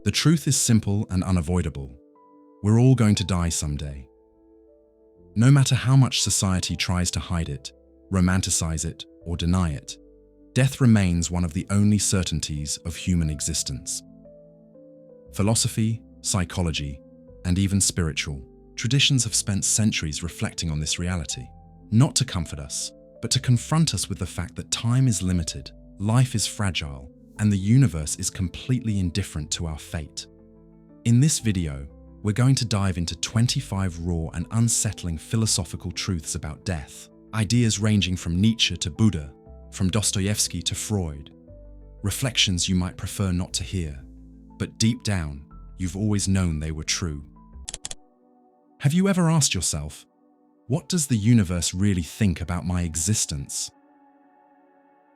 The truth is simple and unavoidable. We're all going to die someday. No matter how much society tries to hide it, romanticize it, or deny it, death remains one of the only certainties of human existence. Philosophy, psychology, and even spiritual traditions have spent centuries reflecting on this reality, not to comfort us, but to confront us with the fact that time is limited, life is fragile, and the universe is completely indifferent to our fate. In this video, we're going to dive into 25 raw and unsettling philosophical truths about death, ideas ranging from Nietzsche to Buddha, from Dostoevsky to Freud, reflections you might prefer not to hear, but deep down, you've always known they were true. Have you ever asked yourself, what does the universe really think about my existence?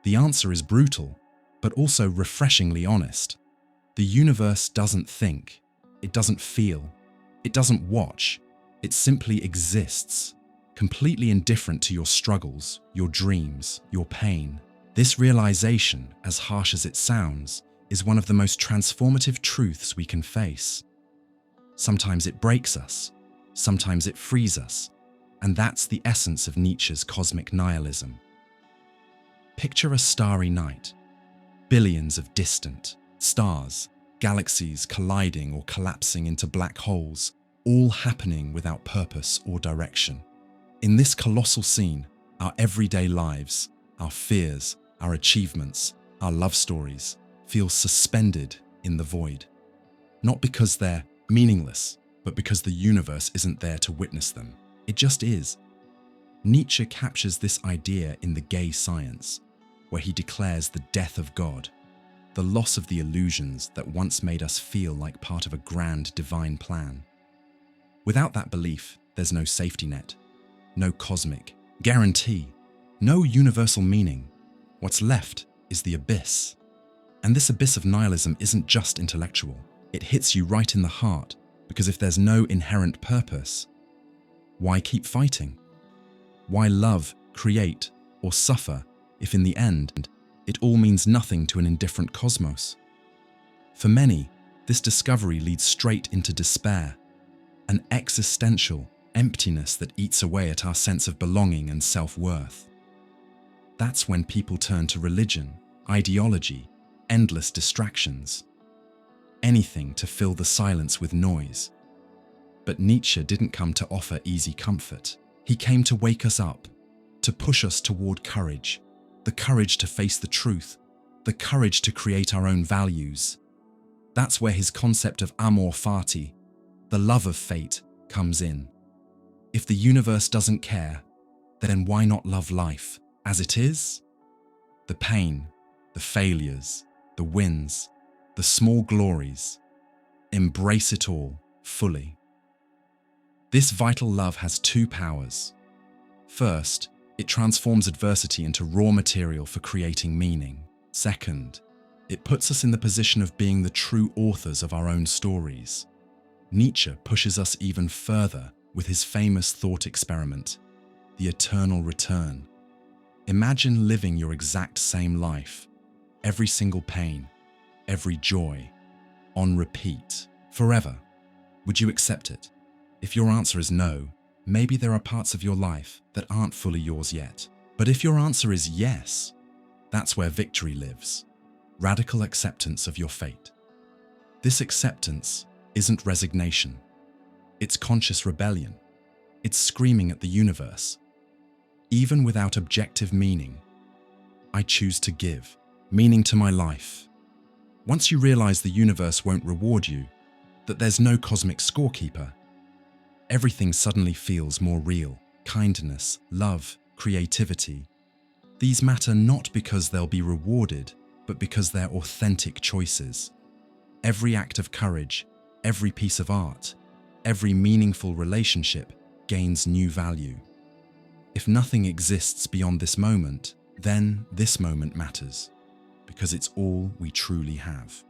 The answer is brutal, but also refreshingly honest. The universe doesn't think, it doesn't feel, it doesn't watch, it simply exists, completely indifferent to your struggles, your dreams, your pain. This realization, as harsh as it sounds, is one of the most transformative truths we can face. Sometimes it breaks us, sometimes it frees us, and that's the essence of Nietzsche's cosmic nihilism. Picture a starry night, billions of distant stars, galaxies colliding or collapsing into black holes, all happening without purpose or direction. In this colossal scene, our everyday lives, our fears, our achievements, our love stories feel suspended in the void. Not because they're meaningless, but because the universe isn't there to witness them. It just is. Nietzsche captures this idea in The Gay Science, where he declares the death of God, the loss of the illusions that once made us feel like part of a grand divine plan. Without that belief, there's no safety net, no cosmic guarantee, no universal meaning. What's left is the abyss. And this abyss of nihilism isn't just intellectual. It hits you right in the heart, because if there's no inherent purpose, why keep fighting? Why love, create, or suffer if in the end it all means nothing to an indifferent cosmos? For many, this discovery leads straight into despair, an existential emptiness that eats away at our sense of belonging and self-worth. That's when people turn to religion, ideology, endless distractions, anything to fill the silence with noise. But Nietzsche didn't come to offer easy comfort. He came to wake us up, to push us toward courage, the courage to face the truth, the courage to create our own values. That's where his concept of amor fati, the love of fate, comes in. If the universe doesn't care, then why not love life as it is? The pain, the failures, the wins, the small glories. Embrace it all fully. This vital love has two powers. First, it transforms adversity into raw material for creating meaning. Second, it puts us in the position of being the true authors of our own stories. Nietzsche pushes us even further with his famous thought experiment, the eternal return. Imagine living your exact same life, every single pain, every joy, on repeat, forever. Would you accept it? If your answer is no, maybe there are parts of your life that aren't fully yours yet. But if your answer is yes, that's where victory lives. Radical acceptance of your fate. This acceptance isn't resignation. It's conscious rebellion. It's screaming at the universe. Even without objective meaning, I choose to give meaning to my life. Once you realize the universe won't reward you, that there's no cosmic scorekeeper, everything suddenly feels more real. Kindness, love, creativity. These matter not because they'll be rewarded, but because they're authentic choices. Every act of courage, every piece of art, every meaningful relationship gains new value. If nothing exists beyond this moment, then this moment matters, because it's all we truly have.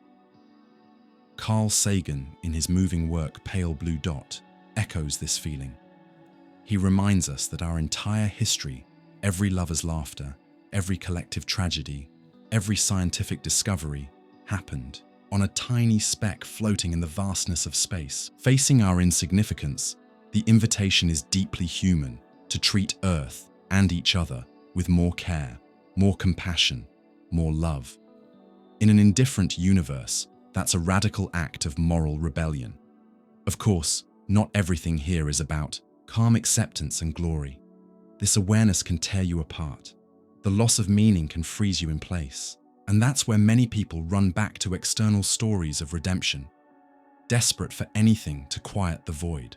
Carl Sagan, in his moving work Pale Blue Dot, echoes this feeling. He reminds us that our entire history, every lover's laughter, every collective tragedy, every scientific discovery, happened on a tiny speck floating in the vastness of space. Facing our insignificance, the invitation is deeply human to treat Earth and each other with more care, more compassion, more love. In an indifferent universe, that's a radical act of moral rebellion. Of course, not everything here is about calm acceptance and glory. This awareness can tear you apart. The loss of meaning can freeze you in place. And that's where many people run back to external stories of redemption, desperate for anything to quiet the void.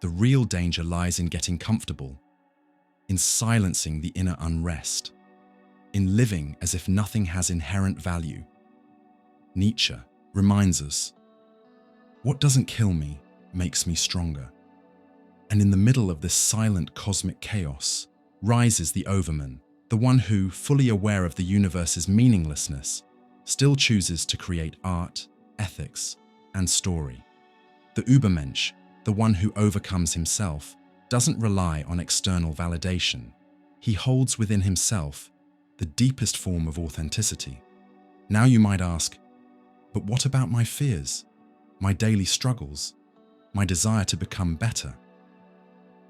The real danger lies in getting comfortable, in silencing the inner unrest, in living as if nothing has inherent value. Nietzsche reminds us, "What doesn't kill me makes me stronger." And in the middle of this silent cosmic chaos rises the overman, the one who, fully aware of the universe's meaninglessness, still chooses to create art, ethics, and story. The Übermensch, the one who overcomes himself, doesn't rely on external validation. He holds within himself the deepest form of authenticity. Now you might ask, but what about my fears, my daily struggles, my desire to become better?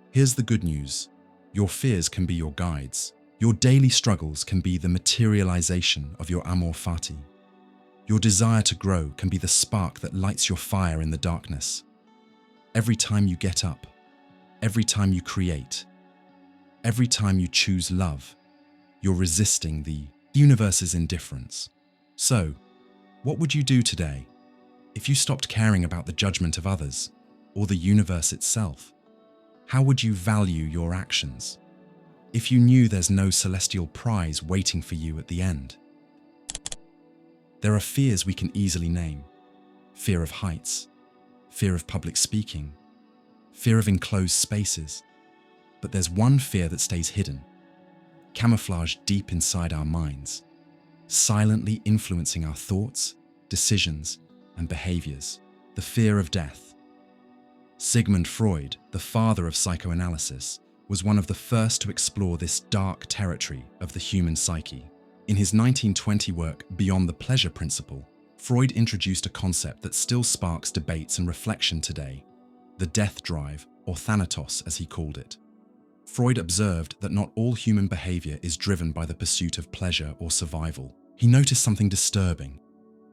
Here's the good news. Your fears can be your guides. Your daily struggles can be the materialization of your amor fati. Your desire to grow can be the spark that lights your fire in the darkness. Every time you get up, every time you create, every time you choose love, you're resisting the universe's indifference. So, what would you do today if you stopped caring about the judgment of others or the universe itself? How would you value your actions if you knew there's no celestial prize waiting for you at the end? There are fears we can easily name. Fear of heights, fear of public speaking, fear of enclosed spaces. But there's one fear that stays hidden, camouflaged deep inside our minds, silently influencing our thoughts, decisions, and behaviors: the fear of death. Sigmund Freud, the father of psychoanalysis, was one of the first to explore this dark territory of the human psyche. In his 1920 work, Beyond the Pleasure Principle, Freud introduced a concept that still sparks debates and reflection today: the death drive, or Thanatos as he called it. Freud observed that not all human behavior is driven by the pursuit of pleasure or survival. He noticed something disturbing.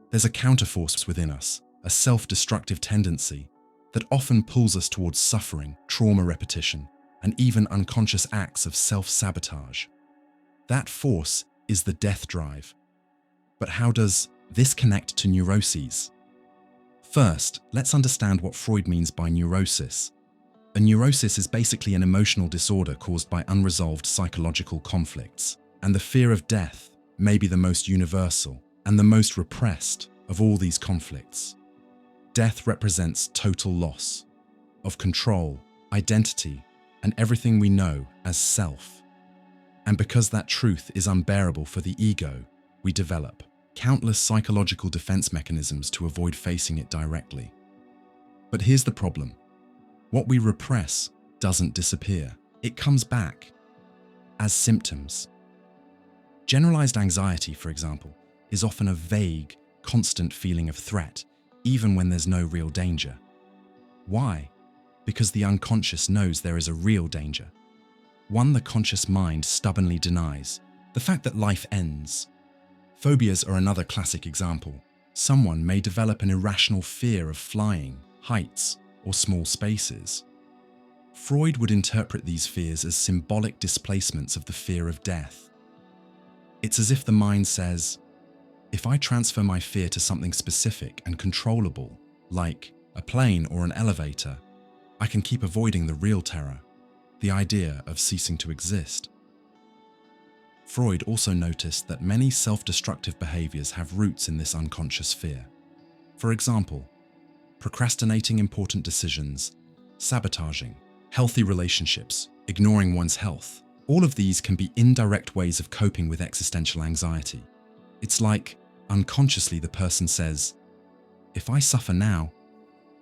There's a counterforce within us, a self-destructive tendency that often pulls us towards suffering, trauma repetition, and even unconscious acts of self-sabotage. That force is the death drive. But how does this connect to neuroses? First, let's understand what Freud means by neurosis. A neurosis is basically an emotional disorder caused by unresolved psychological conflicts, and the fear of death may be the most universal and the most repressed of all these conflicts. Death represents total loss of control, identity, and everything we know as self. And because that truth is unbearable for the ego, we develop countless psychological defense mechanisms to avoid facing it directly. But here's the problem. What we repress doesn't disappear. It comes back as symptoms. Generalized anxiety, for example, is often a vague, constant feeling of threat, even when there's no real danger. Why? Because the unconscious knows there is a real danger, one the conscious mind stubbornly denies: the fact that life ends. Phobias are another classic example. Someone may develop an irrational fear of flying, heights, or small spaces. Freud would interpret these fears as symbolic displacements of the fear of death. It's as if the mind says, if I transfer my fear to something specific and controllable, like a plane or an elevator, I can keep avoiding the real terror, the idea of ceasing to exist. Freud also noticed that many self-destructive behaviors have roots in this unconscious fear. For example, procrastinating important decisions, sabotaging healthy relationships, ignoring one's health. All of these can be indirect ways of coping with existential anxiety. It's like, unconsciously, the person says, if I suffer now,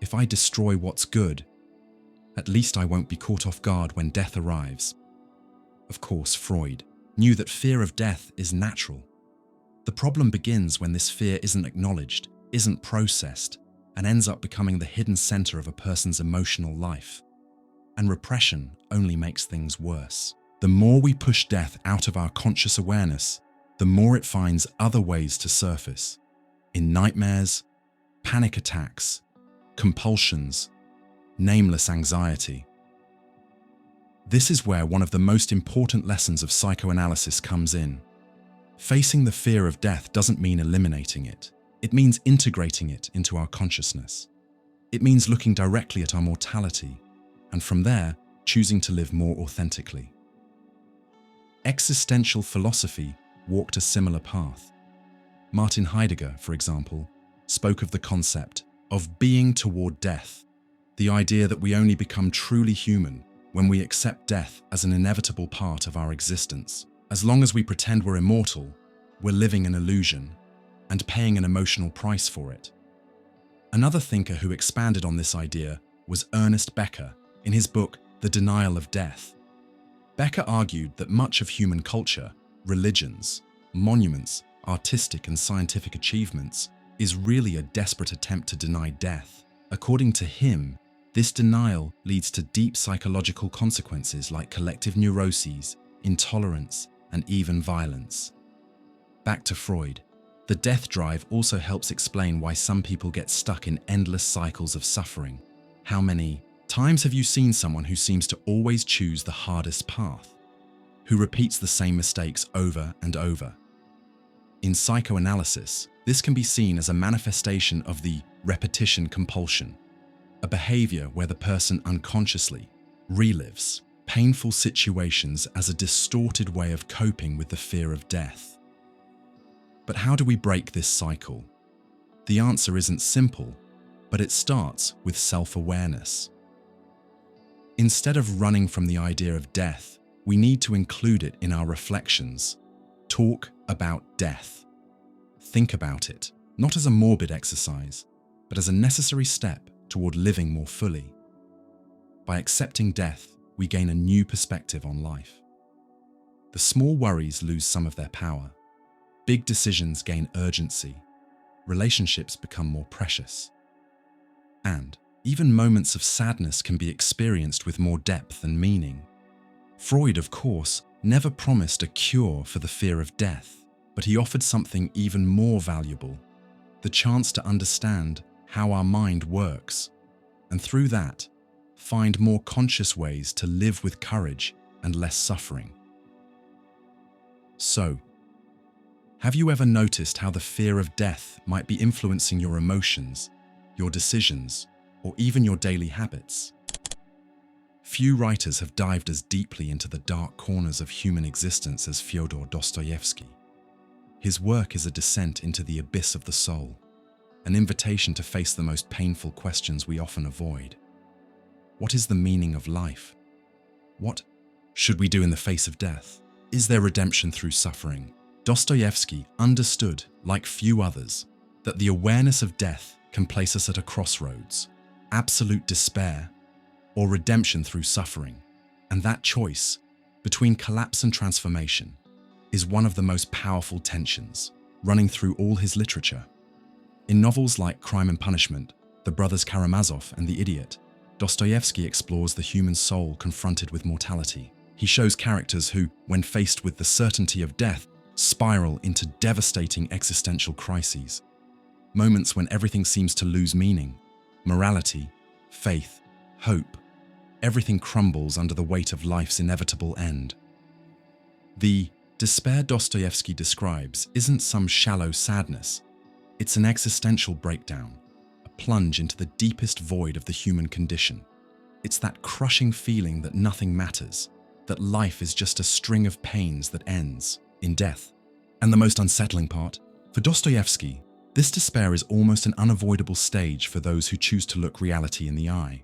if I destroy what's good, at least I won't be caught off guard when death arrives. Of course, Freud knew that fear of death is natural. The problem begins when this fear isn't acknowledged, isn't processed and ends up becoming the hidden center of a person's emotional life. And repression only makes things worse. The more we push death out of our conscious awareness, the more it finds other ways to surface. In nightmares, panic attacks, compulsions, nameless anxiety. This is where one of the most important lessons of psychoanalysis comes in. Facing the fear of death doesn't mean eliminating it. It means integrating it into our consciousness. It means looking directly at our mortality, and from there, choosing to live more authentically. Existential philosophy walked a similar path. Martin Heidegger, for example, spoke of the concept of being toward death, the idea that we only become truly human when we accept death as an inevitable part of our existence. As long as we pretend we're immortal, we're living an illusion and paying an emotional price for it. Another thinker who expanded on this idea was Ernest Becker in his book The Denial of Death. Becker argued that much of human culture, religions, monuments, artistic and scientific achievements, is really a desperate attempt to deny death. According to him, this denial leads to deep psychological consequences like collective neuroses, intolerance, and even violence. Back to Freud, the death drive also helps explain why some people get stuck in endless cycles of suffering. How many times have you seen someone who seems to always choose the hardest path, who repeats the same mistakes over and over? In psychoanalysis, this can be seen as a manifestation of the repetition compulsion, a behavior where the person unconsciously relives painful situations as a distorted way of coping with the fear of death. But how do we break this cycle? The answer isn't simple, but it starts with self-awareness. Instead of running from the idea of death, we need to include it in our reflections. Talk about death. Think about it, not as a morbid exercise, but as a necessary step toward living more fully. By accepting death, we gain a new perspective on life. The small worries lose some of their power. Big decisions gain urgency. Relationships become more precious. And even moments of sadness can be experienced with more depth and meaning. Freud, of course, never promised a cure for the fear of death, but he offered something even more valuable, the chance to understand how our mind works, and through that, find more conscious ways to live with courage and less suffering. So, have you ever noticed how the fear of death might be influencing your emotions, your decisions, or even your daily habits? Few writers have dived as deeply into the dark corners of human existence as Fyodor Dostoevsky. His work is a descent into the abyss of the soul, an invitation to face the most painful questions we often avoid. What is the meaning of life? What should we do in the face of death? Is there redemption through suffering? Dostoevsky understood, like few others, that the awareness of death can place us at a crossroads, absolute despair or redemption through suffering, and that choice between collapse and transformation is one of the most powerful tensions running through all his literature. In novels like Crime and Punishment, The Brothers Karamazov and The Idiot, Dostoevsky explores the human soul confronted with mortality. He shows characters who, when faced with the certainty of death, spiral into devastating existential crises. Moments when everything seems to lose meaning. Morality, faith, hope. Everything crumbles under the weight of life's inevitable end. The despair Dostoevsky describes isn't some shallow sadness. It's an existential breakdown, a plunge into the deepest void of the human condition. It's that crushing feeling that nothing matters, that life is just a string of pains that ends in death. And the most unsettling part, for Dostoevsky, this despair is almost an unavoidable stage for those who choose to look reality in the eye.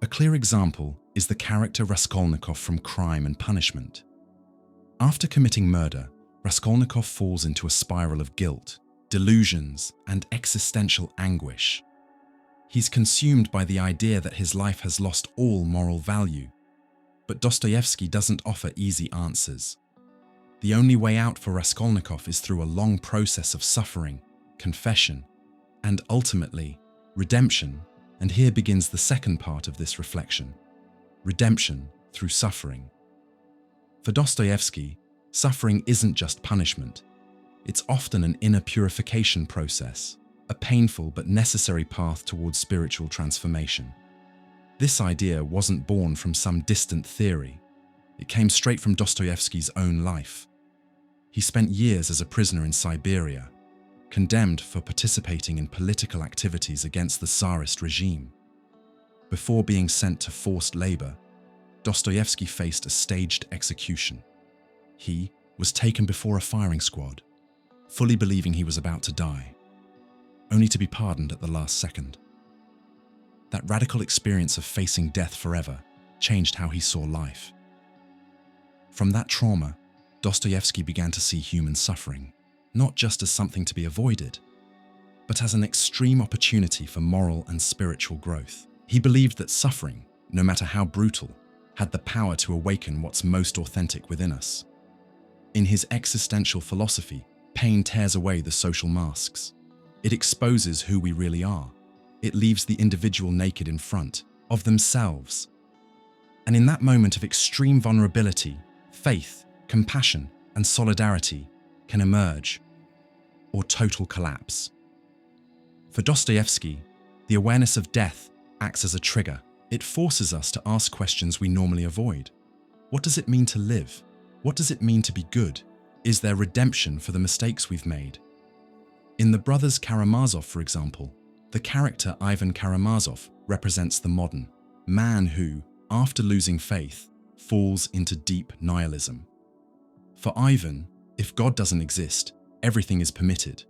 A clear example is the character Raskolnikov from Crime and Punishment. After committing murder, Raskolnikov falls into a spiral of guilt, delusions, and existential anguish. He's consumed by the idea that his life has lost all moral value. But Dostoevsky doesn't offer easy answers. The only way out for Raskolnikov is through a long process of suffering, confession, and ultimately, redemption, and here begins the second part of this reflection, redemption through suffering. For Dostoevsky, suffering isn't just punishment. It's often an inner purification process, a painful but necessary path towards spiritual transformation. This idea wasn't born from some distant theory. It came straight from Dostoevsky's own life. He spent years as a prisoner in Siberia, condemned for participating in political activities against the Tsarist regime. Before being sent to forced labor, Dostoevsky faced a staged execution. He was taken before a firing squad, fully believing he was about to die, only to be pardoned at the last second. That radical experience of facing death forever changed how he saw life. From that trauma, Dostoevsky began to see human suffering, not just as something to be avoided, but as an extreme opportunity for moral and spiritual growth. He believed that suffering, no matter how brutal, had the power to awaken what's most authentic within us. In his existential philosophy, pain tears away the social masks. It exposes who we really are. It leaves the individual naked in front of themselves. And in that moment of extreme vulnerability, faith, compassion, and solidarity can emerge, or total collapse. For Dostoevsky, the awareness of death acts as a trigger. It forces us to ask questions we normally avoid. What does it mean to live? What does it mean to be good? Is there redemption for the mistakes we've made? In The Brothers Karamazov, for example, the character Ivan Karamazov represents the modern man who, after losing faith, falls into deep nihilism. For Ivan, if God doesn't exist, everything is permitted.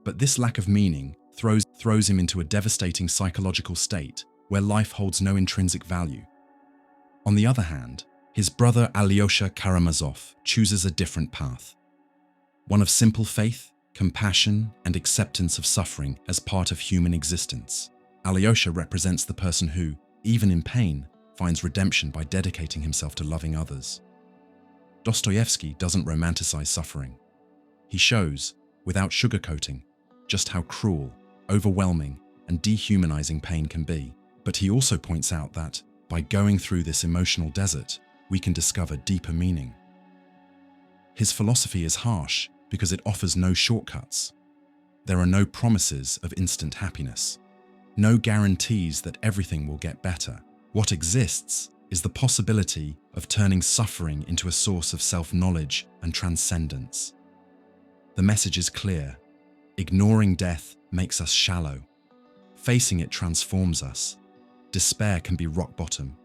But this lack of meaning throws him into a devastating psychological state where life holds no intrinsic value. On the other hand, his brother Alyosha Karamazov chooses a different path. One of simple faith, compassion, and acceptance of suffering as part of human existence. Alyosha represents the person who, even in pain, finds redemption by dedicating himself to loving others. Dostoevsky doesn't romanticize suffering. He shows, without sugarcoating, just how cruel, overwhelming, and dehumanizing pain can be. But he also points out that, by going through this emotional desert, we can discover deeper meaning. His philosophy is harsh because it offers no shortcuts. There are no promises of instant happiness, no guarantees that everything will get better. What exists is the possibility of turning suffering into a source of self-knowledge and transcendence. The message is clear. Ignoring death makes us shallow. Facing it transforms us. Despair can be rock bottom,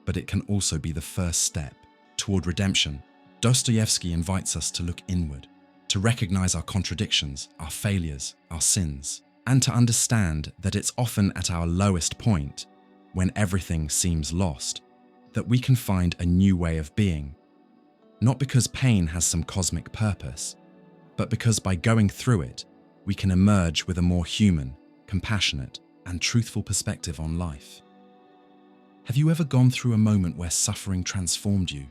but it can also be the first step toward redemption. Dostoevsky invites us to look inward, to recognize our contradictions, our failures, our sins, and to understand that it's often at our lowest point, when everything seems lost, that we can find a new way of being. Not because pain has some cosmic purpose, but because by going through it, we can emerge with a more human, compassionate, and truthful perspective on life. Have you ever gone through a moment where suffering transformed you?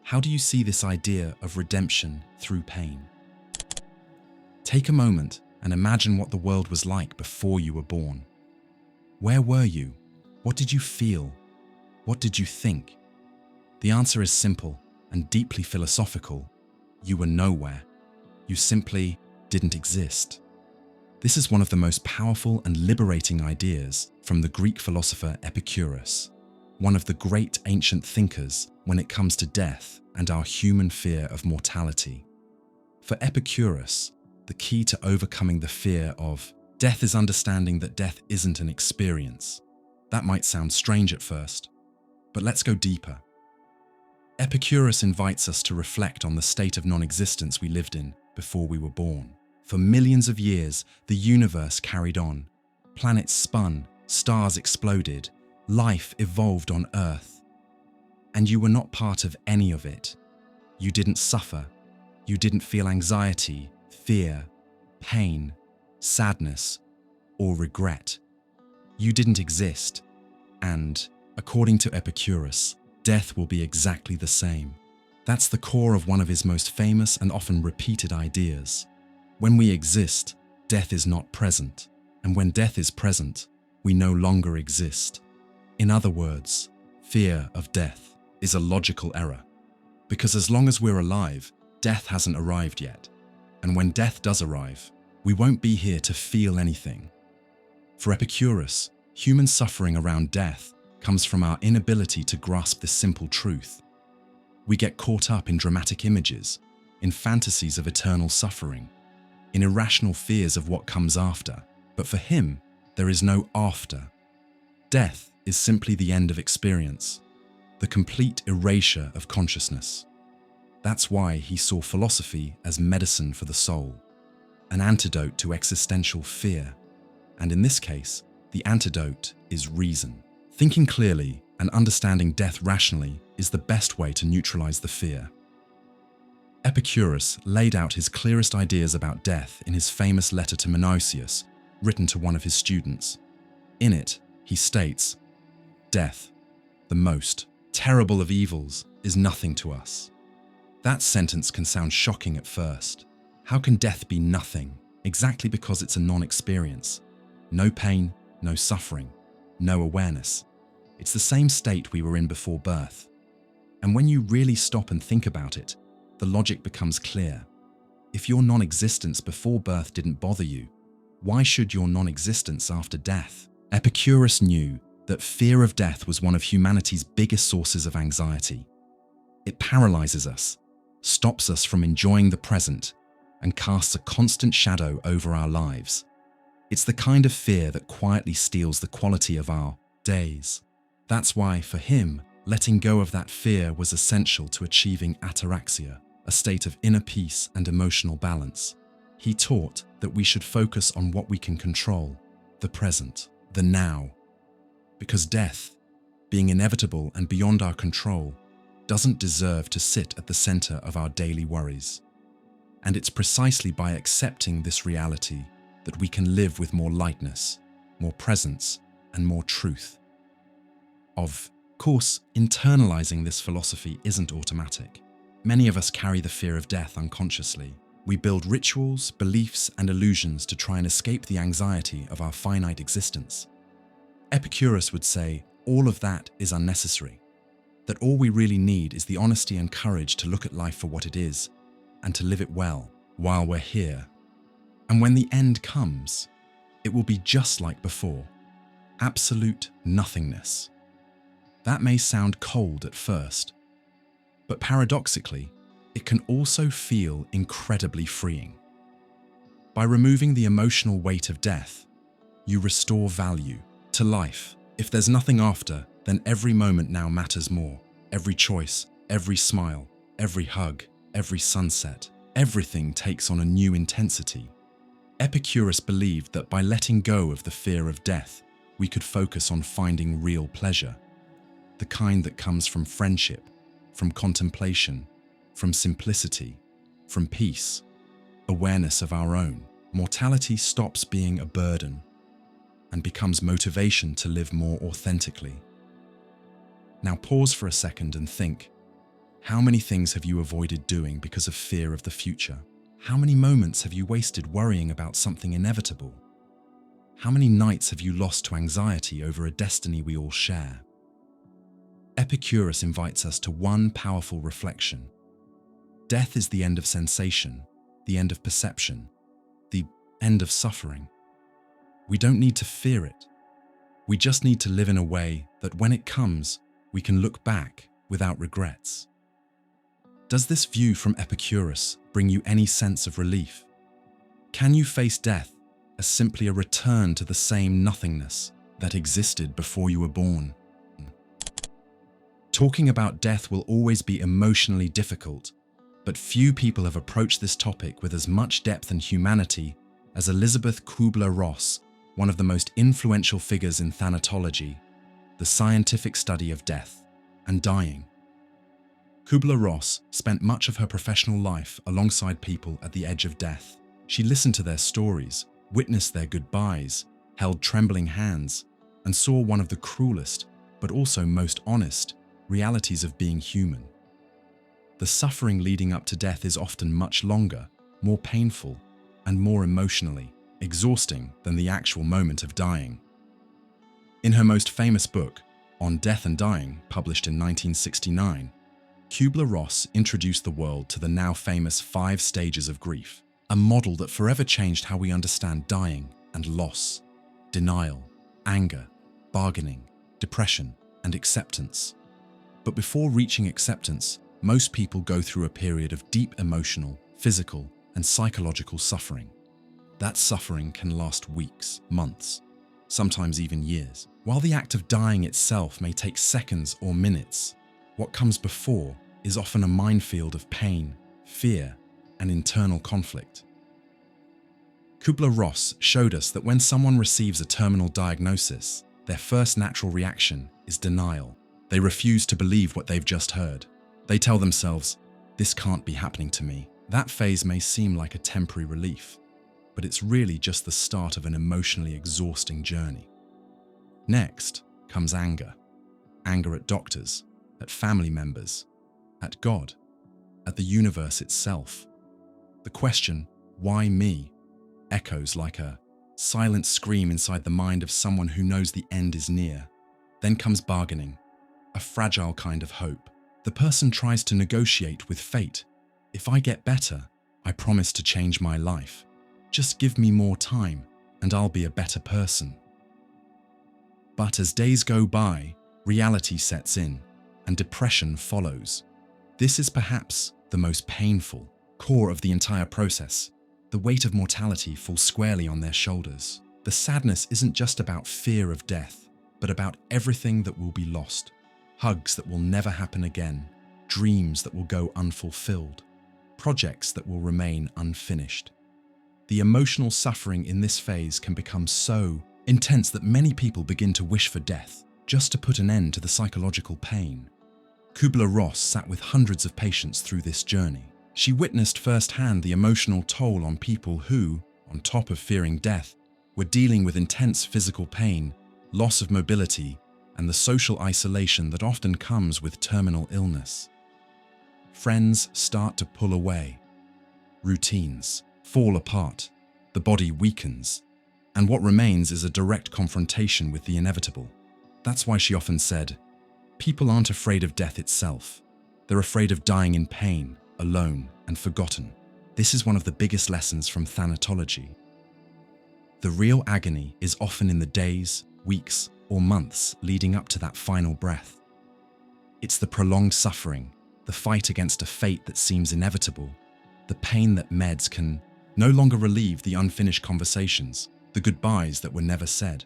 How do you see this idea of redemption through pain? Take a moment and imagine what the world was like before you were born. Where were you? What did you feel? What did you think? The answer is simple and deeply philosophical. You were nowhere. You simply didn't exist. This is one of the most powerful and liberating ideas from the Greek philosopher Epicurus, one of the great ancient thinkers when it comes to death and our human fear of mortality. For Epicurus, the key to overcoming the fear of death is understanding that death isn't an experience. That might sound strange at first, but let's go deeper. Epicurus invites us to reflect on the state of non-existence we lived in before we were born. For millions of years, the universe carried on. Planets spun, stars exploded, life evolved on Earth. And you were not part of any of it. You didn't suffer. You didn't feel anxiety, fear, pain, sadness, or regret. You didn't exist. And, according to Epicurus, death will be exactly the same. That's the core of one of his most famous and often repeated ideas. When we exist, death is not present, and when death is present, we no longer exist. In other words, fear of death is a logical error, because as long as we're alive, death hasn't arrived yet, and when death does arrive, we won't be here to feel anything. For Epicurus, human suffering around death comes from our inability to grasp this simple truth. We get caught up in dramatic images, in fantasies of eternal suffering, in irrational fears of what comes after. But for him, there is no after. Death is simply the end of experience, the complete erasure of consciousness. That's why he saw philosophy as medicine for the soul, an antidote to existential fear. And in this case, the antidote is reason. Thinking clearly and understanding death rationally is the best way to neutralize the fear. Epicurus laid out his clearest ideas about death in his famous letter to Neuroses, written to one of his students. In it, he states, "Death, the most terrible of evils, is nothing to us." That sentence can sound shocking at first. How can death be nothing? Exactly because it's a non-experience. No pain, no suffering, no awareness. It's the same state we were in before birth. And when you really stop and think about it, the logic becomes clear. If your non-existence before birth didn't bother you, why should your non-existence after death? Epicurus knew that fear of death was one of humanity's biggest sources of anxiety. It paralyzes us, stops us from enjoying the present, and casts a constant shadow over our lives. It's the kind of fear that quietly steals the quality of our days. That's why, for him, letting go of that fear was essential to achieving ataraxia, a state of inner peace and emotional balance. He taught that we should focus on what we can control, the present, the now. Because death, being inevitable and beyond our control, doesn't deserve to sit at the center of our daily worries. And it's precisely by accepting this reality that we can live with more lightness, more presence, and more truth. Of course, internalizing this philosophy isn't automatic. Many of us carry the fear of death unconsciously. We build rituals, beliefs, and illusions to try and escape the anxiety of our finite existence. Epicurus would say all of that is unnecessary, that all we really need is the honesty and courage to look at life for what it is, and to live it well while we're here. And when the end comes, it will be just like before, absolute nothingness. That may sound cold at first, but paradoxically, it can also feel incredibly freeing. By removing the emotional weight of death, you restore value to life. If there's nothing after, then every moment now matters more. Every choice, every smile, every hug, every sunset, everything takes on a new intensity. Epicurus believed that by letting go of the fear of death, we could focus on finding real pleasure, the kind that comes from friendship, from contemplation, from simplicity, from peace, awareness of our own. Mortality stops being a burden and becomes motivation to live more authentically. Now pause for a second and think, how many things have you avoided doing because of fear of the future? How many moments have you wasted worrying about something inevitable? How many nights have you lost to anxiety over a destiny we all share? Epicurus invites us to one powerful reflection. Death is the end of sensation, the end of perception, the end of suffering. We don't need to fear it. We just need to live in a way that when it comes, we can look back without regrets. Does this view from Epicurus bring you any sense of relief? Can you face death as simply a return to the same nothingness that existed before you were born? Talking about death will always be emotionally difficult, but few people have approached this topic with as much depth and humanity as Elizabeth Kübler-Ross, one of the most influential figures in Thanatology, the scientific study of death and dying. Kübler-Ross spent much of her professional life alongside people at the edge of death. She listened to their stories, witnessed their goodbyes, held trembling hands, and saw one of the cruelest, but also most honest, realities of being human. The suffering leading up to death is often much longer, more painful, and more emotionally exhausting than the actual moment of dying. In her most famous book, On Death and Dying, published in 1969, Kübler-Ross introduced the world to the now famous 5 stages of grief, a model that forever changed how we understand dying and loss, denial, anger, bargaining, depression, and acceptance. But before reaching acceptance, most people go through a period of deep emotional, physical, and psychological suffering. That suffering can last weeks, months, sometimes even years. While the act of dying itself may take seconds or minutes, what comes before is often a minefield of pain, fear, and internal conflict. Kübler-Ross showed us that when someone receives a terminal diagnosis, their first natural reaction is denial. They refuse to believe what they've just heard. They tell themselves, "This can't be happening to me." That phase may seem like a temporary relief, but it's really just the start of an emotionally exhausting journey. Next comes anger. Anger at doctors, at family members, at God, at the universe itself. The question, "Why me?" echoes like a silent scream inside the mind of someone who knows the end is near. Then comes bargaining, a fragile kind of hope. The person tries to negotiate with fate. "If I get better, I promise to change my life. Just give me more time, and I'll be a better person." But as days go by, reality sets in, and depression follows. This is perhaps the most painful core of the entire process. The weight of mortality falls squarely on their shoulders. The sadness isn't just about fear of death, but about everything that will be lost. Hugs that will never happen again, dreams that will go unfulfilled, projects that will remain unfinished. The emotional suffering in this phase can become so intense that many people begin to wish for death, just to put an end to the psychological pain. Kübler-Ross sat with hundreds of patients through this journey. She witnessed firsthand the emotional toll on people who, on top of fearing death, were dealing with intense physical pain, loss of mobility, and the social isolation that often comes with terminal illness. Friends start to pull away. Routines fall apart. The body weakens. And what remains is a direct confrontation with the inevitable. That's why she often said, "People aren't afraid of death itself. They're afraid of dying in pain, alone, and forgotten." This is one of the biggest lessons from Thanatology. The real agony is often in the days, weeks, or months leading up to that final breath. It's the prolonged suffering, the fight against a fate that seems inevitable, the pain that meds can no longer relieve, the unfinished conversations, the goodbyes that were never said.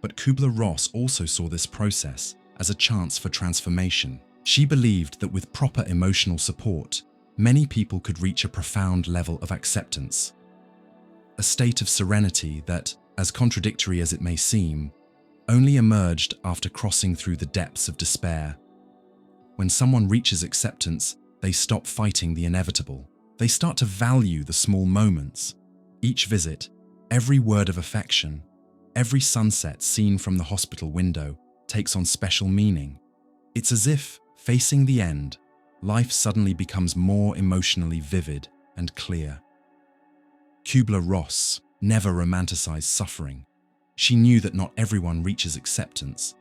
But Kübler-Ross also saw this process as a chance for transformation. She believed that with proper emotional support, many people could reach a profound level of acceptance. A state of serenity that, as contradictory as it may seem, only emerged after crossing through the depths of despair. When someone reaches acceptance, they stop fighting the inevitable. They start to value the small moments. Each visit, every word of affection, every sunset seen from the hospital window takes on special meaning. It's as if, facing the end, life suddenly becomes more emotionally vivid and clear. Kübler-Ross never romanticized suffering. She knew that not everyone reaches acceptance.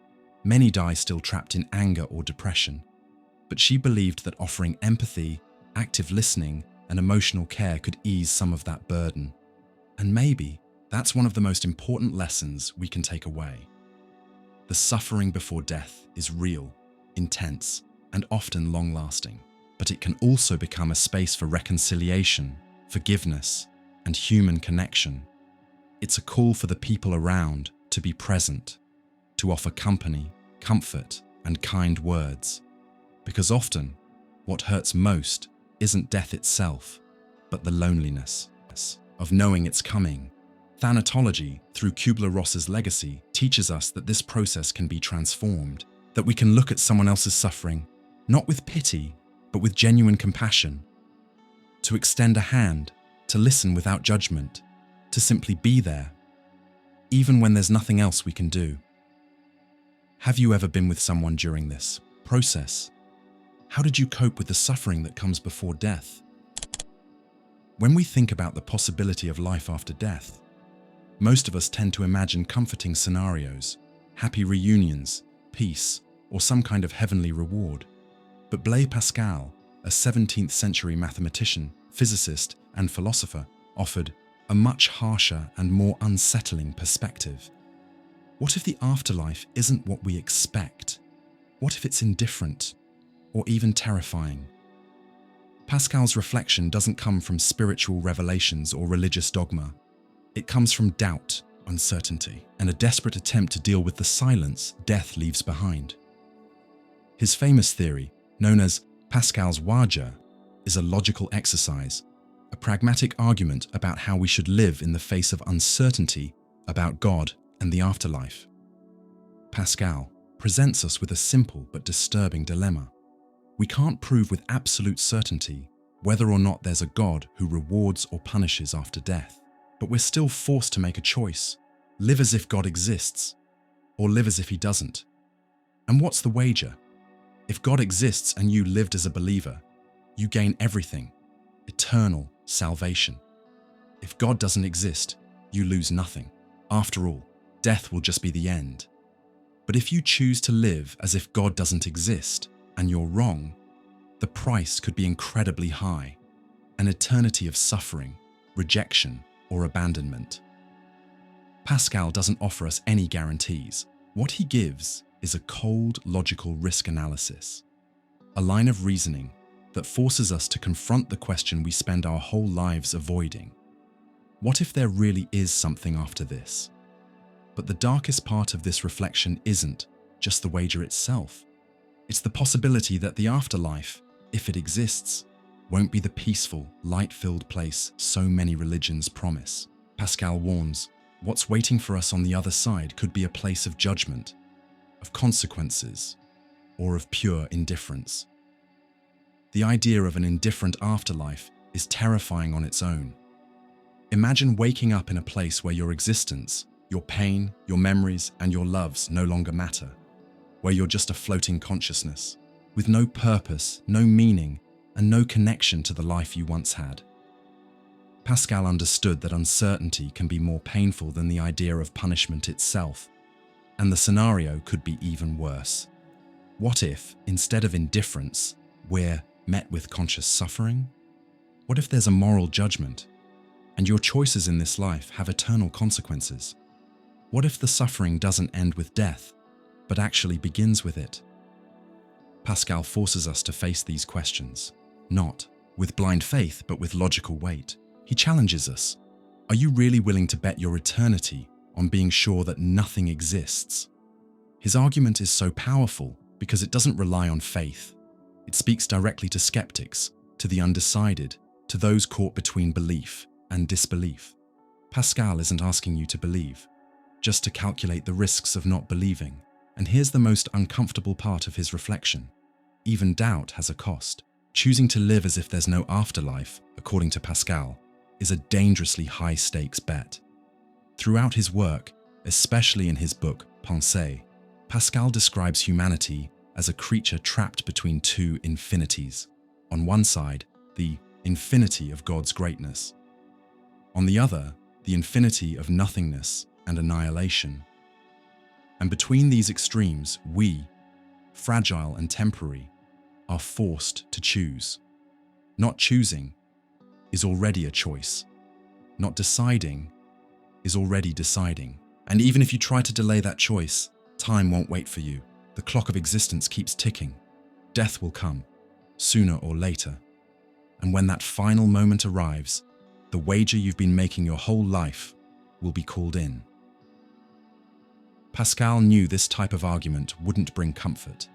Many die still trapped in anger or depression. But she believed that offering empathy, active listening, and emotional care could ease some of that burden. And maybe that's one of the most important lessons we can take away. The suffering before death is real, intense, and often long-lasting, but it can also become a space for reconciliation, forgiveness, and human connection. It's a call for the people around to be present, to offer company, comfort, and kind words. Because often, what hurts most isn't death itself, but the loneliness of knowing it's coming. Thanatology, through Kübler-Ross's legacy, teaches us that this process can be transformed, that we can look at someone else's suffering, not with pity, but with genuine compassion, to extend a hand, to listen without judgment, to simply be there, even when there's nothing else we can do. Have you ever been with someone during this process? How did you cope with the suffering that comes before death? When we think about the possibility of life after death, Most of us tend to imagine comforting scenarios, happy reunions, peace, or some kind of heavenly reward. But Blaise Pascal, a 17th century mathematician, physicist, and philosopher, offered a much harsher and more unsettling perspective. What if the afterlife isn't what we expect? What if it's indifferent, or even terrifying? Pascal's reflection doesn't come from spiritual revelations or religious dogma. It comes from doubt, uncertainty, and a desperate attempt to deal with the silence death leaves behind. His famous theory, known as Pascal's wager, is a logical exercise, a pragmatic argument about how we should live in the face of uncertainty about God and the afterlife. Pascal presents us with a simple but disturbing dilemma. We can't prove with absolute certainty whether or not there's a God who rewards or punishes after death, but we're still forced to make a choice: live as if God exists, or live as if he doesn't. And what's the wager? If God exists and you lived as a believer, you gain everything: eternal salvation. If God doesn't exist, you lose nothing. After all, death will just be the end. But if you choose to live as if God doesn't exist, and you're wrong, the price could be incredibly high: an eternity of suffering, rejection, or abandonment. Pascal doesn't offer us any guarantees. What he gives is a cold, logical risk analysis, a line of reasoning that forces us to confront the question we spend our whole lives avoiding. What if there really is something after this? But the darkest part of this reflection isn't just the wager itself. It's the possibility that the afterlife, if it exists, won't be the peaceful, light-filled place so many religions promise. Pascal warns, what's waiting for us on the other side could be a place of judgment, of consequences, or of pure indifference. The idea of an indifferent afterlife is terrifying on its own. Imagine waking up in a place where your existence, your pain, your memories, and your loves no longer matter, where you're just a floating consciousness, with no purpose, no meaning, and no connection to the life you once had. Pascal understood that uncertainty can be more painful than the idea of punishment itself, and the scenario could be even worse. What if, instead of indifference, we're met with conscious suffering? What if there's a moral judgment, and your choices in this life have eternal consequences? What if the suffering doesn't end with death, but actually begins with it? Pascal forces us to face these questions, not with blind faith, but with logical weight. He challenges us. Are you really willing to bet your eternity on being sure that nothing exists? His argument is so powerful because it doesn't rely on faith. It speaks directly to skeptics, to the undecided, to those caught between belief and disbelief. Pascal isn't asking you to believe, just to calculate the risks of not believing. And here's the most uncomfortable part of his reflection. Even doubt has a cost. Choosing to live as if there's no afterlife, according to Pascal, is a dangerously high-stakes bet. Throughout his work, especially in his book Pensée, Pascal describes humanity as a creature trapped between two infinities. On one side, the infinity of God's greatness. On the other, the infinity of nothingness and annihilation. And between these extremes, we, fragile and temporary, are forced to choose. Not choosing is already a choice. Not deciding is already deciding. And even if you try to delay that choice, time won't wait for you. The clock of existence keeps ticking. Death will come, sooner or later. And when that final moment arrives, the wager you've been making your whole life will be called in. Pascal knew this type of argument wouldn't bring comfort.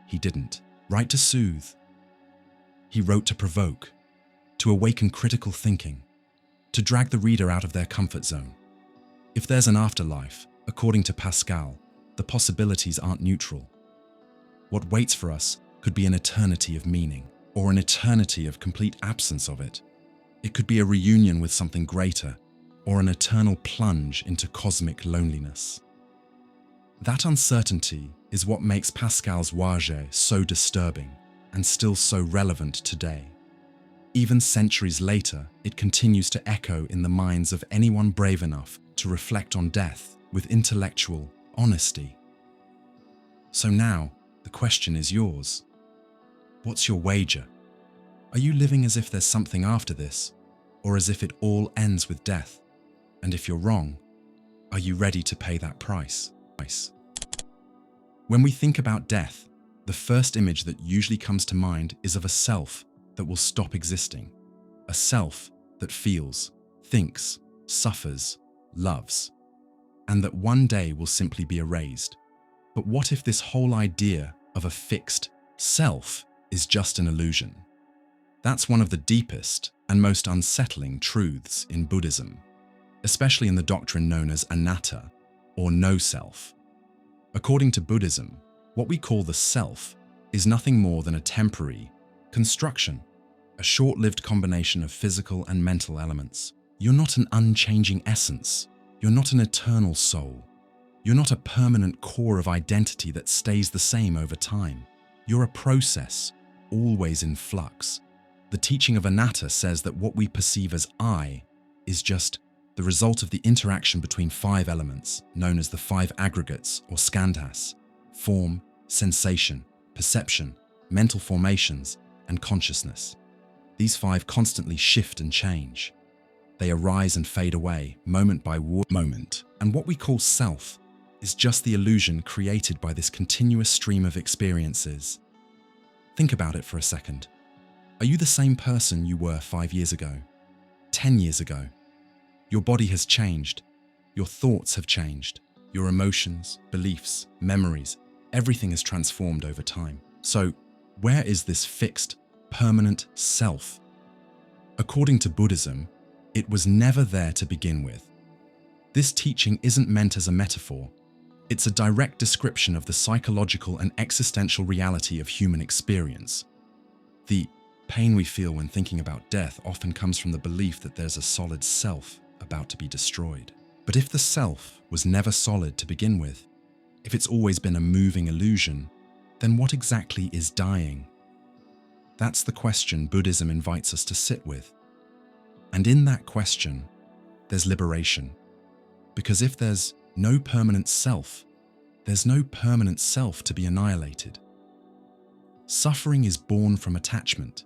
He didn't write to soothe. He wrote to provoke, to awaken critical thinking, to drag the reader out of their comfort zone. If there's an afterlife, according to Pascal, the possibilities aren't neutral. What waits for us could be an eternity of meaning, or an eternity of complete absence of it. It could be a reunion with something greater, or an eternal plunge into cosmic loneliness. That uncertainty is what makes Pascal's wager so disturbing and still so relevant today. Even centuries later, it continues to echo in the minds of anyone brave enough to to reflect on death with intellectual honesty. So now, the question is yours. What's your wager? Are you living as if there's something after this, or as if it all ends with death? And if you're wrong, are you ready to pay that price? When we think about death, the first image that usually comes to mind is of a self that will stop existing. A self that feels, thinks, suffers, loves, and that one day will simply be erased. But what if this whole idea of a fixed self is just an illusion? That's one of the deepest and most unsettling truths in Buddhism, especially in the doctrine known as Anatta, or no self. According to Buddhism, what we call the self is nothing more than a temporary construction, a short-lived combination of physical and mental elements. You're not an unchanging essence. You're not an eternal soul. You're not a permanent core of identity that stays the same over time. You're a process, always in flux. The teaching of Anatta says that what we perceive as I is just the result of the interaction between 5 elements, known as the 5 aggregates or skandhas: form, sensation, perception, mental formations, and consciousness. These 5 constantly shift and change. They arise and fade away, moment by moment, and what we call self is just the illusion created by this continuous stream of experiences. Think about it for a second. Are you the same person you were 5 years ago? 10 years ago? Your body has changed. Your thoughts have changed. Your emotions, beliefs, memories, everything is transformed over time. So, where is this fixed, permanent self? According to Buddhism, it was never there to begin with. This teaching isn't meant as a metaphor. It's a direct description of the psychological and existential reality of human experience. The pain we feel when thinking about death often comes from the belief that there's a solid self about to be destroyed. But if the self was never solid to begin with, if it's always been a moving illusion, then what exactly is dying? That's the question Buddhism invites us to sit with. And in that question, there's liberation. Because if there's no permanent self, there's no permanent self to be annihilated. Suffering is born from attachment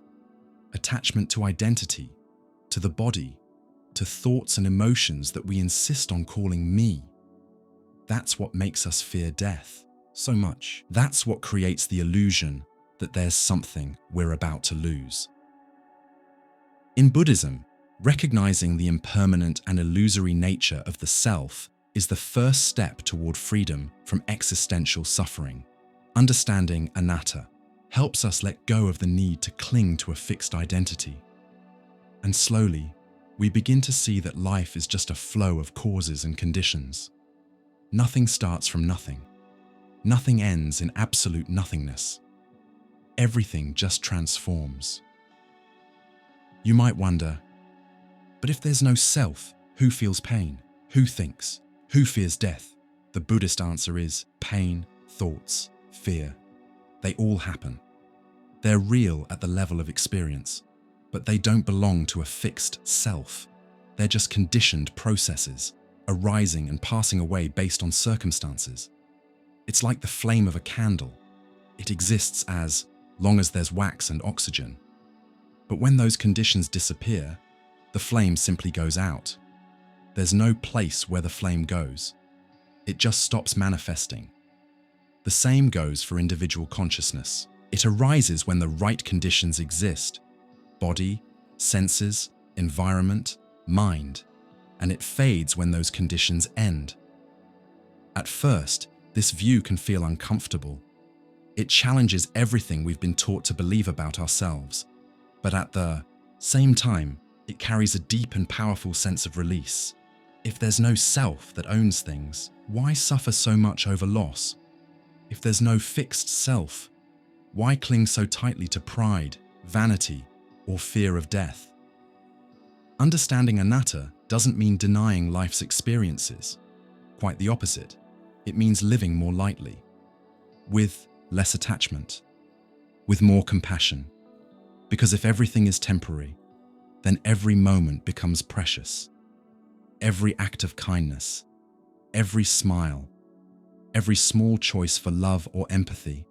to identity, to the body, to thoughts and emotions that we insist on calling me. That's what makes us fear death so much. That's what creates the illusion that there's something we're about to lose. In Buddhism, recognizing the impermanent and illusory nature of the self is the first step toward freedom from existential suffering. Understanding Anatta helps us let go of the need to cling to a fixed identity. And slowly, we begin to see that life is just a flow of causes and conditions. Nothing starts from nothing. Nothing ends in absolute nothingness. Everything just transforms. You might wonder, but if there's no self, who feels pain? Who thinks? Who fears death? The Buddhist answer is pain, thoughts, fear. They all happen. They're real at the level of experience, but they don't belong to a fixed self. They're just conditioned processes, arising and passing away based on circumstances. It's like the flame of a candle. It exists as long as there's wax and oxygen. But when those conditions disappear, the flame simply goes out. There's no place where the flame goes. It just stops manifesting. The same goes for individual consciousness. It arises when the right conditions exist: body, senses, environment, mind, and it fades when those conditions end. At first, this view can feel uncomfortable. It challenges everything we've been taught to believe about ourselves, but at the same time, it carries a deep and powerful sense of release. If there's no self that owns things, why suffer so much over loss? If there's no fixed self, why cling so tightly to pride, vanity, or fear of death? Understanding Anatta doesn't mean denying life's experiences. Quite the opposite. It means living more lightly, with less attachment, with more compassion. Because if everything is temporary, then every moment becomes precious. Every act of kindness, every smile, every small choice for love or empathy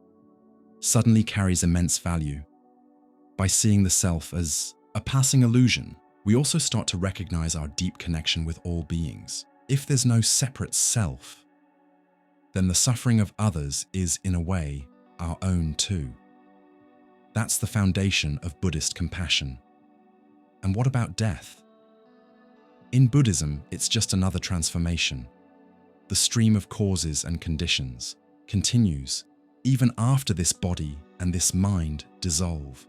suddenly carries immense value. By seeing the self as a passing illusion, we also start to recognize our deep connection with all beings. If there's no separate self, then the suffering of others is, in a way, our own too. That's the foundation of Buddhist compassion. And what about death? In Buddhism, it's just another transformation. The stream of causes and conditions continues even after this body and this mind dissolve.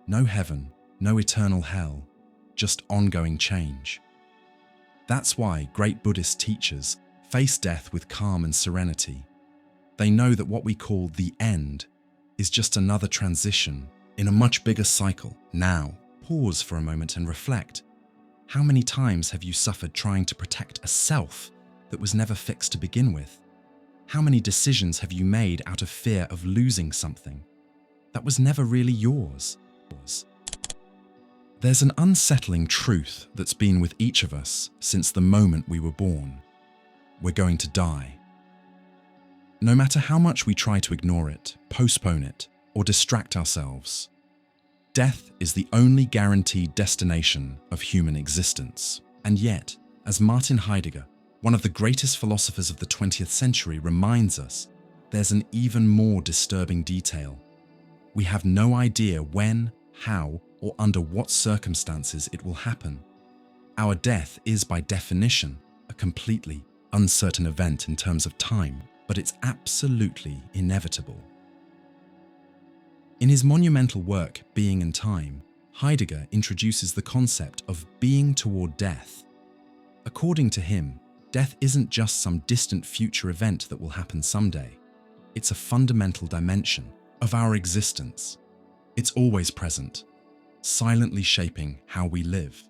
No heaven, no eternal hell, just ongoing change. That's why great Buddhist teachers face death with calm and serenity. They know that what we call the end is just another transition in a much bigger cycle. Now, pause for a moment and reflect. How many times have you suffered trying to protect a self that was never fixed to begin with? How many decisions have you made out of fear of losing something that was never really yours? There's an unsettling truth that's been with each of us since the moment we were born. We're going to die. No matter how much we try to ignore it, postpone it, or distract ourselves, death is the only guaranteed destination of human existence. And yet, as Martin Heidegger, one of the greatest philosophers of the 20th century, reminds us, there's an even more disturbing detail. We have no idea when, how, or under what circumstances it will happen. Our death is, by definition, a completely uncertain event in terms of time, but it's absolutely inevitable. In his monumental work, Being and Time, Heidegger introduces the concept of being toward death. According to him, death isn't just some distant future event that will happen someday. It's a fundamental dimension of our existence. It's always present, silently shaping how we live,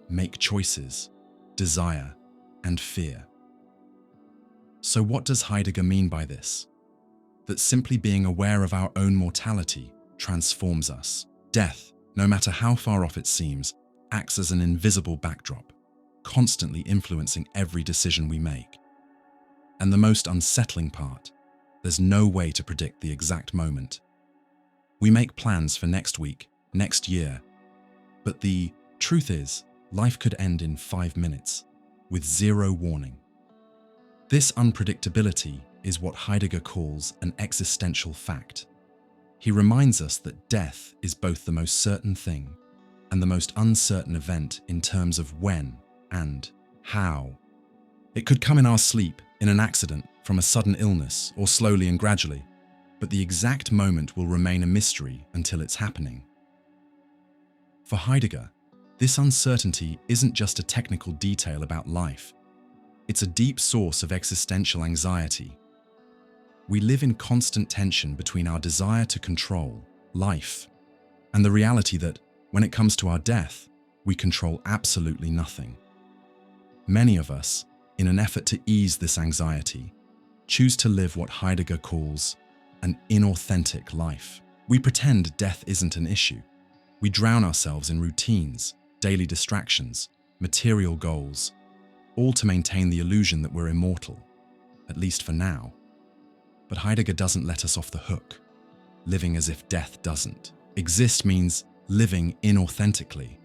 make choices, desire, and fear. So what does Heidegger mean by this? That simply being aware of our own mortality transforms us. Death, no matter how far off it seems, acts as an invisible backdrop, constantly influencing every decision we make. And the most unsettling part, there's no way to predict the exact moment. We make plans for next week, next year, but the truth is, life could end in 5 minutes, with zero warning. This unpredictability is what Heidegger calls an existential fact. He reminds us that death is both the most certain thing and the most uncertain event in terms of when and how. It could come in our sleep, in an accident, from a sudden illness, or slowly and gradually, but the exact moment will remain a mystery until it's happening. For Heidegger, this uncertainty isn't just a technical detail about life. It's a deep source of existential anxiety. We live in constant tension between our desire to control life and the reality that, when it comes to our death, we control absolutely nothing. Many of us, in an effort to ease this anxiety, choose to live what Heidegger calls an inauthentic life. We pretend death isn't an issue. We drown ourselves in routines, daily distractions, material goals, all to maintain the illusion that we're immortal, at least for now. But Heidegger doesn't let us off the hook, living as if death doesn't exist means living inauthentically.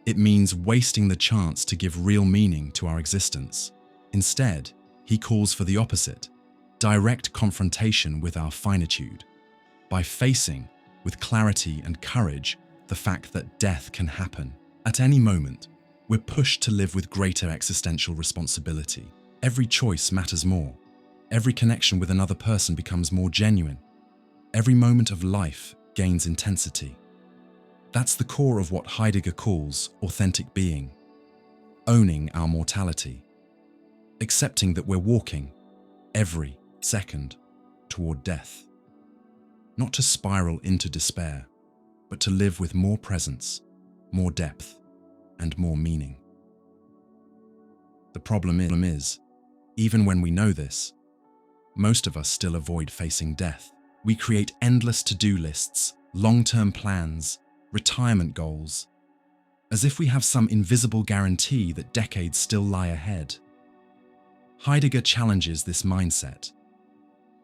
It means wasting the chance to give real meaning to our existence. Instead, he calls for the opposite, direct confrontation with our finitude, by facing, with clarity and courage, the fact that death can happen. At any moment, we're pushed to live with greater existential responsibility. Every choice matters more. Every connection with another person becomes more genuine. Every moment of life gains intensity. That's the core of what Heidegger calls authentic being, owning our mortality, accepting that we're walking, every second, toward death. Not to spiral into despair, but to live with more presence, more depth, and more meaning. The problem is, even when we know this, most of us still avoid facing death. We create endless to-do lists, long-term plans, retirement goals, as if we have some invisible guarantee that decades still lie ahead. Heidegger challenges this mindset.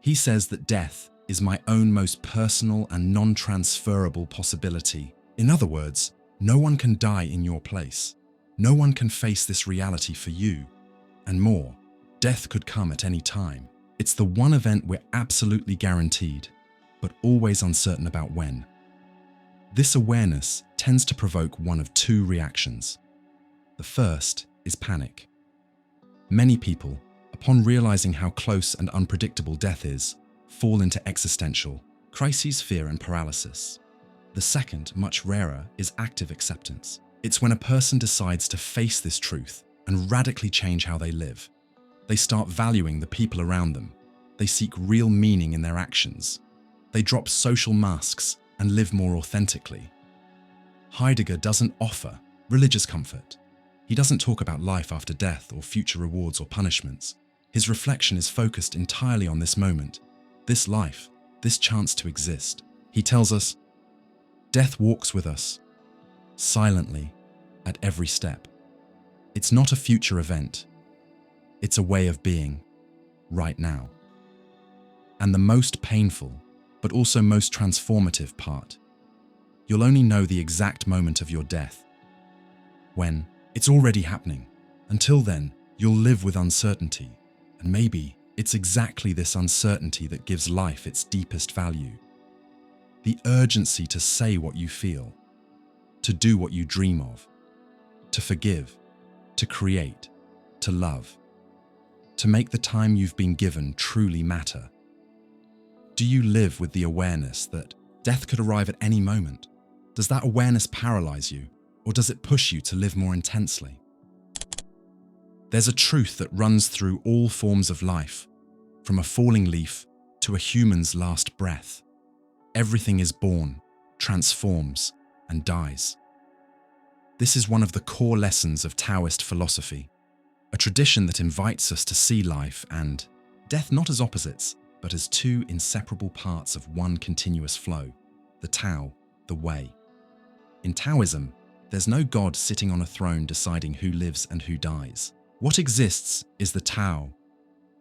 He says that death is my own most personal and non-transferable possibility. In other words, no one can die in your place. No one can face this reality for you. And more, death could come at any time. It's the one event we're absolutely guaranteed, but always uncertain about when. This awareness tends to provoke one of two reactions. The first is panic. Many people, upon realizing how close and unpredictable death is, fall into existential crises, fear, and paralysis. The second, much rarer, is active acceptance. It's when a person decides to face this truth and radically change how they live. They start valuing the people around them. They seek real meaning in their actions. They drop social masks and live more authentically. Heidegger doesn't offer religious comfort. He doesn't talk about life after death or future rewards or punishments. His reflection is focused entirely on this moment, this life, this chance to exist. He tells us, death walks with us, silently, at every step. It's not a future event. It's a way of being, right now. And the most painful, but also most transformative part, you'll only know the exact moment of your death, when it's already happening. Until then, you'll live with uncertainty, and maybe it's exactly this uncertainty that gives life its deepest value. The urgency to say what you feel, to do what you dream of, to forgive, to create, to love, to make the time you've been given truly matter. Do you live with the awareness that death could arrive at any moment? Does that awareness paralyze you, or does it push you to live more intensely? There's a truth that runs through all forms of life, from a falling leaf to a human's last breath. Everything is born, transforms, and dies. This is one of the core lessons of Taoist philosophy, a tradition that invites us to see life and death not as opposites, but as two inseparable parts of one continuous flow, the Tao, the way. In Taoism, there's no God sitting on a throne deciding who lives and who dies. What exists is the Tao,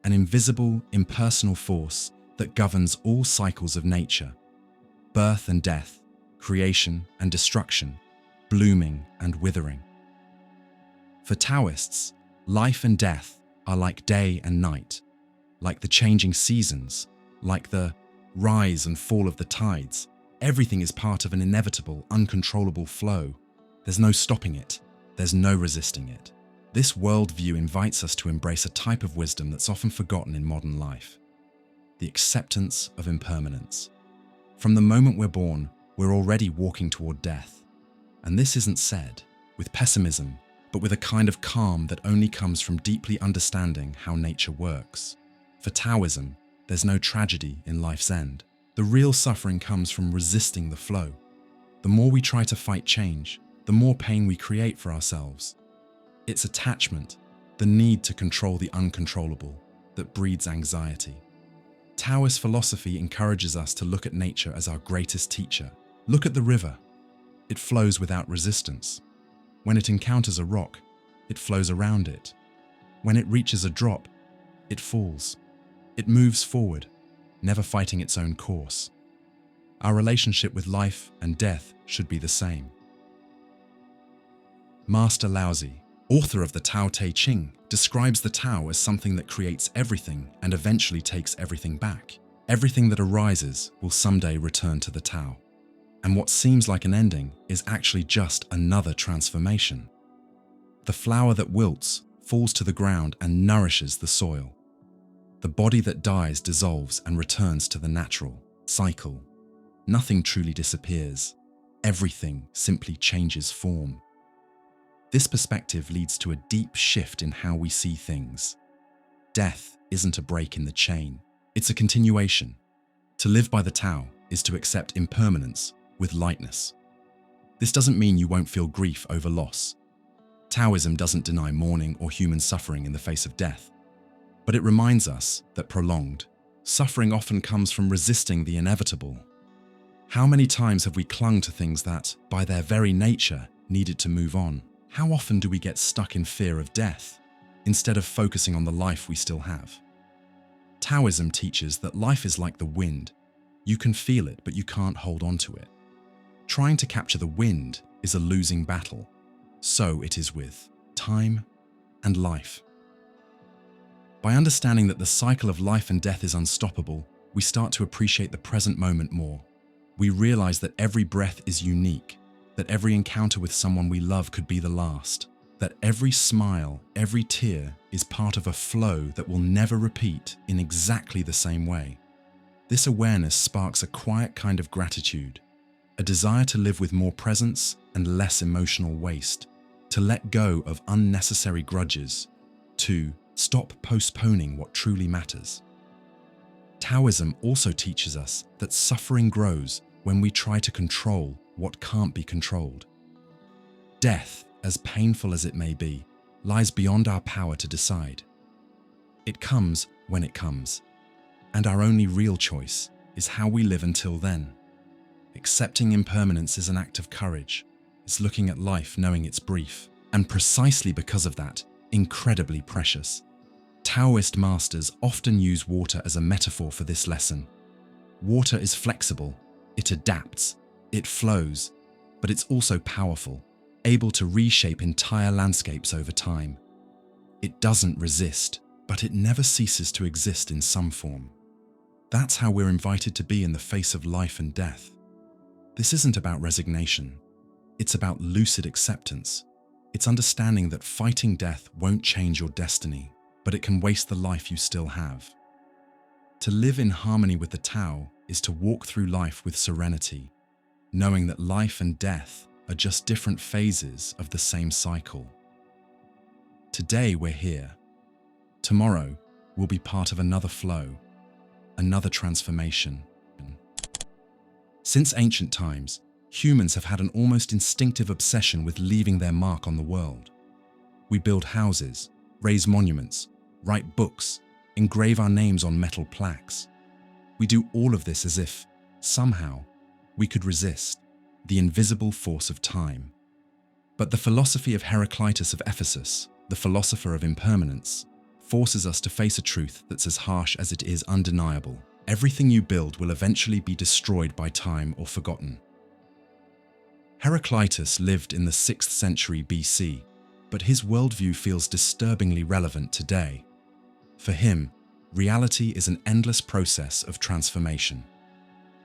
an invisible, impersonal force that governs all cycles of nature, birth and death, creation and destruction, blooming and withering. For Taoists, life and death are like day and night, like the changing seasons, like the rise and fall of the tides. Everything is part of an inevitable, uncontrollable flow. There's no stopping it. There's no resisting it. This worldview invites us to embrace a type of wisdom that's often forgotten in modern life: the acceptance of impermanence. From the moment we're born, we're already walking toward death. And this isn't said with pessimism, but with a kind of calm that only comes from deeply understanding how nature works. For Taoism, there's no tragedy in life's end. The real suffering comes from resisting the flow. The more we try to fight change, the more pain we create for ourselves. It's attachment, the need to control the uncontrollable, that breeds anxiety. Taoist philosophy encourages us to look at nature as our greatest teacher. Look at the river. It flows without resistance. When it encounters a rock, it flows around it. When it reaches a drop, it falls. It moves forward, never fighting its own course. Our relationship with life and death should be the same. Master Laozi, author of the Tao Te Ching, describes the Tao as something that creates everything and eventually takes everything back. Everything that arises will someday return to the Tao. And what seems like an ending is actually just another transformation. The flower that wilts falls to the ground and nourishes the soil. The body that dies dissolves and returns to the natural cycle. Nothing truly disappears. Everything simply changes form. This perspective leads to a deep shift in how we see things. Death isn't a break in the chain. It's a continuation. To live by the Tao is to accept impermanence with lightness. This doesn't mean you won't feel grief over loss. Taoism doesn't deny mourning or human suffering in the face of death. But it reminds us that prolonged suffering often comes from resisting the inevitable. How many times have we clung to things that, by their very nature, needed to move on? How often do we get stuck in fear of death, instead of focusing on the life we still have? Taoism teaches that life is like the wind. You can feel it, but you can't hold on to it. Trying to capture the wind is a losing battle. So it is with time and life. By understanding that the cycle of life and death is unstoppable, we start to appreciate the present moment more. We realize that every breath is unique, that every encounter with someone we love could be the last, that every smile, every tear is part of a flow that will never repeat in exactly the same way. This awareness sparks a quiet kind of gratitude, a desire to live with more presence and less emotional waste, to let go of unnecessary grudges, to stop postponing what truly matters. Taoism also teaches us that suffering grows when we try to control what can't be controlled. Death, as painful as it may be, lies beyond our power to decide. It comes when it comes, and our only real choice is how we live until then. Accepting impermanence is an act of courage. It's looking at life knowing it's brief, and precisely because of that, incredibly precious. Taoist masters often use water as a metaphor for this lesson. Water is flexible, it adapts, it flows, but it's also powerful, able to reshape entire landscapes over time. It doesn't resist, but it never ceases to exist in some form. That's how we're invited to be in the face of life and death. This isn't about resignation. It's about lucid acceptance. It's understanding that fighting death won't change your destiny, but it can waste the life you still have. To live in harmony with the Tao is to walk through life with serenity, knowing that life and death are just different phases of the same cycle. Today we're here. Tomorrow we'll be part of another flow, another transformation. Since ancient times, humans have had an almost instinctive obsession with leaving their mark on the world. We build houses, raise monuments, write books, engrave our names on metal plaques. We do all of this as if, somehow, we could resist the invisible force of time. But the philosophy of Heraclitus of Ephesus, the philosopher of impermanence, forces us to face a truth that's as harsh as it is undeniable. Everything you build will eventually be destroyed by time or forgotten. Heraclitus lived in the 6th century BC, but his worldview feels disturbingly relevant today. For him, reality is an endless process of transformation.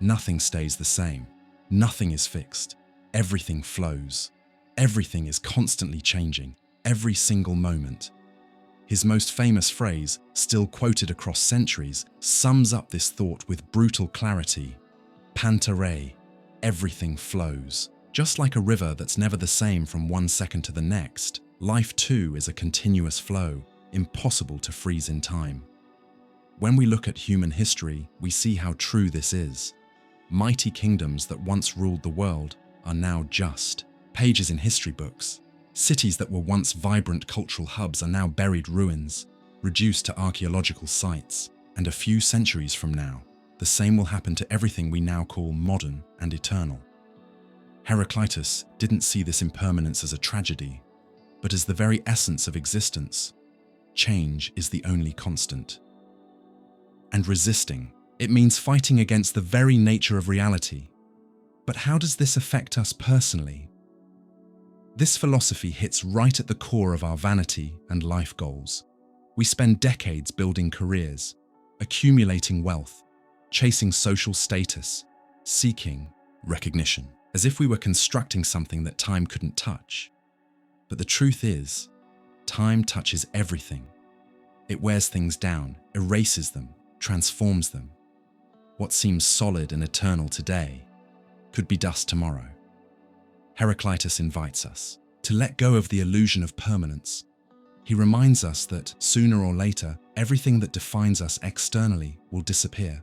Nothing stays the same. Nothing is fixed. Everything flows. Everything is constantly changing, every single moment. His most famous phrase, still quoted across centuries, sums up this thought with brutal clarity. Panta rei, everything flows. Just like a river that's never the same from one second to the next, life too is a continuous flow, impossible to freeze in time. When we look at human history, we see how true this is. Mighty kingdoms that once ruled the world are now just pages in history books. Cities that were once vibrant cultural hubs are now buried ruins, reduced to archaeological sites. And a few centuries from now, the same will happen to everything we now call modern and eternal. Heraclitus didn't see this impermanence as a tragedy, but as the very essence of existence. Change is the only constant. And resisting, it means fighting against the very nature of reality. But how does this affect us personally? This philosophy hits right at the core of our vanity and life goals. We spend decades building careers, accumulating wealth, chasing social status, seeking recognition, as if we were constructing something that time couldn't touch. But the truth is, time touches everything. It wears things down, erases them, transforms them. What seems solid and eternal today could be dust tomorrow. Heraclitus invites us to let go of the illusion of permanence. He reminds us that sooner or later, everything that defines us externally will disappear.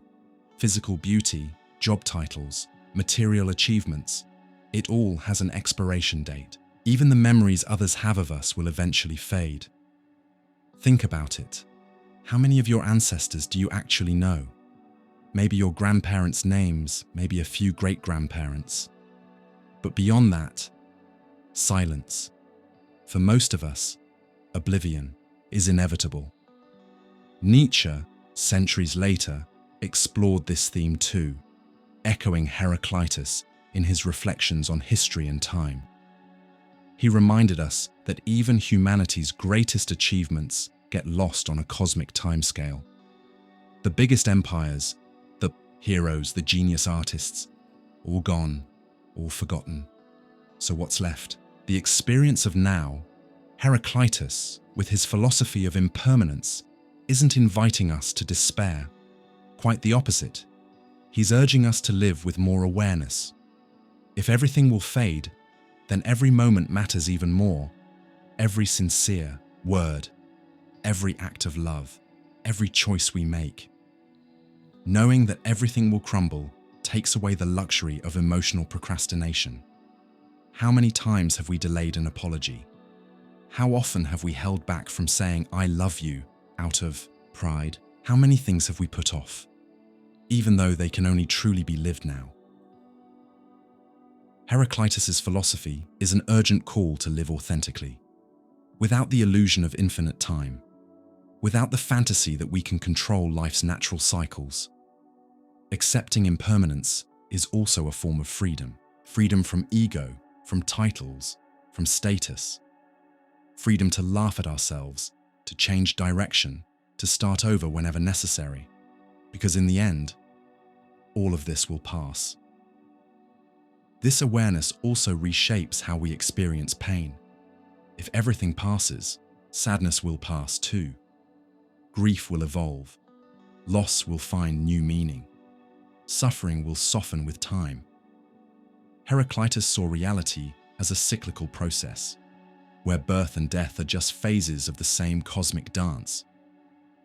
Physical beauty, job titles, material achievements, it all has an expiration date. Even the memories others have of us will eventually fade. Think about it. How many of your ancestors do you actually know? maybe your grandparents' names, maybe a few great-grandparents. But beyond that, silence. For most of us, oblivion is inevitable. Nietzsche, centuries later, explored this theme too, echoing Heraclitus in his reflections on history and time. He reminded us that even humanity's greatest achievements get lost on a cosmic timescale. The biggest empires, the heroes, the genius artists, all gone, all forgotten. So what's left? The experience of now. Heraclitus, with his philosophy of impermanence, isn't inviting us to despair. Quite the opposite. He's urging us to live with more awareness. If everything will fade, then every moment matters even more. Every sincere word, every act of love, every choice we make. Knowing that everything will crumble takes away the luxury of emotional procrastination. How many times have we delayed an apology? How often have we held back from saying "I love you" out of pride? How many things have we put off, even though they can only truly be lived now? Heraclitus's philosophy is an urgent call to live authentically, without the illusion of infinite time, without the fantasy that we can control life's natural cycles. Accepting impermanence is also a form of freedom. Freedom from ego, from titles, from status. Freedom to laugh at ourselves, to change direction, to start over whenever necessary. Because in the end, all of this will pass. This awareness also reshapes how we experience pain. If everything passes, sadness will pass too. Grief will evolve. Loss will find new meaning. Suffering will soften with time. Heraclitus saw reality as a cyclical process, where birth and death are just phases of the same cosmic dance.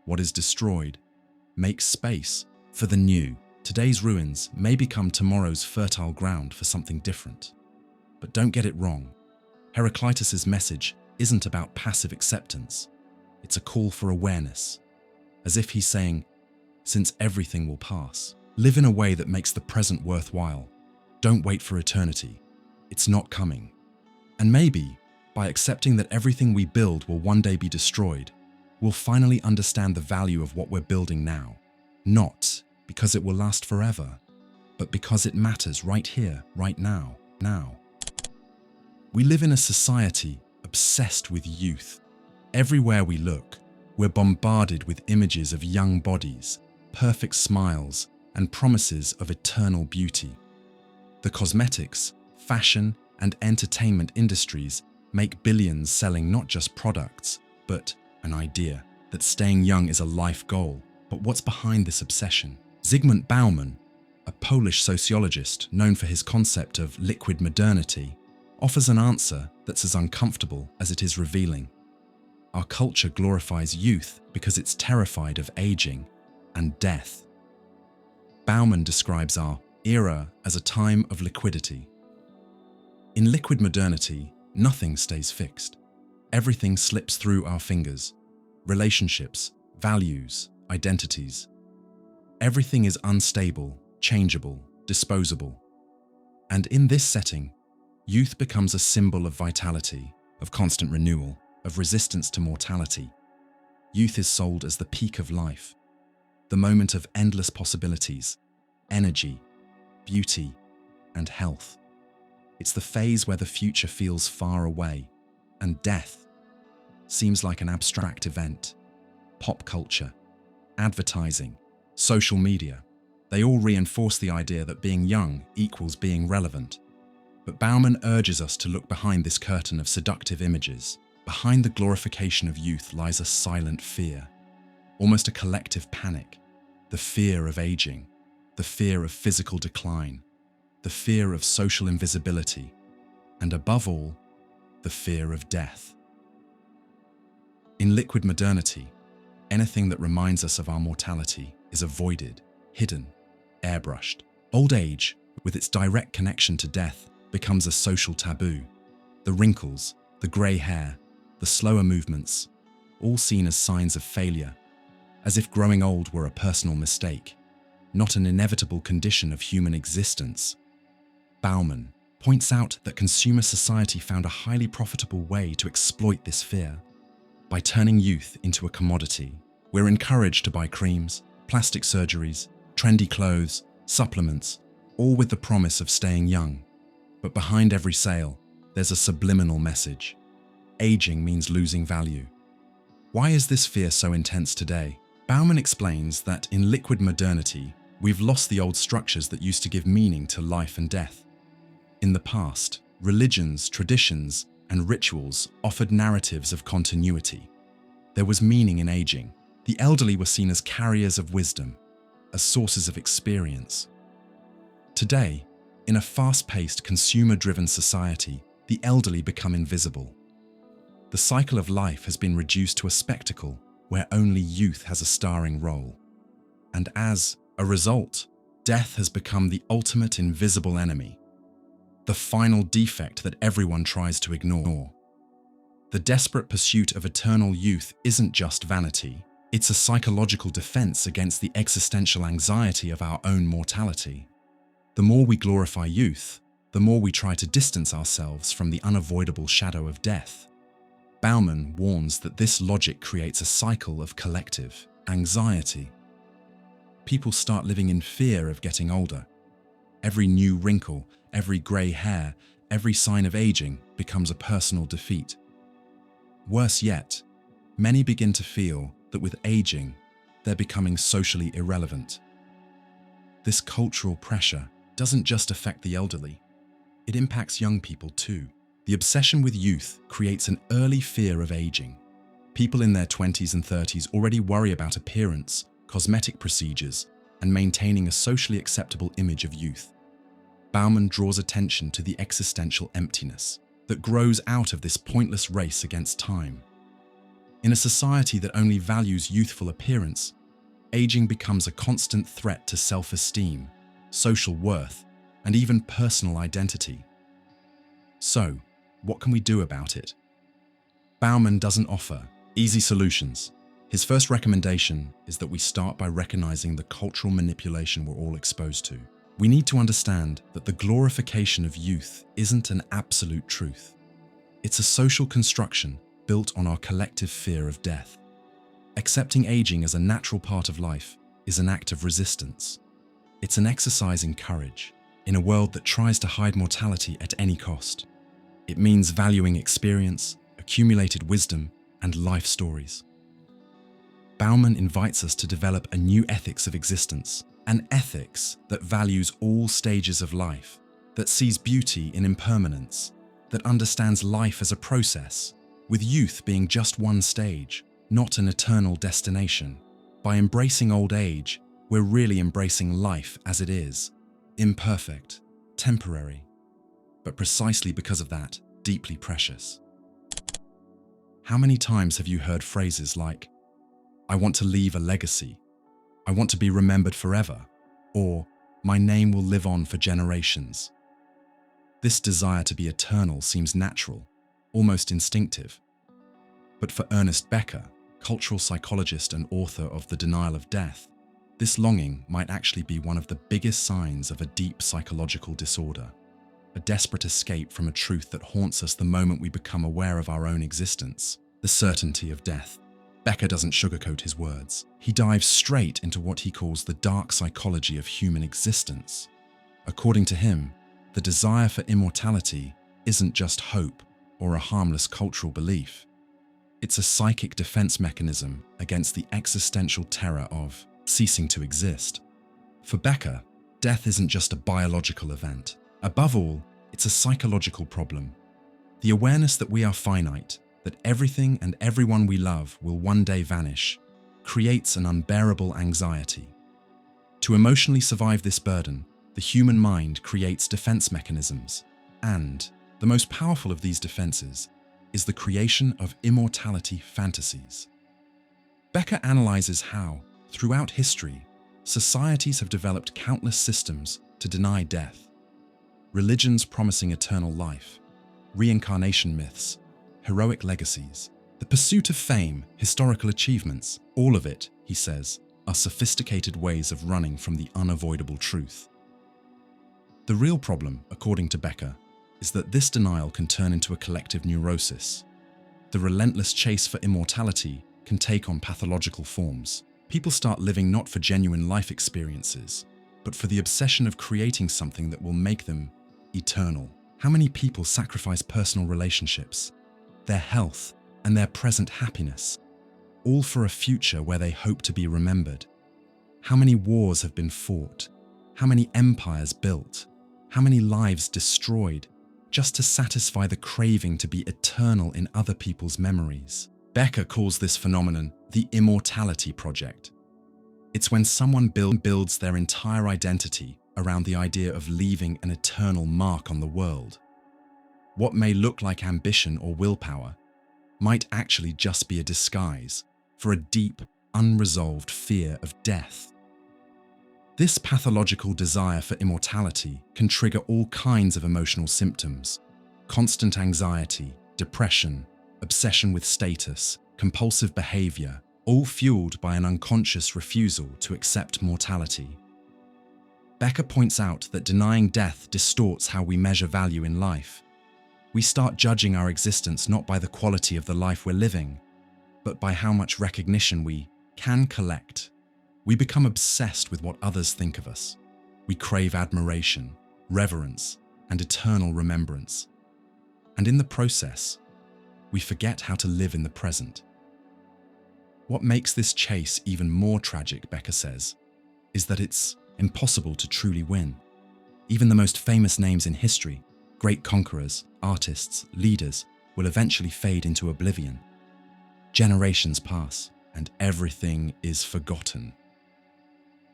What is destroyed makes space for the new. Today's ruins may become tomorrow's fertile ground for something different. But don't get it wrong. Heraclitus's message isn't about passive acceptance. It's a call for awareness, as if he's saying, since everything will pass, live in a way that makes the present worthwhile. Don't wait for eternity. It's not coming. And maybe, by accepting that everything we build will one day be destroyed, we'll finally understand the value of what we're building now. Not because it will last forever, but because it matters right here, right now. We live in a society obsessed with youth. Everywhere we look, we're bombarded with images of young bodies, perfect smiles, and promises of eternal beauty. The cosmetics, fashion, and entertainment industries make billions selling not just products, but an idea that staying young is a life goal. But what's behind this obsession? Zygmunt Bauman, a Polish sociologist known for his concept of liquid modernity, offers an answer that's as uncomfortable as it is revealing. Our culture glorifies youth because it's terrified of aging and death. Bauman describes our era as a time of liquidity. In liquid modernity, nothing stays fixed. Everything slips through our fingers. Relationships, values, identities. Everything is unstable, changeable, disposable. And in this setting, youth becomes a symbol of vitality, of constant renewal, of resistance to mortality. Youth is sold as the peak of life, the moment of endless possibilities, energy, beauty, and health. It's the phase where the future feels far away, and death seems like an abstract event. Pop culture, advertising, social media, they all reinforce the idea that being young equals being relevant. But Bauman urges us to look behind this curtain of seductive images. Behind the glorification of youth lies a silent fear, almost a collective panic. The fear of aging, the fear of physical decline, the fear of social invisibility, and above all, the fear of death. In liquid modernity, anything that reminds us of our mortality is avoided, hidden, airbrushed. Old age, with its direct connection to death, becomes a social taboo. The wrinkles, the grey hair, the slower movements, all seen as signs of failure, as if growing old were a personal mistake. not an inevitable condition of human existence. Bauman points out that consumer society found a highly profitable way to exploit this fear. By turning youth into a commodity, we're encouraged to buy creams, plastic surgeries, trendy clothes, supplements, all with the promise of staying young. But behind every sale, there's a subliminal message. Aging means losing value. Why is this fear so intense today? Bauman explains that in liquid modernity, we've lost the old structures that used to give meaning to life and death. In the past, religions, traditions, and rituals offered narratives of continuity. There was meaning in aging. The elderly were seen as carriers of wisdom, as sources of experience. Today, in a fast-paced, consumer-driven society, the elderly become invisible. The cycle of life has been reduced to a spectacle where only youth has a starring role. And as a result, death has become the ultimate invisible enemy, the final defect that everyone tries to ignore. The desperate pursuit of eternal youth isn't just vanity, it's a psychological defense against the existential anxiety of our own mortality. The more we glorify youth, the more we try to distance ourselves from the unavoidable shadow of death. Bauman warns that this logic creates a cycle of collective anxiety. People start living in fear of getting older. Every new wrinkle, every grey hair, every sign of aging becomes a personal defeat. Worse yet, many begin to feel that with aging, they're becoming socially irrelevant. This cultural pressure doesn't just affect the elderly, it impacts young people too. The obsession with youth creates an early fear of aging. People in their 20s and 30s already worry about appearance, cosmetic procedures, and maintaining a socially acceptable image of youth. Bauman draws attention to the existential emptiness that grows out of this pointless race against time. In a society that only values youthful appearance, aging becomes a constant threat to self-esteem, social worth, and even personal identity. So, what can we do about it? Bauman doesn't offer easy solutions. His first recommendation is that we start by recognizing the cultural manipulation we're all exposed to. We need to understand that the glorification of youth isn't an absolute truth. It's a social construction built on our collective fear of death. Accepting aging as a natural part of life is an act of resistance. It's an exercise in courage, in a world that tries to hide mortality at any cost. It means valuing experience, accumulated wisdom, and life stories. Bauman invites us to develop a new ethics of existence, an ethics that values all stages of life, that sees beauty in impermanence, that understands life as a process, with youth being just one stage, not an eternal destination. By embracing old age, we're really embracing life as it is, imperfect, temporary, but precisely because of that, deeply precious. How many times have you heard phrases like, "I want to leave a legacy," "I want to be remembered forever," or "My name will live on for generations"? This desire to be eternal seems natural, almost instinctive. But for Ernest Becker, cultural psychologist and author of The Denial of Death, this longing might actually be one of the biggest signs of a deep psychological disorder, a desperate escape from a truth that haunts us the moment we become aware of our own existence, the certainty of death. Becker doesn't sugarcoat his words. He dives straight into what he calls the dark psychology of human existence. According to him, the desire for immortality isn't just hope or a harmless cultural belief. It's a psychic defense mechanism against the existential terror of ceasing to exist. For Becker, death isn't just a biological event. Above all, it's a psychological problem. The awareness that we are finite, that everything and everyone we love will one day vanish, creates an unbearable anxiety. To emotionally survive this burden, the human mind creates defense mechanisms, and the most powerful of these defenses is the creation of immortality fantasies. Becker analyzes how, throughout history, societies have developed countless systems to deny death. Religions promising eternal life, reincarnation myths, heroic legacies, the pursuit of fame, historical achievements, all of it, he says, are sophisticated ways of running from the unavoidable truth. The real problem, according to Becker, is that this denial can turn into a collective neurosis. The relentless chase for immortality can take on pathological forms. People start living not for genuine life experiences, but for the obsession of creating something that will make them eternal. How many people sacrifice personal relationships, their health, and their present happiness, all for a future where they hope to be remembered? How many wars have been fought? How many empires built? How many lives destroyed, just to satisfy the craving to be eternal in other people's memories? Becker calls this phenomenon the Immortality Project. It's when someone builds their entire identity around the idea of leaving an eternal mark on the world. What may look like ambition or willpower might actually just be a disguise for a deep, unresolved fear of death. This pathological desire for immortality can trigger all kinds of emotional symptoms: constant anxiety, depression, obsession with status, compulsive behavior, all fueled by an unconscious refusal to accept mortality. Becker points out that denying death distorts how we measure value in life. We start judging our existence not by the quality of the life we're living, but by how much recognition we can collect. We become obsessed with what others think of us. We crave admiration, reverence, and eternal remembrance. And in the process, we forget how to live in the present. What makes this chase even more tragic, Becker says, is that it's impossible to truly win. Even the most famous names in history, great conquerors, artists, leaders, will eventually fade into oblivion. Generations pass, and everything is forgotten.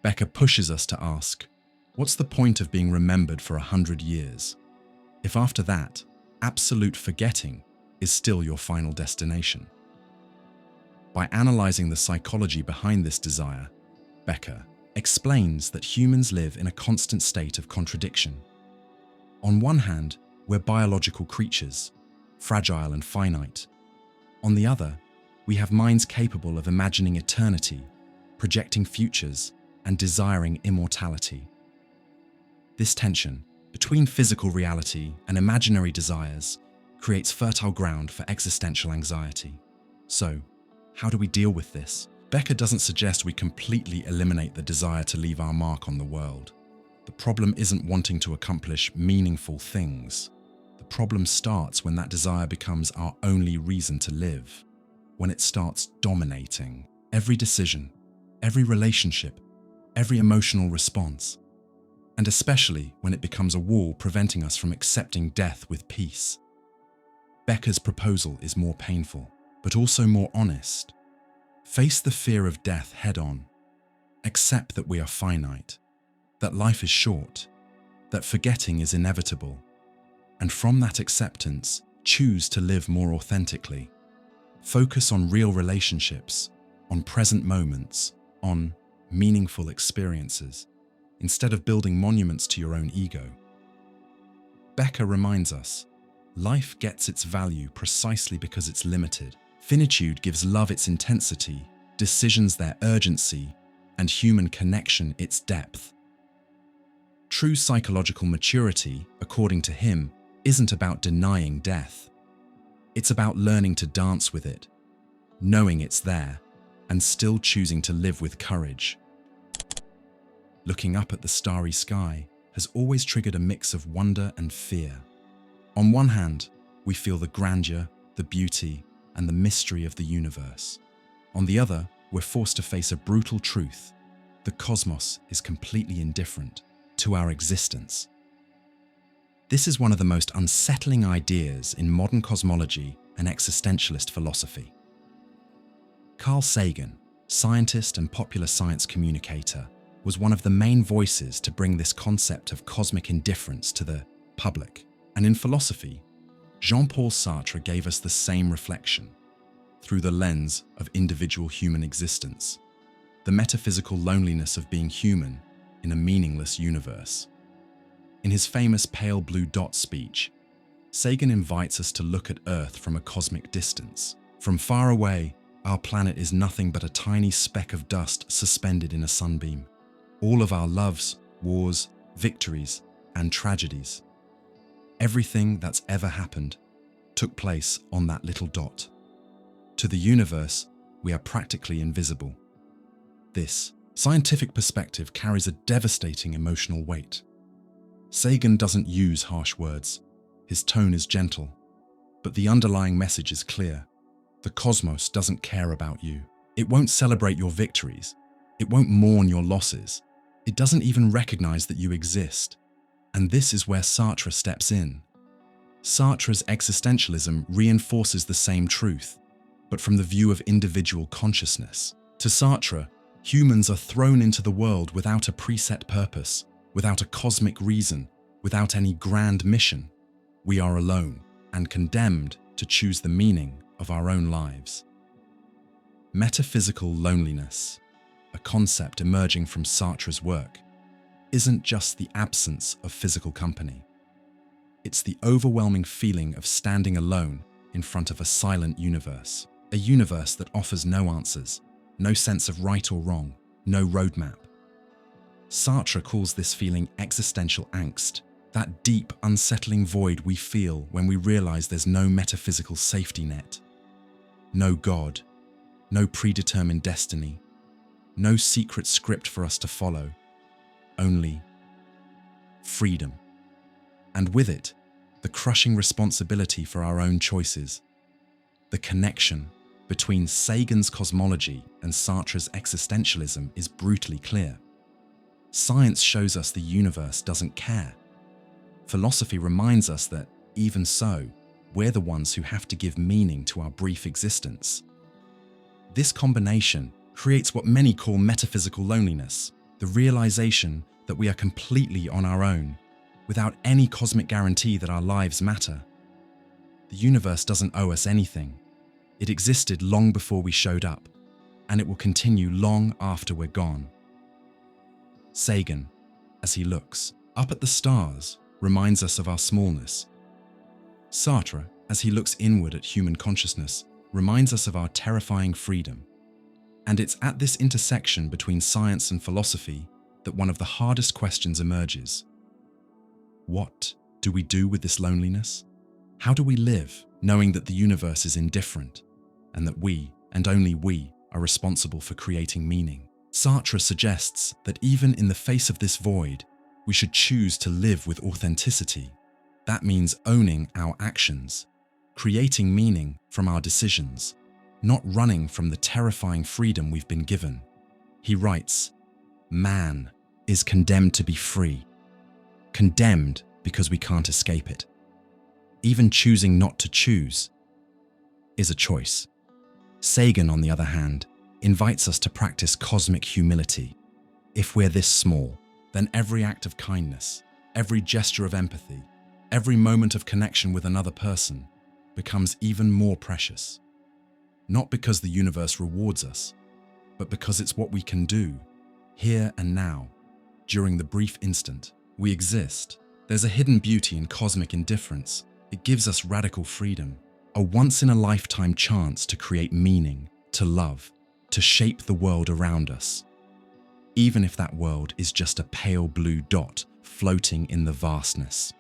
Becker pushes us to ask, what's the point of being remembered for 100 years, if after that, absolute forgetting is still your final destination? By analyzing the psychology behind this desire, Becker explains that humans live in a constant state of contradiction. On one hand, we're biological creatures, fragile and finite. On the other, we have minds capable of imagining eternity, projecting futures, and desiring immortality. This tension between physical reality and imaginary desires creates fertile ground for existential anxiety. So, how do we deal with this? Becker doesn't suggest we completely eliminate the desire to leave our mark on the world. The problem isn't wanting to accomplish meaningful things. The problem starts when that desire becomes our only reason to live, when it starts dominating every decision, every relationship, every emotional response, and especially when it becomes a wall preventing us from accepting death with peace. Becker's proposal is more painful, but also more honest. Face the fear of death head-on. Accept that we are finite, that life is short, that forgetting is inevitable, and from that acceptance, choose to live more authentically. Focus on real relationships, on present moments, on meaningful experiences, instead of building monuments to your own ego. Becker reminds us, life gets its value precisely because it's limited. Finitude gives love its intensity, decisions their urgency, and human connection its depth. True psychological maturity, according to him, isn't about denying death. It's about learning to dance with it, knowing it's there, and still choosing to live with courage. Looking up at the starry sky has always triggered a mix of wonder and fear. On one hand, we feel the grandeur, the beauty, and the mystery of the universe. On the other, we're forced to face a brutal truth: the cosmos is completely indifferent to our existence. This is one of the most unsettling ideas in modern cosmology and existentialist philosophy. Carl Sagan, scientist and popular science communicator, was one of the main voices to bring this concept of cosmic indifference to the public. And in philosophy, Jean-Paul Sartre gave us the same reflection through the lens of individual human existence, the metaphysical loneliness of being human in a meaningless universe. In his famous Pale Blue Dot speech, Sagan invites us to look at Earth from a cosmic distance. From far away, Our planet is nothing but a tiny speck of dust suspended in a sunbeam. All of our loves, wars, victories, and tragedies. Everything that's ever happened took place on that little dot. To the universe, we are practically invisible. This scientific perspective carries a devastating emotional weight. Sagan doesn't use harsh words. His tone is gentle, but the underlying message is clear. The cosmos doesn't care about you. It won't celebrate your victories. It won't mourn your losses. It doesn't even recognize that you exist. And this is where Sartre steps in. Sartre's existentialism reinforces the same truth, but from the view of individual consciousness. To Sartre, humans are thrown into the world without a preset purpose, without a cosmic reason, without any grand mission. We are alone and condemned to choose the meaning of our own lives. Metaphysical loneliness, a concept emerging from Sartre's work, isn't just the absence of physical company. It's the overwhelming feeling of standing alone in front of a silent universe, a universe that offers no answers, no sense of right or wrong, no roadmap. Sartre calls this feeling existential angst, that deep, unsettling void we feel when we realize there's no metaphysical safety net. No God, no predetermined destiny, no secret script for us to follow, only freedom. And with it, the crushing responsibility for our own choices. The connection between Sagan's cosmology and Sartre's existentialism is brutally clear. Science shows us the universe doesn't care. Philosophy reminds us that, even so, we're the ones who have to give meaning to our brief existence. This combination creates what many call metaphysical loneliness, the realization that we are completely on our own, without any cosmic guarantee that our lives matter. The universe doesn't owe us anything. It existed long before we showed up, and it will continue long after we're gone. Sagan, as he looks up at the stars, reminds us of our smallness. Sartre, as he looks inward at human consciousness, reminds us of our terrifying freedom. And it's at this intersection between science and philosophy that one of the hardest questions emerges. What do we do with this loneliness? How do we live knowing that the universe is indifferent and that we, and only we, are responsible for creating meaning? Sartre suggests that even in the face of this void, we should choose to live with authenticity. That means owning our actions, creating meaning from our decisions, not running from the terrifying freedom we've been given. He writes, "Man is condemned to be free, condemned because we can't escape it. Even choosing not to choose is a choice." Sagan, on the other hand, invites us to practice cosmic humility. If we're this small, then every act of kindness, every gesture of empathy, every moment of connection with another person becomes even more precious. Not because the universe rewards us, but because it's what we can do, here and now, during the brief instant we exist. There's a hidden beauty in cosmic indifference. It gives us radical freedom, a once-in-a-lifetime chance to create meaning, to love, to shape the world around us, even if that world is just a pale blue dot floating in the vastness.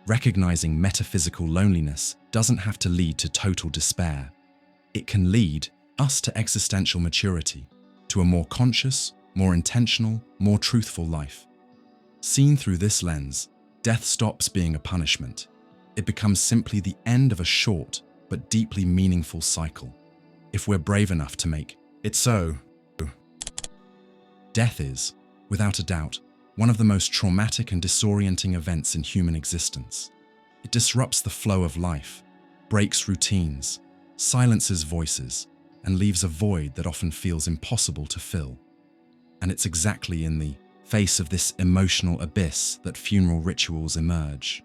Recognizing metaphysical loneliness doesn't have to lead to total despair. It can lead us to existential maturity, to a more conscious, more intentional, more truthful life. Seen through this lens, death stops being a punishment. It becomes simply the end of a short but deeply meaningful cycle, if we're brave enough to make it so. Death is, without a doubt, one of the most traumatic and disorienting events in human existence. It disrupts the flow of life, breaks routines, silences voices, and leaves a void that often feels impossible to fill. And it's exactly in the face of this emotional abyss that funeral rituals emerge.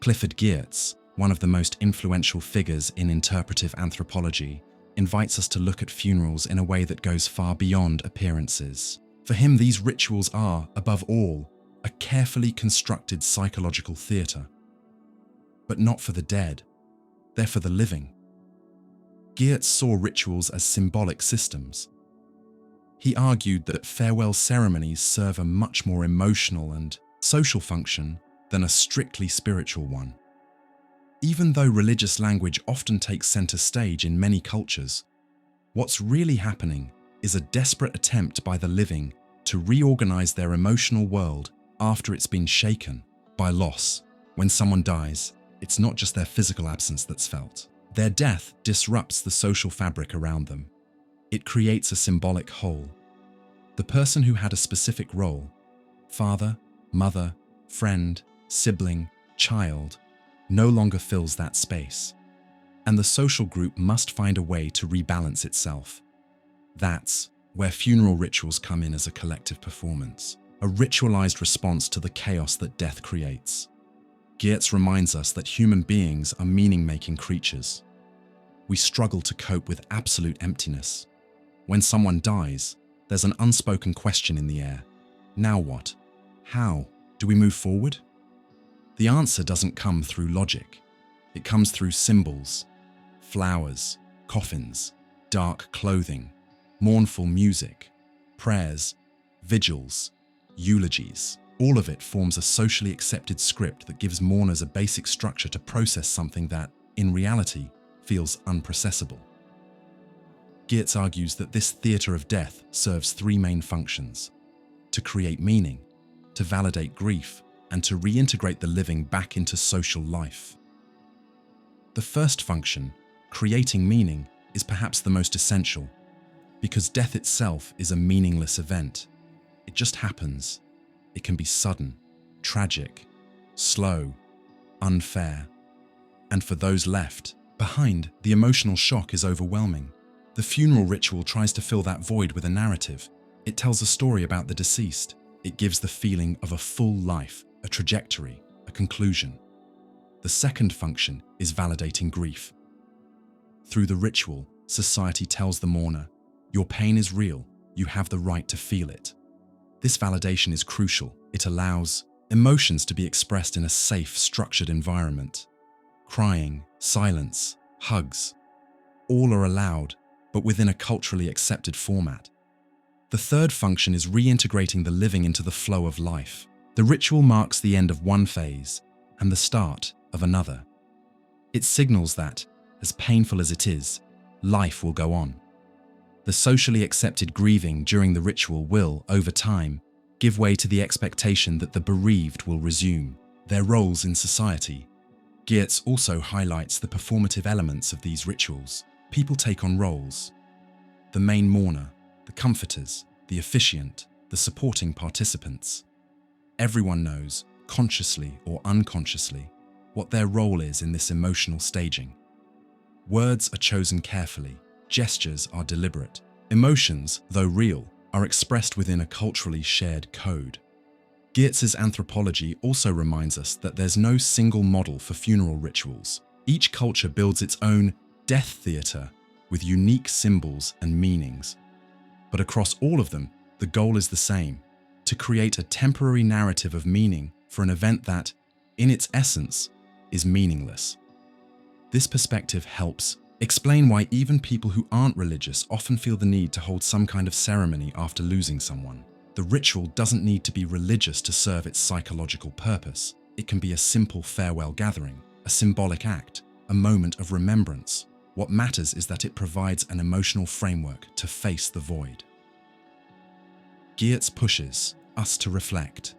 Clifford Geertz, one of the most influential figures in interpretive anthropology, invites us to look at funerals in a way that goes far beyond appearances. For him, these rituals are, above all, a carefully constructed psychological theatre. But not for the dead, they're for the living. Geertz saw rituals as symbolic systems. He argued that farewell ceremonies serve a much more emotional and social function than a strictly spiritual one. Even though religious language often takes center stage in many cultures, what's really happening is a desperate attempt by the living to reorganize their emotional world after it's been shaken by loss. When someone dies, it's not just their physical absence that's felt. Their death disrupts the social fabric around them. It creates a symbolic whole. The person who had a specific role, father, mother, friend, sibling, child, no longer fills that space. And the social group must find a way to rebalance itself. That's where funeral rituals come in as a collective performance, a ritualized response to the chaos that death creates. Geertz reminds us that human beings are meaning-making creatures. We struggle to cope with absolute emptiness. When someone dies, there's an unspoken question in the air. Now what? How? Do we move forward? The answer doesn't come through logic. It comes through symbols, flowers, coffins, dark clothing, mournful music, prayers, vigils, eulogies. All of it forms a socially accepted script that gives mourners a basic structure to process something that, in reality, feels unprocessable. Geertz argues that this theatre of death serves three main functions: to create meaning, to validate grief, and to reintegrate the living back into social life. The first function, creating meaning, is perhaps the most essential, because death itself is a meaningless event. It just happens. It can be sudden, tragic, slow, unfair. And for those left behind, the emotional shock is overwhelming. The funeral ritual tries to fill that void with a narrative. It tells a story about the deceased. It gives the feeling of a full life, a trajectory, a conclusion. The second function is validating grief. Through the ritual, society tells the mourner, your pain is real, you have the right to feel it. This validation is crucial. It allows emotions to be expressed in a safe, structured environment. Crying, silence, hugs, all are allowed, but within a culturally accepted format. The third function is reintegrating the living into the flow of life. The ritual marks the end of one phase and the start of another. It signals that, as painful as it is, life will go on. The socially accepted grieving during the ritual will, over time, give way to the expectation that the bereaved will resume their roles in society. Geertz also highlights the performative elements of these rituals. People take on roles: the main mourner, the comforters, the officiant, the supporting participants. Everyone knows, consciously or unconsciously, what their role is in this emotional staging. Words are chosen carefully, gestures are deliberate. Emotions, though real, are expressed within a culturally shared code. Geertz's Anthropology also reminds us that there's no single model for funeral rituals. Each culture builds its own death theatre with unique symbols and meanings. But across all of them, the goal is the same: to create a temporary narrative of meaning for an event that, in its essence, is meaningless. This perspective helps explain why even people who aren't religious often feel the need to hold some kind of ceremony after losing someone. The ritual doesn't need to be religious to serve its psychological purpose. It can be a simple farewell gathering, a symbolic act, a moment of remembrance. What matters is that it provides an emotional framework to face the void. Geertz pushes us to reflect.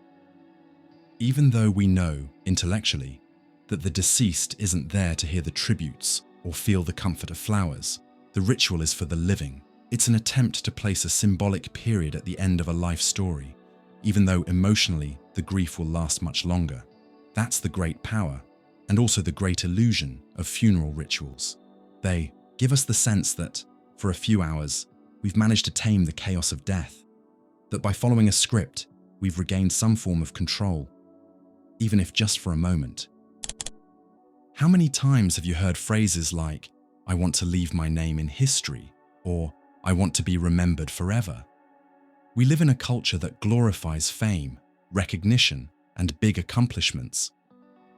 Even though we know, intellectually, that the deceased isn't there to hear the tributes or feel the comfort of flowers, the ritual is for the living. It's an attempt to place a symbolic period at the end of a life story, even though emotionally the grief will last much longer. That's the great power, and also the great illusion of funeral rituals. They give us the sense that, for a few hours, we've managed to tame the chaos of death, that by following a script, we've regained some form of control, even if just for a moment. How many times have you heard phrases like, "I want to leave my name in history," or "I want to be remembered forever"? We live in a culture that glorifies fame, recognition, and big accomplishments.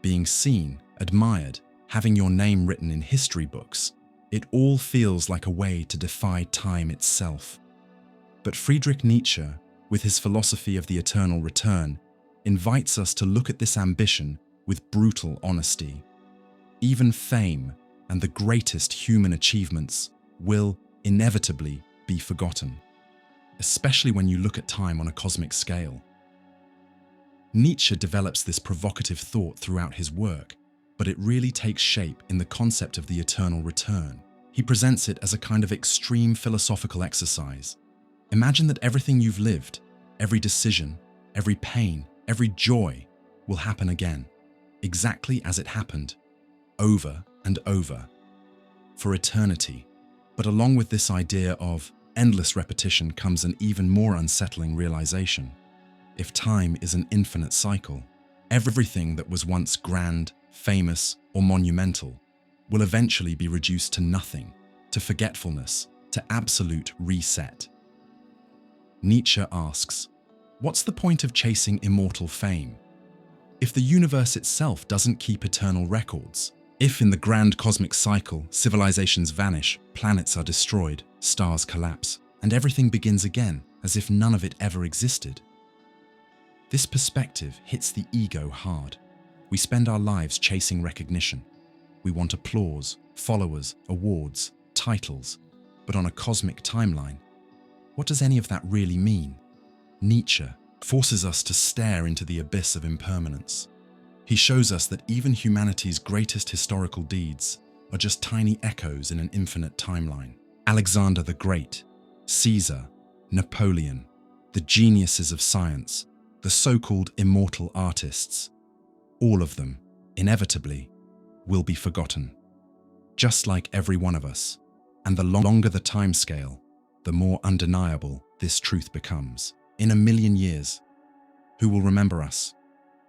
Being seen, admired, having your name written in history books, It all feels like a way to defy time itself. But Friedrich Nietzsche, with his philosophy of the eternal return, invites us to look at this ambition with brutal honesty. Even fame and the greatest human achievements will inevitably be forgotten, especially when you look at time on a cosmic scale. Nietzsche develops this provocative thought throughout his work, but it really takes shape in the concept of the eternal return. He presents it as a kind of extreme philosophical exercise. Imagine that everything you've lived, every decision, every pain, every joy, will happen again, exactly as it happened, over and over, for eternity. But along with this idea of endless repetition comes an even more unsettling realization. If time is an infinite cycle, everything that was once grand, famous, or monumental will eventually be reduced to nothing, to forgetfulness, to absolute reset. Nietzsche asks, what's the point of chasing immortal fame? If the universe itself doesn't keep eternal records, if in the grand cosmic cycle civilizations vanish, planets are destroyed, stars collapse, and everything begins again as if none of it ever existed. This perspective hits the ego hard. We spend our lives chasing recognition. We want applause, followers, awards, titles. But on a cosmic timeline, what does any of that really mean? Nietzsche forces us to stare into the abyss of impermanence. He shows us that even humanity's greatest historical deeds are just tiny echoes in an infinite timeline. Alexander the Great, Caesar, Napoleon, the geniuses of science, the so-called immortal artists, all of them, inevitably, will be forgotten. Just like every one of us. And the longer the time scale, the more undeniable this truth becomes. In 1,000,000 years, who will remember us?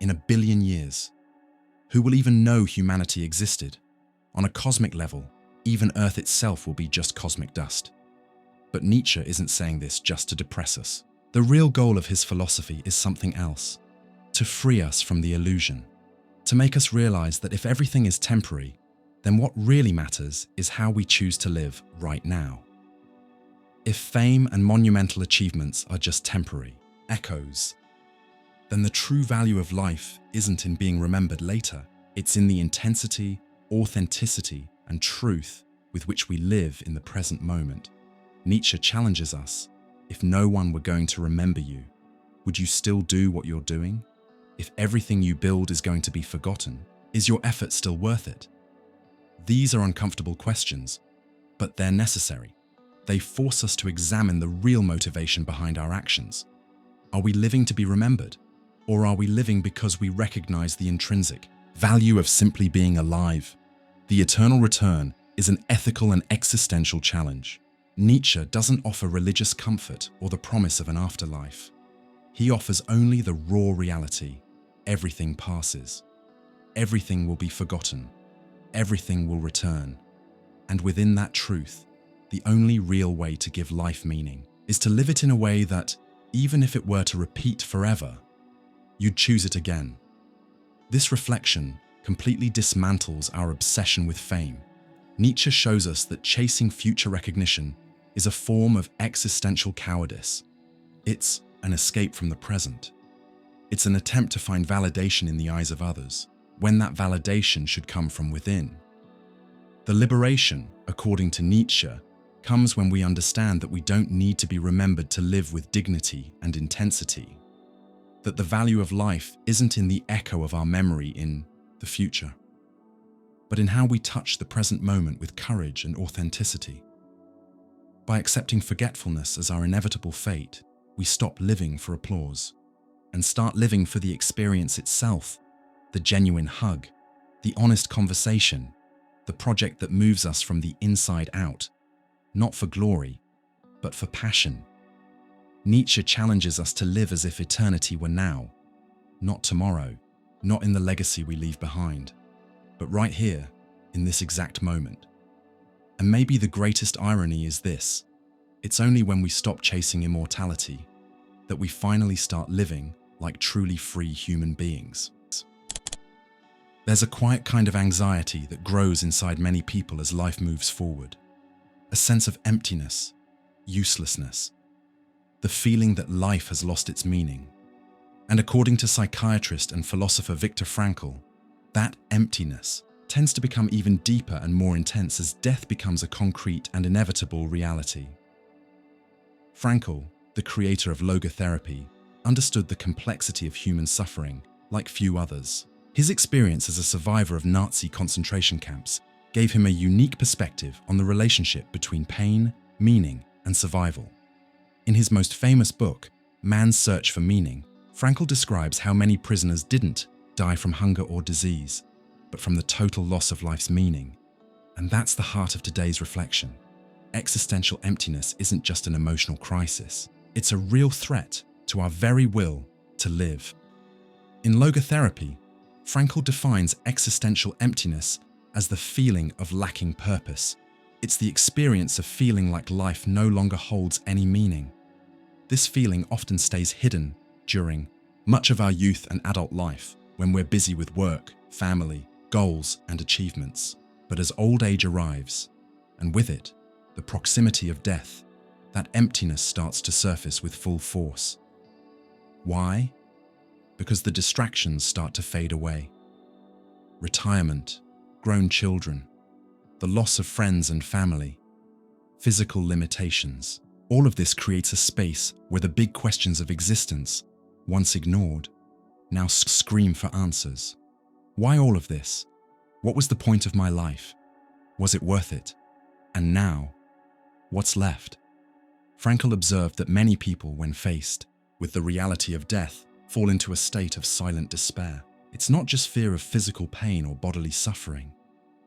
In 1,000,000,000 years, who will even know humanity existed? On a cosmic level, even Earth itself will be just cosmic dust. But Nietzsche isn't saying this just to depress us. The real goal of his philosophy is something else, to free us from the illusion, to make us realize that if everything is temporary, then what really matters is how we choose to live right now. If fame and monumental achievements are just temporary echoes, then the true value of life isn't in being remembered later. It's in the intensity, authenticity, and truth with which we live in the present moment. Nietzsche challenges us. If no one were going to remember you, would you still do what you're doing? If everything you build is going to be forgotten, is your effort still worth it? These are uncomfortable questions, but they're necessary. They force us to examine the real motivation behind our actions. Are we living to be remembered? Or are we living because we recognize the intrinsic value of simply being alive? The eternal return is an ethical and existential challenge. Nietzsche doesn't offer religious comfort or the promise of an afterlife. He offers only the raw reality. Everything passes. Everything will be forgotten. Everything will return. And within that truth, the only real way to give life meaning is to live it in a way that, even if it were to repeat forever, you'd choose it again. This reflection completely dismantles our obsession with fame. Nietzsche shows us that chasing future recognition is a form of existential cowardice. It's an escape from the present. It's an attempt to find validation in the eyes of others, when that validation should come from within. The liberation, according to Nietzsche, comes when we understand that we don't need to be remembered to live with dignity and intensity, that the value of life isn't in the echo of our memory in the future, but in how we touch the present moment with courage and authenticity. By accepting forgetfulness as our inevitable fate, we stop living for applause and start living for the experience itself, the genuine hug, the honest conversation, the project that moves us from the inside out, not for glory, but for passion. Nietzsche challenges us to live as if eternity were now, not tomorrow, not in the legacy we leave behind, but right here, in this exact moment. And maybe the greatest irony is this: it's only when we stop chasing immortality that we finally start living like truly free human beings. There's a quiet kind of anxiety that grows inside many people as life moves forward. A sense of emptiness, uselessness, the feeling that life has lost its meaning. And according to psychiatrist and philosopher Viktor Frankl, that emptiness tends to become even deeper and more intense as death becomes a concrete and inevitable reality. Frankl, the creator of logotherapy, understood the complexity of human suffering like few others. His experience as a survivor of Nazi concentration camps gave him a unique perspective on the relationship between pain, meaning, and survival. In his most famous book, Man's Search for Meaning, Frankl describes how many prisoners didn't die from hunger or disease, but from the total loss of life's meaning. And that's the heart of today's reflection. Existential emptiness isn't just an emotional crisis. It's a real threat to our very will to live. In logotherapy, Frankl defines existential emptiness as the feeling of lacking purpose. It's the experience of feeling like life no longer holds any meaning. This feeling often stays hidden during much of our youth and adult life when we're busy with work, family, goals, and achievements. But as old age arrives, and with it, the proximity of death, that emptiness starts to surface with full force. Why? Because the distractions start to fade away. Retirement, grown children, the loss of friends and family, physical limitations. All of this creates a space where the big questions of existence, once ignored, now scream for answers. Why all of this? What was the point of my life? Was it worth it? And now, what's left? Frankl observed that many people, when faced with the reality of death, fall into a state of silent despair. It's not just fear of physical pain or bodily suffering.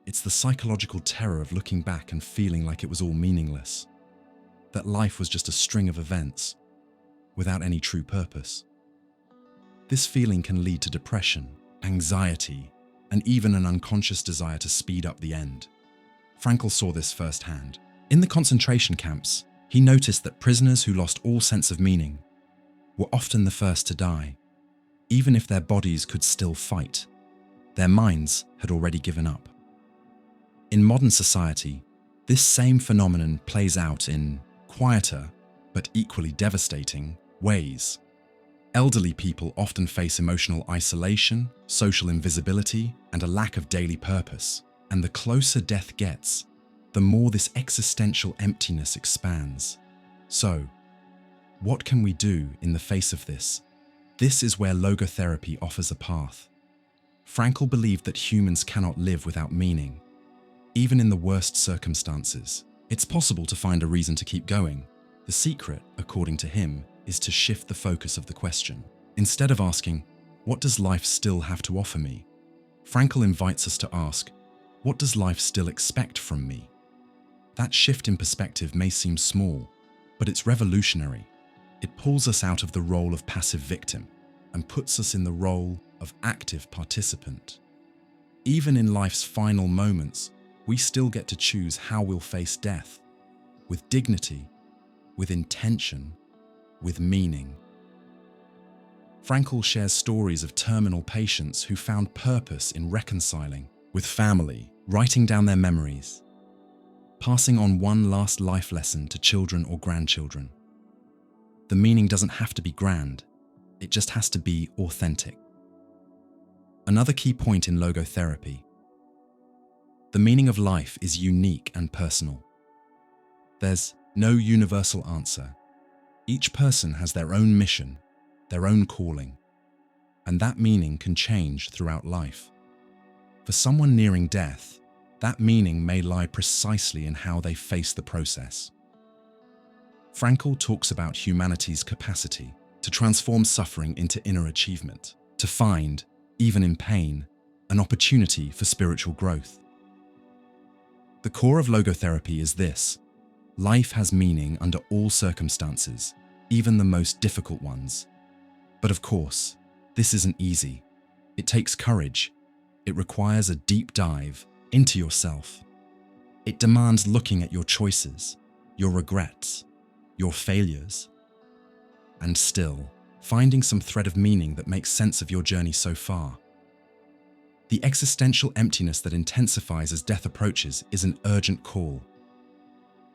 It's the psychological terror of looking back and feeling like it was all meaningless. That life was just a string of events, without any true purpose. This feeling can lead to depression, anxiety, and even an unconscious desire to speed up the end. Frankl saw this firsthand. In the concentration camps, he noticed that prisoners who lost all sense of meaning were often the first to die. Even if their bodies could still fight, their minds had already given up. In modern society, this same phenomenon plays out in quieter, but equally devastating, ways. Elderly people often face emotional isolation, social invisibility, and a lack of daily purpose. And the closer death gets, the more this existential emptiness expands. So, what can we do in the face of this? This is where logotherapy offers a path. Frankl believed that humans cannot live without meaning. Even in the worst circumstances, it's possible to find a reason to keep going. The secret, according to him, is to shift the focus of the question. Instead of asking, what does life still have to offer me? Frankl invites us to ask, what does life still expect from me? That shift in perspective may seem small, but it's revolutionary. It pulls us out of the role of passive victim and puts us in the role of active participant. Even in life's final moments, we still get to choose how we'll face death, with dignity, with intention, with meaning. Frankl shares stories of terminal patients who found purpose in reconciling with family, writing down their memories, passing on one last life lesson to children or grandchildren. The meaning doesn't have to be grand, it just has to be authentic. Another key point in logotherapy: the meaning of life is unique and personal. There's no universal answer. Each person has their own mission, their own calling, and that meaning can change throughout life. For someone nearing death, that meaning may lie precisely in how they face the process. Frankl talks about humanity's capacity to transform suffering into inner achievement, to find, even in pain, an opportunity for spiritual growth. The core of logotherapy is this: life has meaning under all circumstances, even the most difficult ones. But of course, this isn't easy. It takes courage. It requires a deep dive into yourself. It demands looking at your choices, your regrets, your failures, and still finding some thread of meaning that makes sense of your journey so far. The existential emptiness that intensifies as death approaches is an urgent call.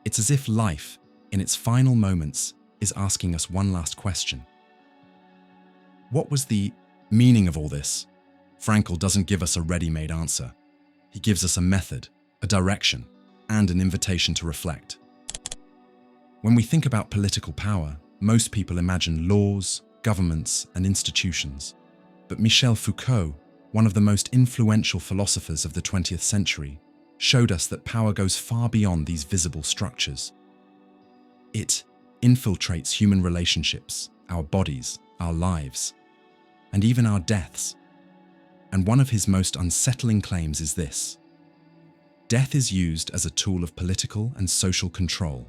It's as if life, in its final moments, is asking us one last question. What was the meaning of all this? Frankl doesn't give us a ready-made answer. He gives us a method, a direction, and an invitation to reflect. When we think about political power, most people imagine laws, governments, and institutions. But Michel Foucault, one of the most influential philosophers of the 20th century, showed us that power goes far beyond these visible structures. It infiltrates human relationships, our bodies, our lives, and even our deaths. And one of his most unsettling claims is this: death is used as a tool of political and social control.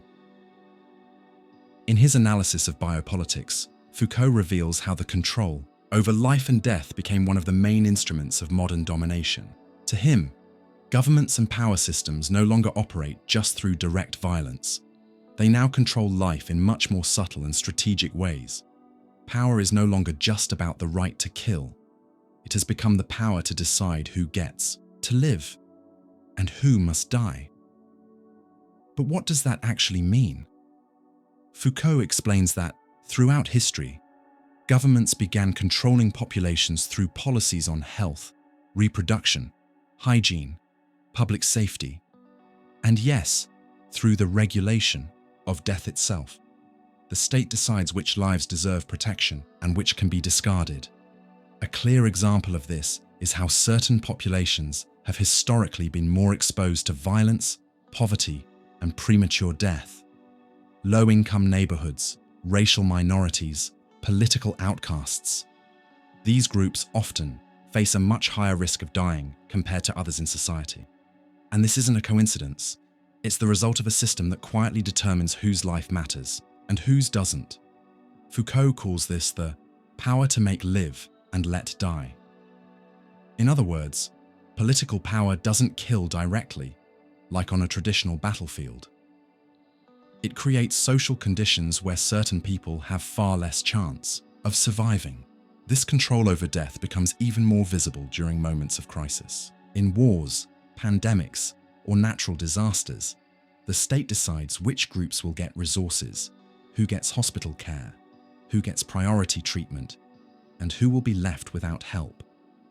In his analysis of biopolitics, Foucault reveals how the control over life and death became one of the main instruments of modern domination. To him, governments and power systems no longer operate just through direct violence. They now control life in much more subtle and strategic ways. Power is no longer just about the right to kill. It has become the power to decide who gets to live and who must die. But what does that actually mean? Foucault explains that, throughout history, governments began controlling populations through policies on health, reproduction, hygiene, public safety, and yes, through the regulation of death itself. The state decides which lives deserve protection and which can be discarded. A clear example of this is how certain populations have historically been more exposed to violence, poverty, and premature death. Low-income neighborhoods, racial minorities, political outcasts. These groups often face a much higher risk of dying compared to others in society. And this isn't a coincidence. It's the result of a system that quietly determines whose life matters and whose doesn't. Foucault calls this the power to make live and let die. In other words, political power doesn't kill directly, like on a traditional battlefield. It creates social conditions where certain people have far less chance of surviving. This control over death becomes even more visible during moments of crisis. In wars, pandemics, or natural disasters, the state decides which groups will get resources, who gets hospital care, who gets priority treatment, and who will be left without help.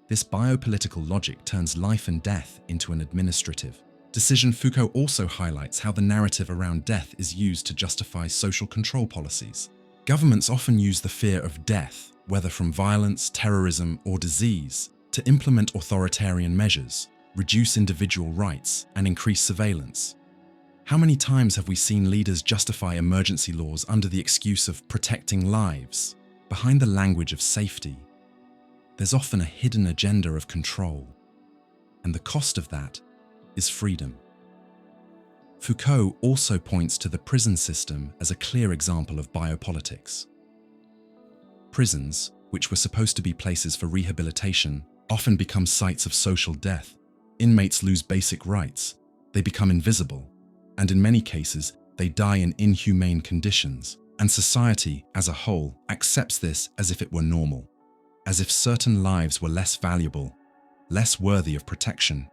This biopolitical logic turns life and death into an administrative decision. Foucault also highlights how the narrative around death is used to justify social control policies. Governments often use the fear of death, whether from violence, terrorism, or disease, to implement authoritarian measures, reduce individual rights, and increase surveillance. How many times have we seen leaders justify emergency laws under the excuse of protecting lives? Behind the language of safety, there's often a hidden agenda of control, and the cost of that is freedom. Foucault also points to the prison system as a clear example of biopolitics. Prisons, which were supposed to be places for rehabilitation, often become sites of social death. Inmates lose basic rights, they become invisible, and in many cases, they die in inhumane conditions, and society as a whole accepts this as if it were normal, as if certain lives were less valuable, less worthy of protection.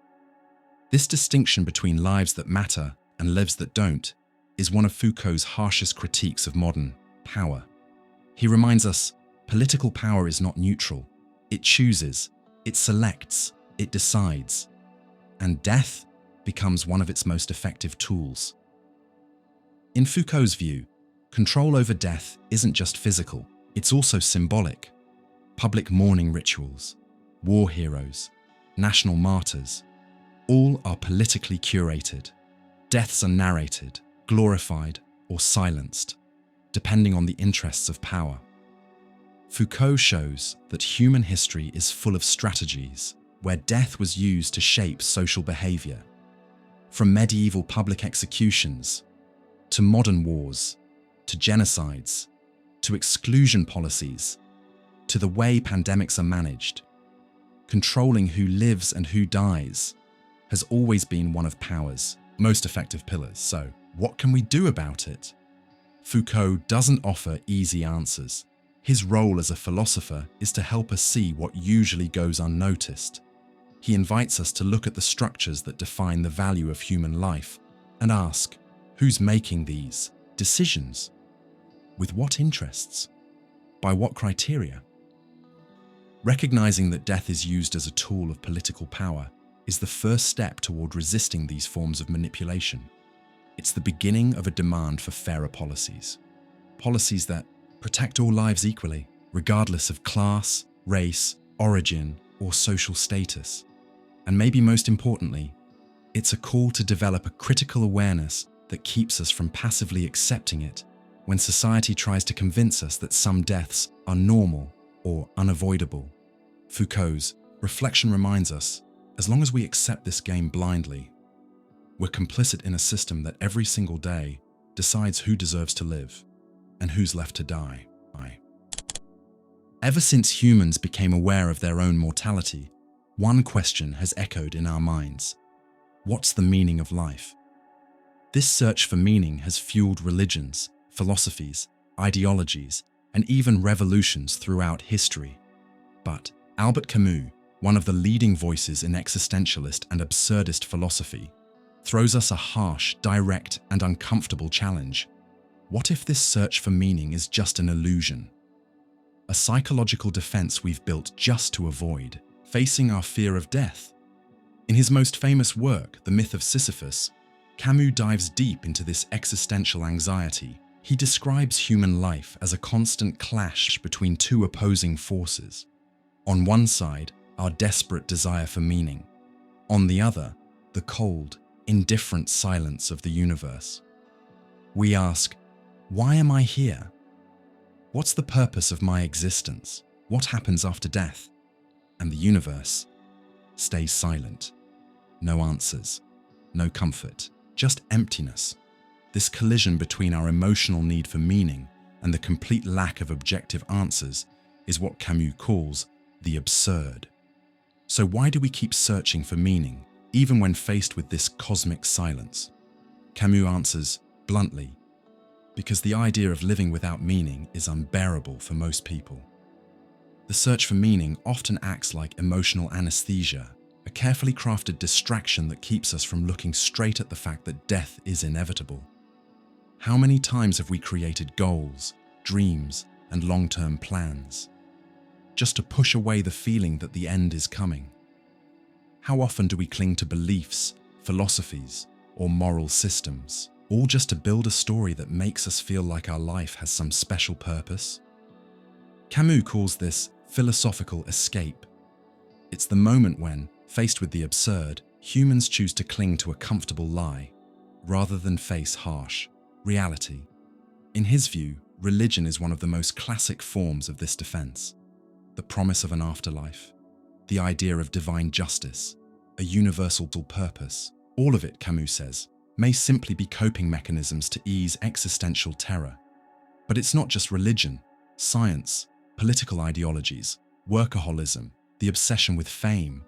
This distinction between lives that matter and lives that don't is one of Foucault's harshest critiques of modern power. He reminds us, political power is not neutral. It chooses, it selects, it decides. And death becomes one of its most effective tools. In Foucault's view, control over death isn't just physical, it's also symbolic. Public mourning rituals, war heroes, national martyrs, all are politically curated. Deaths are narrated, glorified, or silenced, depending on the interests of power. Foucault shows that human history is full of strategies where death was used to shape social behavior. From medieval public executions, to modern wars, to genocides, to exclusion policies, to the way pandemics are managed. Controlling who lives and who dies has always been one of power's most effective pillars. So, what can we do about it? Foucault doesn't offer easy answers. His role as a philosopher is to help us see what usually goes unnoticed. he invites us to look at the structures that define the value of human life and ask, who's making these decisions? With what interests? By what criteria? Recognizing that death is used as a tool of political power is the first step toward resisting these forms of manipulation. It's the beginning of a demand for fairer policies. Policies that protect all lives equally, regardless of class, race, origin, or social status. And maybe most importantly, it's a call to develop a critical awareness that keeps us from passively accepting it when society tries to convince us that some deaths are normal or unavoidable. Foucault's reflection reminds us, as long as we accept this game blindly, we're complicit in a system that every single day decides who deserves to live and who's left to die. Ever since humans became aware of their own mortality, one question has echoed in our minds. What's the meaning of life? This search for meaning has fueled religions, philosophies, ideologies, and even revolutions throughout history. But Albert Camus, one of the leading voices in existentialist and absurdist philosophy, throws us a harsh, direct, and uncomfortable challenge. What if this search for meaning is just an illusion? A psychological defense we've built just to avoid facing our fear of death? In his most famous work, The Myth of Sisyphus, Camus dives deep into this existential anxiety. He describes human life as a constant clash between two opposing forces. On one side, our desperate desire for meaning. On the other, the cold, indifferent silence of the universe. We ask, why am I here? What's the purpose of my existence? What happens after death? And the universe stays silent. No answers, no comfort, just emptiness. This collision between our emotional need for meaning and the complete lack of objective answers is what Camus calls the absurd. So why do we keep searching for meaning, even when faced with this cosmic silence? Camus answers bluntly, because the idea of living without meaning is unbearable for most people. The search for meaning often acts like emotional anesthesia, a carefully crafted distraction that keeps us from looking straight at the fact that death is inevitable. How many times have we created goals, dreams, and long-term plans, just to push away the feeling that the end is coming? How often do we cling to beliefs, philosophies, or moral systems, all just to build a story that makes us feel like our life has some special purpose? Camus calls this philosophical escape. It's the moment when, faced with the absurd, humans choose to cling to a comfortable lie, rather than face harsh reality. In his view, religion is one of the most classic forms of this defense. The promise of an afterlife, the idea of divine justice, a universal purpose, all of it, Camus says, may simply be coping mechanisms to ease existential terror. But it's not just religion, science, political ideologies, workaholism, the obsession with fame.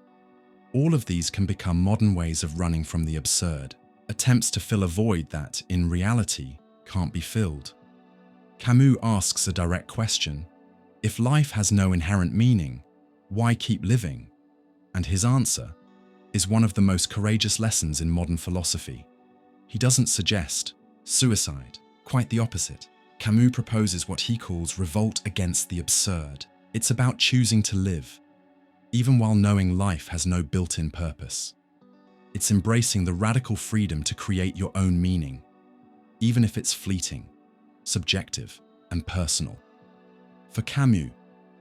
All of these can become modern ways of running from the absurd, attempts to fill a void that, in reality, can't be filled. Camus asks a direct question: if life has no inherent meaning, why keep living? And his answer is one of the most courageous lessons in modern philosophy. He doesn't suggest suicide, quite the opposite. Camus proposes what he calls revolt against the absurd. It's about choosing to live, even while knowing life has no built-in purpose. It's embracing the radical freedom to create your own meaning, even if it's fleeting, subjective, and personal. For Camus,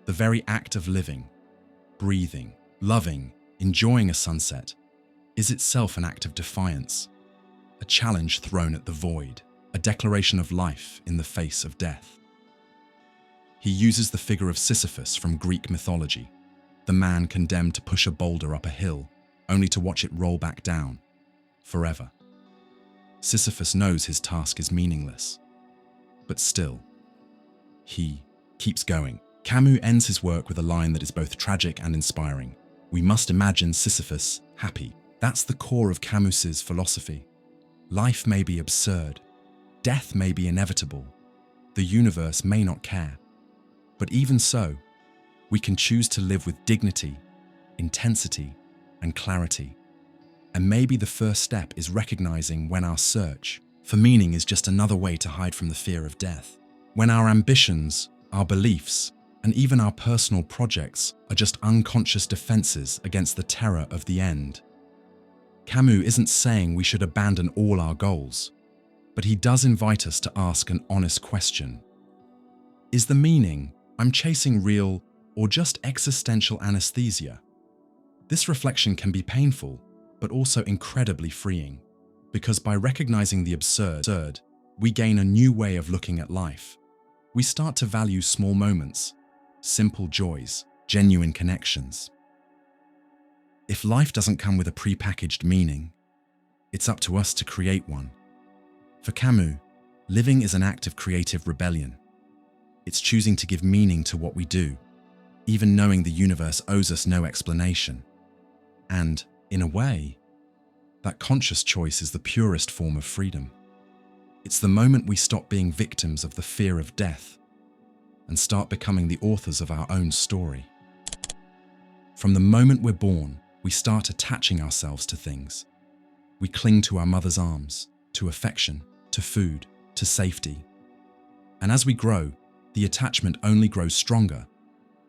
the very act of living, breathing, loving, enjoying a sunset is itself an act of defiance, a challenge thrown at the void, a declaration of life in the face of death. He uses the figure of Sisyphus from Greek mythology, the man condemned to push a boulder up a hill, only to watch it roll back down, forever. Sisyphus knows his task is meaningless, but still, he keeps going. Camus ends his work with a line that is both tragic and inspiring. We must imagine Sisyphus happy. That's the core of Camus's philosophy. Life may be absurd, death may be inevitable, the universe may not care. But even so, we can choose to live with dignity, intensity, and clarity. And maybe the first step is recognizing when our search for meaning is just another way to hide from the fear of death. When our ambitions, our beliefs, and even our personal projects are just unconscious defenses against the terror of the end. Camus isn't saying we should abandon all our goals, but he does invite us to ask an honest question. Is the meaning I'm chasing real or just existential anesthesia? This reflection can be painful, but also incredibly freeing, because by recognizing the absurd, we gain a new way of looking at life. We start to value small moments, simple joys, genuine connections. If life doesn't come with a prepackaged meaning, it's up to us to create one. For Camus, living is an act of creative rebellion. It's choosing to give meaning to what we do, even knowing the universe owes us no explanation. And, in a way, that conscious choice is the purest form of freedom. It's the moment we stop being victims of the fear of death and start becoming the authors of our own story. From the moment we're born, we start attaching ourselves to things. We cling to our mother's arms, to affection, to food, to safety. And as we grow, the attachment only grows stronger.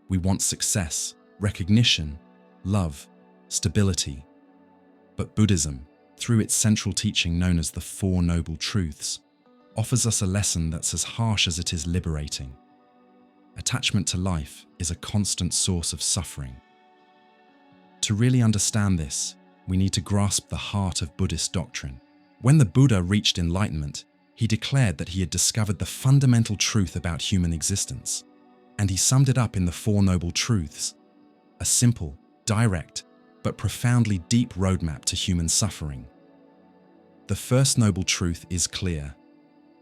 We want success, recognition, love, stability. But Buddhism, through its central teaching known as the Four Noble Truths, offers us a lesson that's as harsh as it is liberating. Attachment to life is a constant source of suffering. To really understand this, we need to grasp the heart of Buddhist doctrine. When the Buddha reached enlightenment, he declared that he had discovered the fundamental truth about human existence, and he summed it up in the Four Noble Truths, a simple, direct, but profoundly deep roadmap to human suffering. The first noble truth is clear.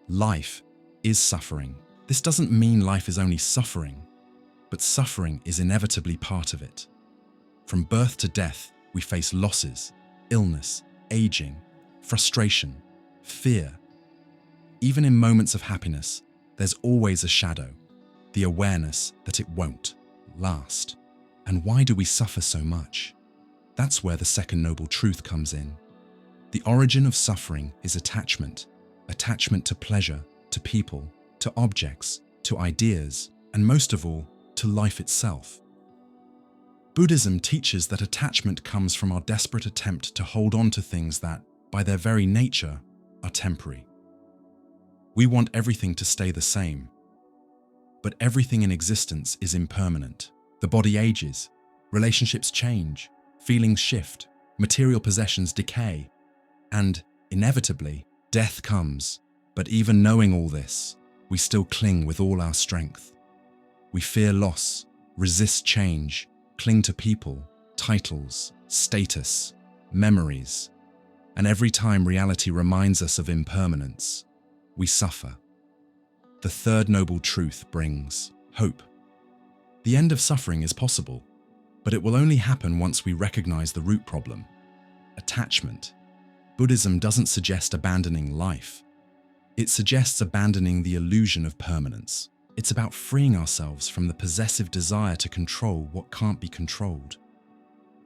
Life is suffering. This doesn't mean life is only suffering, but suffering is inevitably part of it. From birth to death, we face losses, illness, aging, frustration, fear. Even in moments of happiness, there's always a shadow, the awareness that it won't last. And why do we suffer so much? That's where the second noble truth comes in. The origin of suffering is attachment to pleasure, to people, to objects, to ideas, and most of all, to life itself. Buddhism teaches that attachment comes from our desperate attempt to hold on to things that, by their very nature, are temporary. We want everything to stay the same, but everything in existence is impermanent. The body ages, relationships change, feelings shift, material possessions decay, and, inevitably, death comes. But even knowing all this, we still cling with all our strength. We fear loss, resist change, cling to people, titles, status, memories, and every time reality reminds us of impermanence, we suffer. The third noble truth brings hope. The end of suffering is possible, but it will only happen once we recognize the root problem: attachment. Buddhism doesn't suggest abandoning life. It suggests abandoning the illusion of permanence. It's about freeing ourselves from the possessive desire to control what can't be controlled.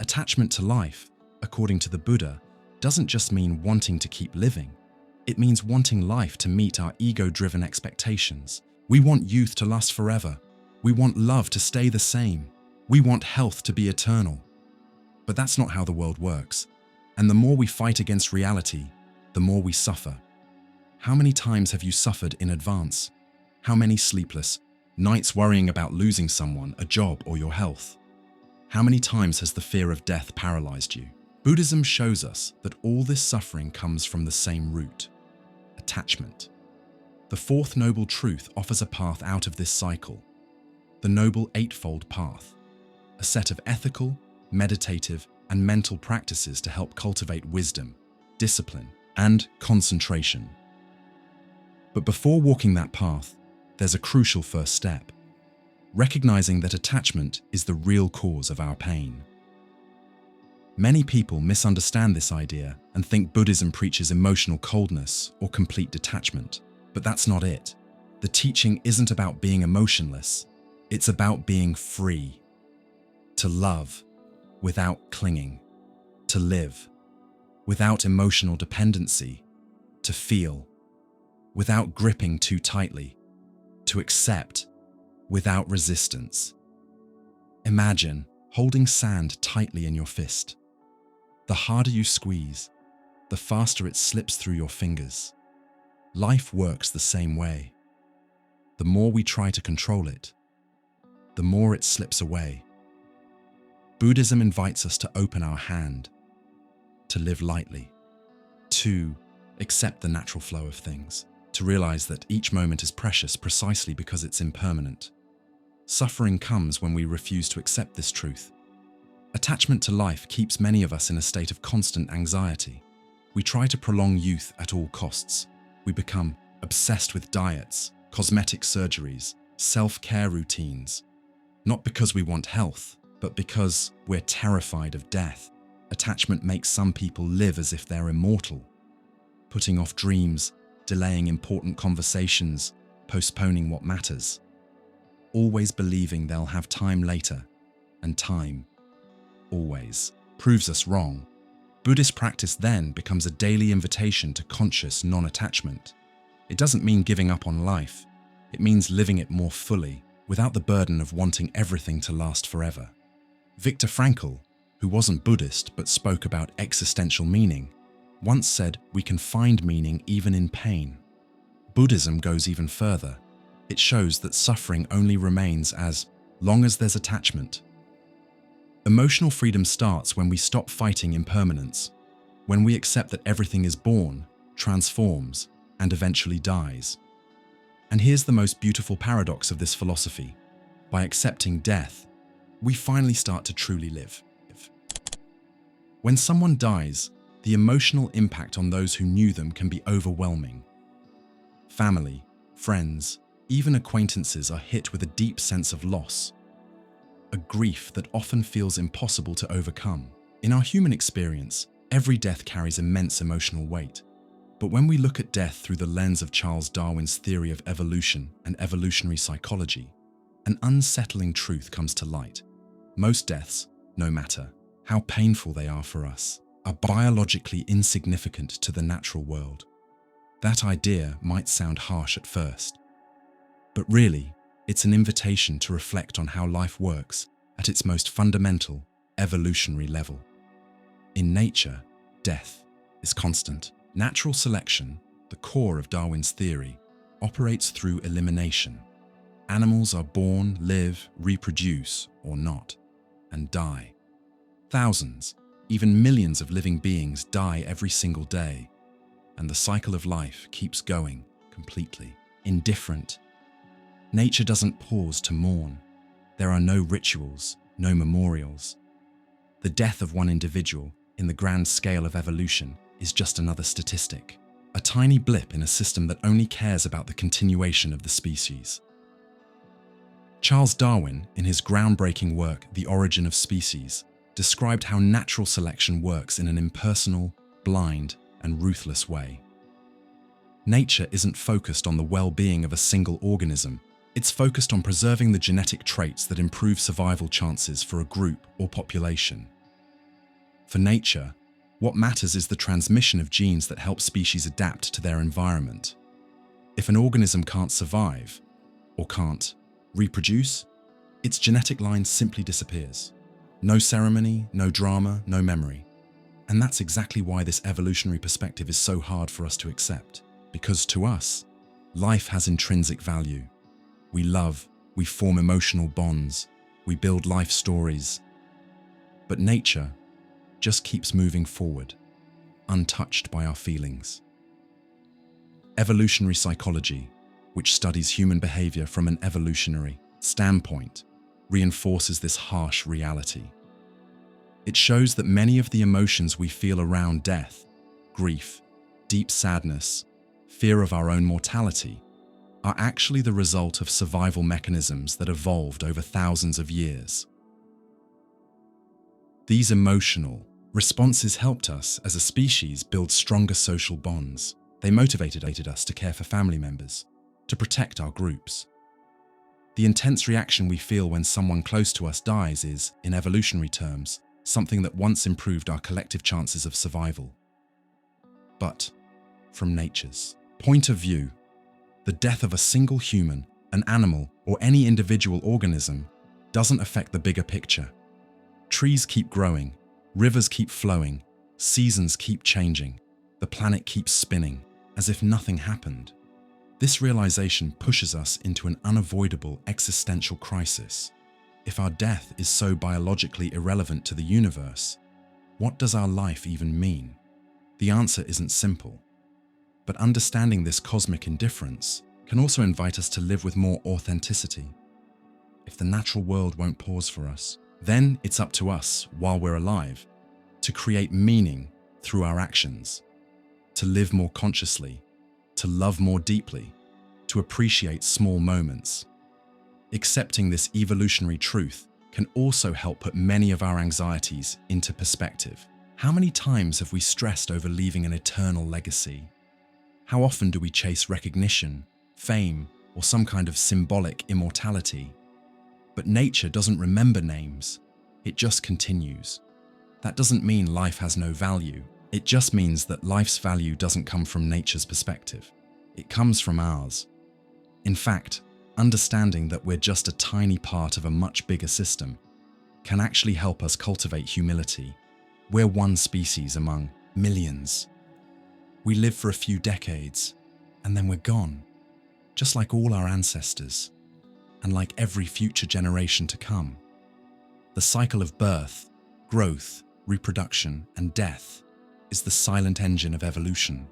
Attachment to life, according to the Buddha, doesn't just mean wanting to keep living. It means wanting life to meet our ego-driven expectations. We want youth to last forever. We want love to stay the same. We want health to be eternal. But that's not how the world works. And the more we fight against reality, the more we suffer. How many times have you suffered in advance? How many sleepless nights worrying about losing someone, a job, or your health? How many times has the fear of death paralyzed you? Buddhism shows us that all this suffering comes from the same root: attachment. The fourth noble truth offers a path out of this cycle: the Noble Eightfold Path, a set of ethical, meditative, and mental practices to help cultivate wisdom, discipline, and concentration. But before walking that path, there's a crucial first step: recognizing that attachment is the real cause of our pain. Many people misunderstand this idea and think Buddhism preaches emotional coldness or complete detachment, but that's not it. The teaching isn't about being emotionless, it's about being free, to love without clinging, to live, without emotional dependency, to feel, without gripping too tightly, to accept, without resistance. Imagine holding sand tightly in your fist. The harder you squeeze, the faster it slips through your fingers. Life works the same way. The more we try to control it, the more it slips away. Buddhism invites us to open our hand, to live lightly, to accept the natural flow of things, to realize that each moment is precious precisely because it's impermanent. Suffering comes when we refuse to accept this truth. Attachment to life keeps many of us in a state of constant anxiety. We try to prolong youth at all costs. We become obsessed with diets, cosmetic surgeries, self-care routines. Not because we want health, but because we're terrified of death. Attachment makes some people live as if they're immortal, putting off dreams, delaying important conversations, postponing what matters, always believing they'll have time later, and time always proves us wrong. Buddhist practice then becomes a daily invitation to conscious non-attachment. It doesn't mean giving up on life. It means living it more fully, without the burden of wanting everything to last forever. Viktor Frankl, who wasn't Buddhist but spoke about existential meaning, once said we can find meaning even in pain. Buddhism goes even further. It shows that suffering only remains as long as there's attachment. Emotional freedom starts when we stop fighting impermanence, when we accept that everything is born, transforms, and eventually dies. And here's the most beautiful paradox of this philosophy. By accepting death, we finally start to truly live. When someone dies, the emotional impact on those who knew them can be overwhelming. Family, friends, even acquaintances are hit with a deep sense of loss, a grief that often feels impossible to overcome. In our human experience, every death carries immense emotional weight. But when we look at death through the lens of Charles Darwin's theory of evolution and evolutionary psychology, an unsettling truth comes to light. Most deaths, no matter how painful they are for us, are biologically insignificant to the natural world. That idea might sound harsh at first, but really, it's an invitation to reflect on how life works at its most fundamental, evolutionary level. In nature, death is constant. Natural selection, the core of Darwin's theory, operates through elimination. Animals are born, live, reproduce, or not, and die. Thousands, even millions of living beings die every single day, and the cycle of life keeps going completely. Indifferent. Nature doesn't pause to mourn. There are no rituals, no memorials. The death of one individual, in the grand scale of evolution, is just another statistic, a tiny blip in a system that only cares about the continuation of the species. Charles Darwin, in his groundbreaking work, The Origin of Species, described how natural selection works in an impersonal, blind, and ruthless way. Nature isn't focused on the well-being of a single organism. It's focused on preserving the genetic traits that improve survival chances for a group or population. For nature, what matters is the transmission of genes that help species adapt to their environment. If an organism can't survive, or can't reproduce, its genetic line simply disappears. No ceremony, no drama, no memory. And that's exactly why this evolutionary perspective is so hard for us to accept. Because to us, life has intrinsic value. We love, we form emotional bonds, we build life stories. But nature just keeps moving forward, untouched by our feelings. Evolutionary psychology, which studies human behavior from an evolutionary standpoint, reinforces this harsh reality. It shows that many of the emotions we feel around death, grief, deep sadness, fear of our own mortality, are actually the result of survival mechanisms that evolved over thousands of years. These emotional responses helped us as a species build stronger social bonds. They motivated us to care for family members, to protect our groups. The intense reaction we feel when someone close to us dies is, in evolutionary terms, something that once improved our collective chances of survival. But, from nature's point of view, the death of a single human, an animal, or any individual organism doesn't affect the bigger picture. Trees keep growing, rivers keep flowing, seasons keep changing, the planet keeps spinning, as if nothing happened. This realization pushes us into an unavoidable existential crisis. If our death is so biologically irrelevant to the universe, what does our life even mean? The answer isn't simple. But understanding this cosmic indifference can also invite us to live with more authenticity. If the natural world won't pause for us, then it's up to us, while we're alive, to create meaning through our actions, to live more consciously, to love more deeply, to appreciate small moments. Accepting this evolutionary truth can also help put many of our anxieties into perspective. How many times have we stressed over leaving an eternal legacy? How often do we chase recognition, fame, or some kind of symbolic immortality? But nature doesn't remember names, it just continues. That doesn't mean life has no value, it just means that life's value doesn't come from nature's perspective. It comes from ours. In fact, understanding that we're just a tiny part of a much bigger system can actually help us cultivate humility. We're one species among millions. We live for a few decades, and then we're gone, just like all our ancestors, and like every future generation to come. The cycle of birth, growth, reproduction, and death is the silent engine of evolution,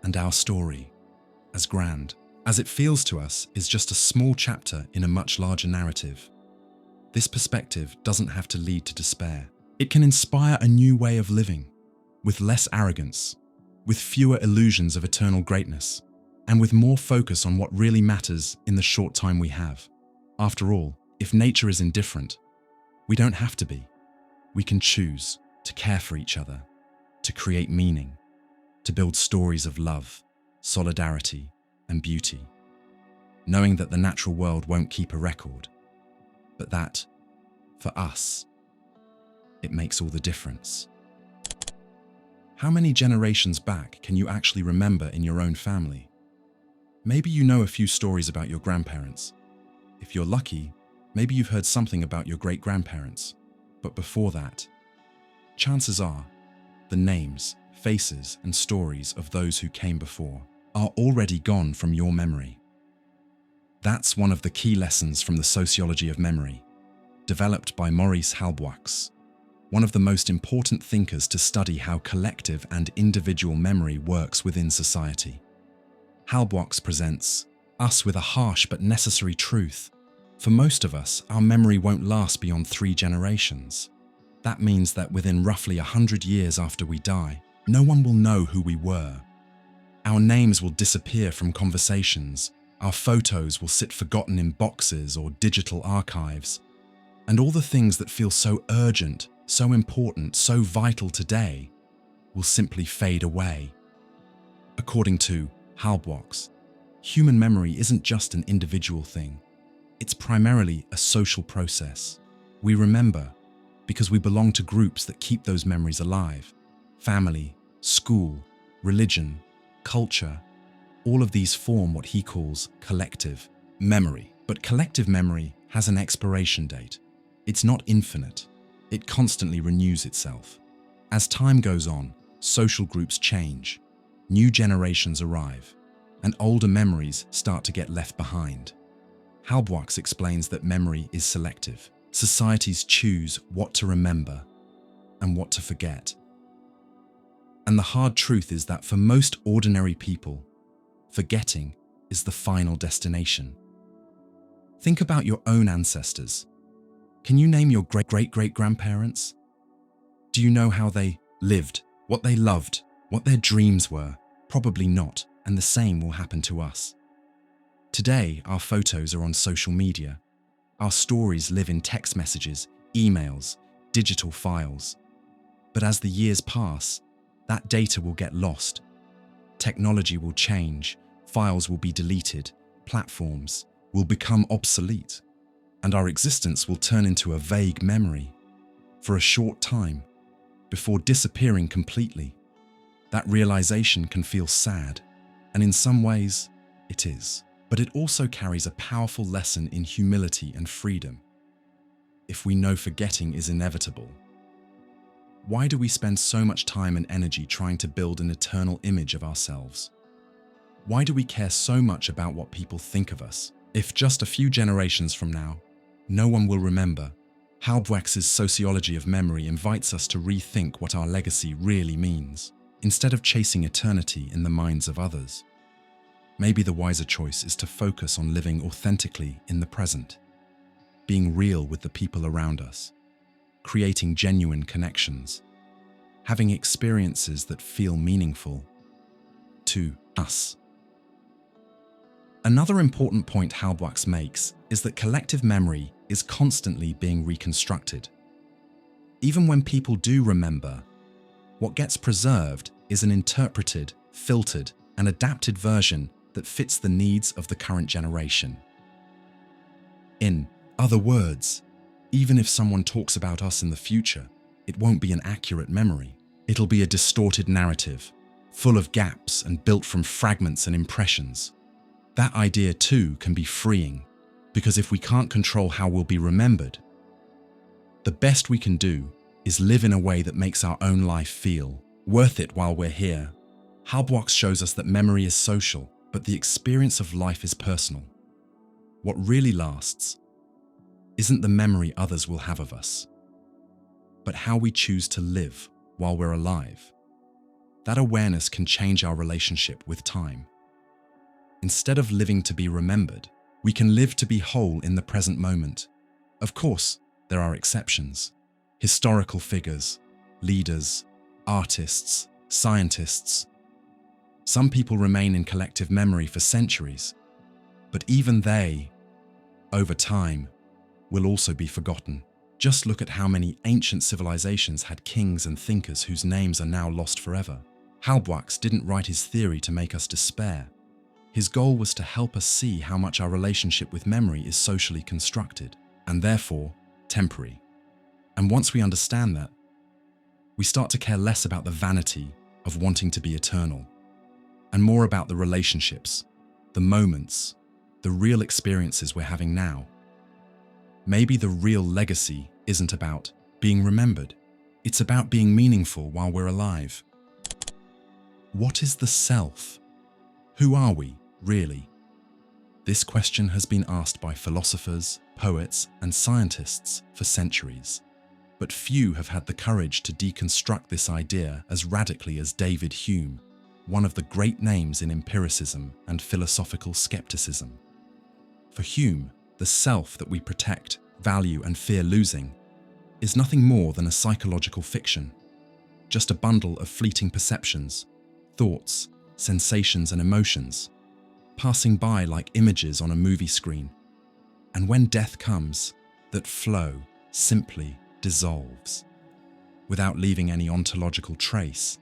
and our story, as grand as it feels to us, is just a small chapter in a much larger narrative. This perspective doesn't have to lead to despair. It can inspire a new way of living, with less arrogance, with fewer illusions of eternal greatness, and with more focus on what really matters in the short time we have. After all, if nature is indifferent, we don't have to be. We can choose to care for each other, to create meaning, to build stories of love, solidarity, and beauty, knowing that the natural world won't keep a record, but that, for us, it makes all the difference. How many generations back can you actually remember in your own family? Maybe you know a few stories about your grandparents. If you're lucky, maybe you've heard something about your great-grandparents. But before that, chances are, the names, faces, and stories of those who came before are already gone from your memory. That's one of the key lessons from the sociology of memory, developed by Maurice Halbwachs, one of the most important thinkers to study how collective and individual memory works within society. Halbwachs presents us with a harsh but necessary truth. For most of us, our memory won't last beyond 3 generations. That means that within roughly 100 years after we die, no one will know who we were. Our names will disappear from conversations, our photos will sit forgotten in boxes or digital archives, and all the things that feel so urgent, so important, so vital today will simply fade away. According to Halbwachs, human memory isn't just an individual thing. It's primarily a social process. We remember because we belong to groups that keep those memories alive. Family, school, religion, culture, all of these form what he calls collective memory. But collective memory has an expiration date. It's not infinite. It constantly renews itself. As time goes on, social groups change, new generations arrive, and older memories start to get left behind. Halbwachs explains that memory is selective. Societies choose what to remember and what to forget. And the hard truth is that for most ordinary people, forgetting is the final destination. Think about your own ancestors. Can you name your great-great-great-grandparents? Do you know how they lived, what they loved, what their dreams were? Probably not, and the same will happen to us. Today, our photos are on social media. Our stories live in text messages, emails, digital files. But as the years pass, that data will get lost. Technology will change, files will be deleted, platforms will become obsolete, and our existence will turn into a vague memory. for a short time, before disappearing completely. That realization can feel sad, and in some ways, it is. But it also carries a powerful lesson in humility and freedom. If we know forgetting is inevitable, why do we spend so much time and energy trying to build an eternal image of ourselves? Why do we care so much about what people think of us? If just a few generations from now, no one will remember, Halbwachs's sociology of memory invites us to rethink what our legacy really means, instead of chasing eternity in the minds of others. Maybe the wiser choice is to focus on living authentically in the present, being real with the people around us, creating genuine connections, having experiences that feel meaningful to us. Another important point Halbwachs makes is that collective memory is constantly being reconstructed. Even when people do remember, what gets preserved is an interpreted, filtered, and adapted version that fits the needs of the current generation. In other words, even if someone talks about us in the future, it won't be an accurate memory. It'll be a distorted narrative, full of gaps and built from fragments and impressions. That idea too can be freeing, because if we can't control how we'll be remembered, the best we can do is live in a way that makes our own life feel worth it while we're here. Halbwachs shows us that memory is social, but the experience of life is personal. What really lasts isn't the memory others will have of us, but how we choose to live while we're alive. That awareness can change our relationship with time. Instead of living to be remembered, we can live to be whole in the present moment. Of course, there are exceptions. Historical figures, leaders, artists, scientists. Some people remain in collective memory for centuries, but even they, over time, will also be forgotten. Just look at how many ancient civilizations had kings and thinkers whose names are now lost forever. Halbwachs didn't write his theory to make us despair. His goal was to help us see how much our relationship with memory is socially constructed, and therefore temporary. And once we understand that, we start to care less about the vanity of wanting to be eternal, and more about the relationships, the moments, the real experiences we're having now. Maybe the real legacy isn't about being remembered. It's about being meaningful while we're alive. What is the self? Who are we, really? This question has been asked by philosophers, poets, and scientists for centuries. But few have had the courage to deconstruct this idea as radically as David Hume, one of the great names in empiricism and philosophical skepticism. For Hume, the self that we protect, value, and fear losing is nothing more than a psychological fiction, just a bundle of fleeting perceptions, thoughts, sensations, and emotions, passing by like images on a movie screen. And when death comes, that flow simply dissolves, without leaving any ontological trace,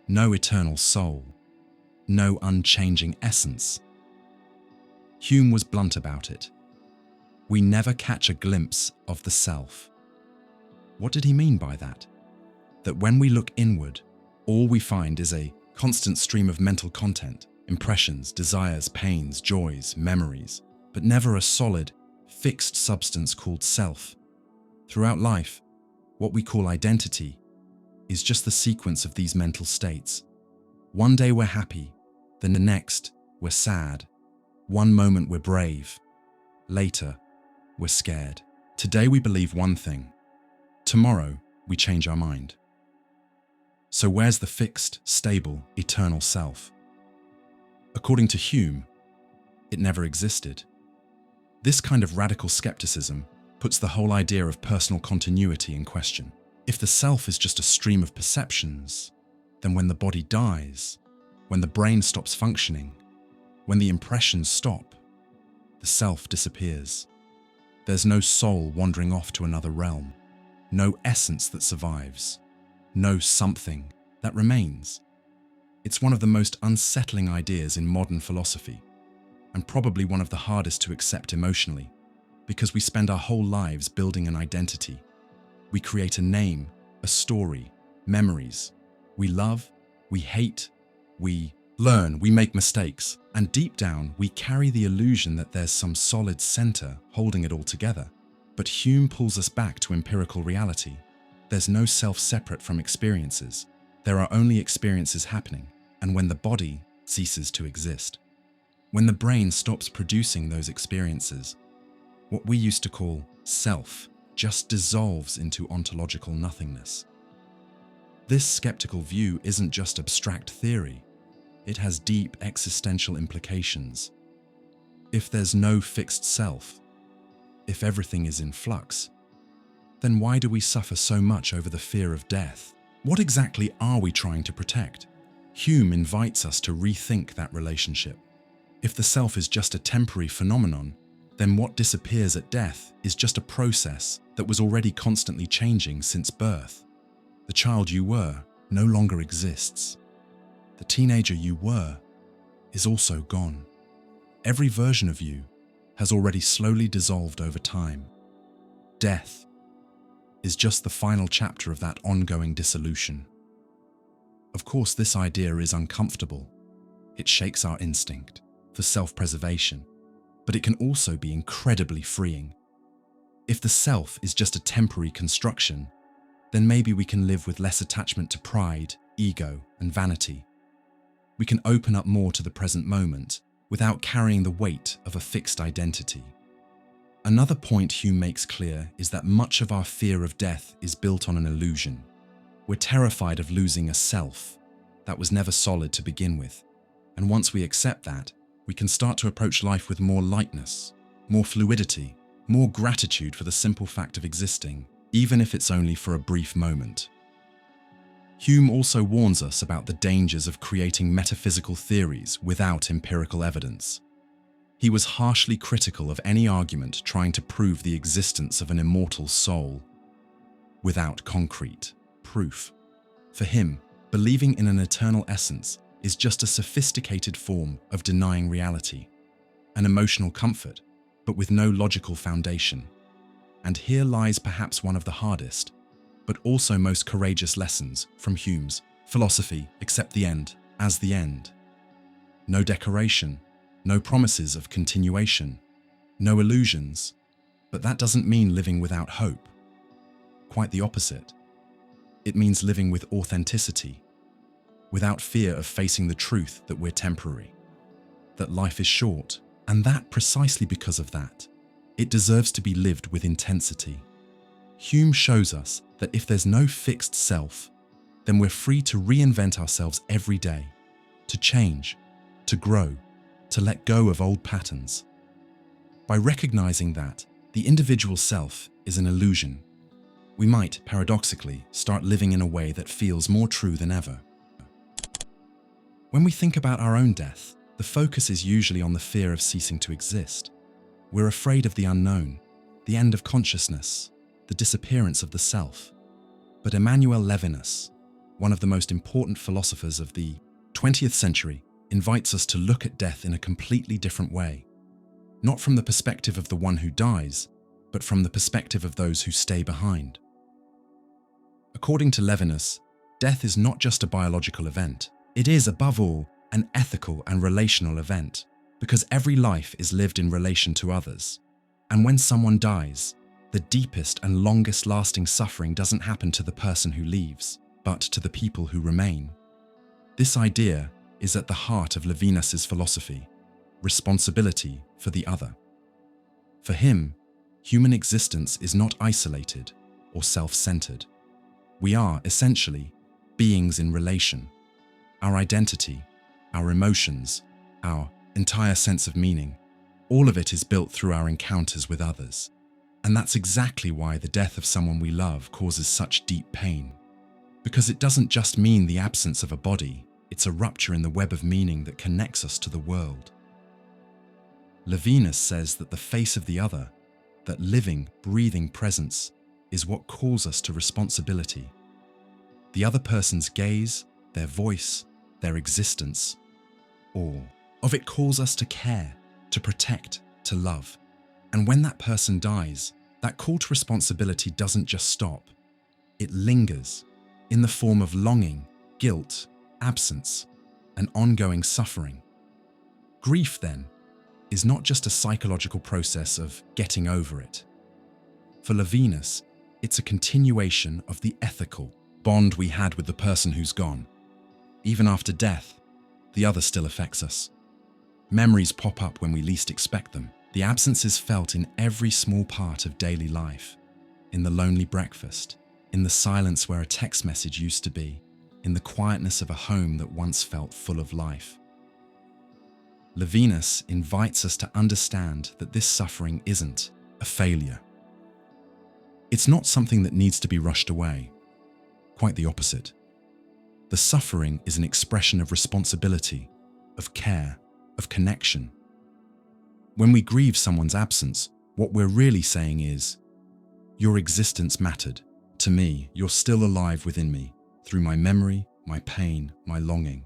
no eternal soul, no unchanging essence. Hume was blunt about it. We never catch a glimpse of the self. What did he mean by that? That when we look inward, all we find is a constant stream of mental content, impressions, desires, pains, joys, memories, but never a solid, fixed substance called self. Throughout life, what we call identity is just the sequence of these mental states. One day we're happy, then the next we're sad. One moment we're brave, later we're scared. Today we believe one thing, tomorrow we change our mind. So where's the fixed, stable, eternal self? According to Hume, it never existed. This kind of radical skepticism puts the whole idea of personal continuity in question. If the self is just a stream of perceptions, then when the body dies, when the brain stops functioning, when the impressions stop, the self disappears. There's no soul wandering off to another realm, no essence that survives, no something that remains. It's one of the most unsettling ideas in modern philosophy, and probably one of the hardest to accept emotionally, because we spend our whole lives building an identity, We create a name, a story, memories. We love, we hate, we learn, we make mistakes, and deep down we carry the illusion that there's some solid center holding it all together. But Hume pulls us back to empirical reality. There's no self separate from experiences. There are only experiences happening, and when the body ceases to exist, when the brain stops producing those experiences, what we used to call self just dissolves into ontological nothingness. This skeptical view isn't just abstract theory. It has deep existential implications. If there's no fixed self, if everything is in flux, then why do we suffer so much over the fear of death? What exactly are we trying to protect? Hume invites us to rethink that relationship. If the self is just a temporary phenomenon, then what disappears at death is just a process that was already constantly changing since birth. The child you were no longer exists. The teenager you were is also gone. Every version of you has already slowly dissolved over time. Death is just the final chapter of that ongoing dissolution. Of course, this idea is uncomfortable. It shakes our instinct for self-preservation, but it can also be incredibly freeing. If the self is just a temporary construction, then maybe we can live with less attachment to pride, ego, and vanity. We can open up more to the present moment without carrying the weight of a fixed identity. Another point Hume makes clear is that much of our fear of death is built on an illusion. We're terrified of losing a self that was never solid to begin with, and once we accept that, we can start to approach life with more lightness, more fluidity, more gratitude for the simple fact of existing, even if it's only for a brief moment. Hume also warns us about the dangers of creating metaphysical theories without empirical evidence. He was harshly critical of any argument trying to prove the existence of an immortal soul without concrete proof. For him, believing in an eternal essence is just a sophisticated form of denying reality, an emotional comfort, but with no logical foundation. And here lies perhaps one of the hardest, but also most courageous lessons from Hume's philosophy: accept the end as the end. No decoration, no promises of continuation, no illusions, but that doesn't mean living without hope. Quite the opposite. It means living with authenticity, without fear of facing the truth that we're temporary, that life is short, and that precisely because of that, it deserves to be lived with intensity. Hume shows us that if there's no fixed self, then we're free to reinvent ourselves every day, to change, to grow, to let go of old patterns. By recognizing that the individual self is an illusion, we might, paradoxically, start living in a way that feels more true than ever. When we think about our own death, the focus is usually on the fear of ceasing to exist. We're afraid of the unknown, the end of consciousness, the disappearance of the self. But Emmanuel Levinas, one of the most important philosophers of the 20th century, invites us to look at death in a completely different way. Not from the perspective of the one who dies, but from the perspective of those who stay behind. According to Levinas, death is not just a biological event. It is, above all, an ethical and relational event, because every life is lived in relation to others. And when someone dies, the deepest and longest lasting suffering doesn't happen to the person who leaves, but to the people who remain. This idea is at the heart of Levinas's philosophy: responsibility for the other. For him, human existence is not isolated or self-centered. We are, essentially, beings in relation. Our identity, our emotions, our entire sense of meaning, all of it is built through our encounters with others. And that's exactly why the death of someone we love causes such deep pain. Because it doesn't just mean the absence of a body, it's a rupture in the web of meaning that connects us to the world. Levinas says that the face of the other, that living, breathing presence, is what calls us to responsibility. The other person's gaze, their voice, their existence, all of it calls us to care, to protect, to love. And when that person dies, that call to responsibility doesn't just stop, It lingers in the form of longing, guilt, absence, and ongoing suffering. Grief, then, is not just a psychological process of getting over it. For Levinas, it's a continuation of the ethical bond we had with the person who's gone. Even after death, the other still affects us. Memories pop up when we least expect them. The absence is felt in every small part of daily life, in the lonely breakfast, in the silence where a text message used to be, in the quietness of a home that once felt full of life. Levinas invites us to understand that this suffering isn't a failure. It's not something that needs to be rushed away. Quite the opposite. The suffering is an expression of responsibility, of care, of connection. When we grieve someone's absence, what we're really saying is, your existence mattered. To me, you're still alive within me, through my memory, my pain, my longing.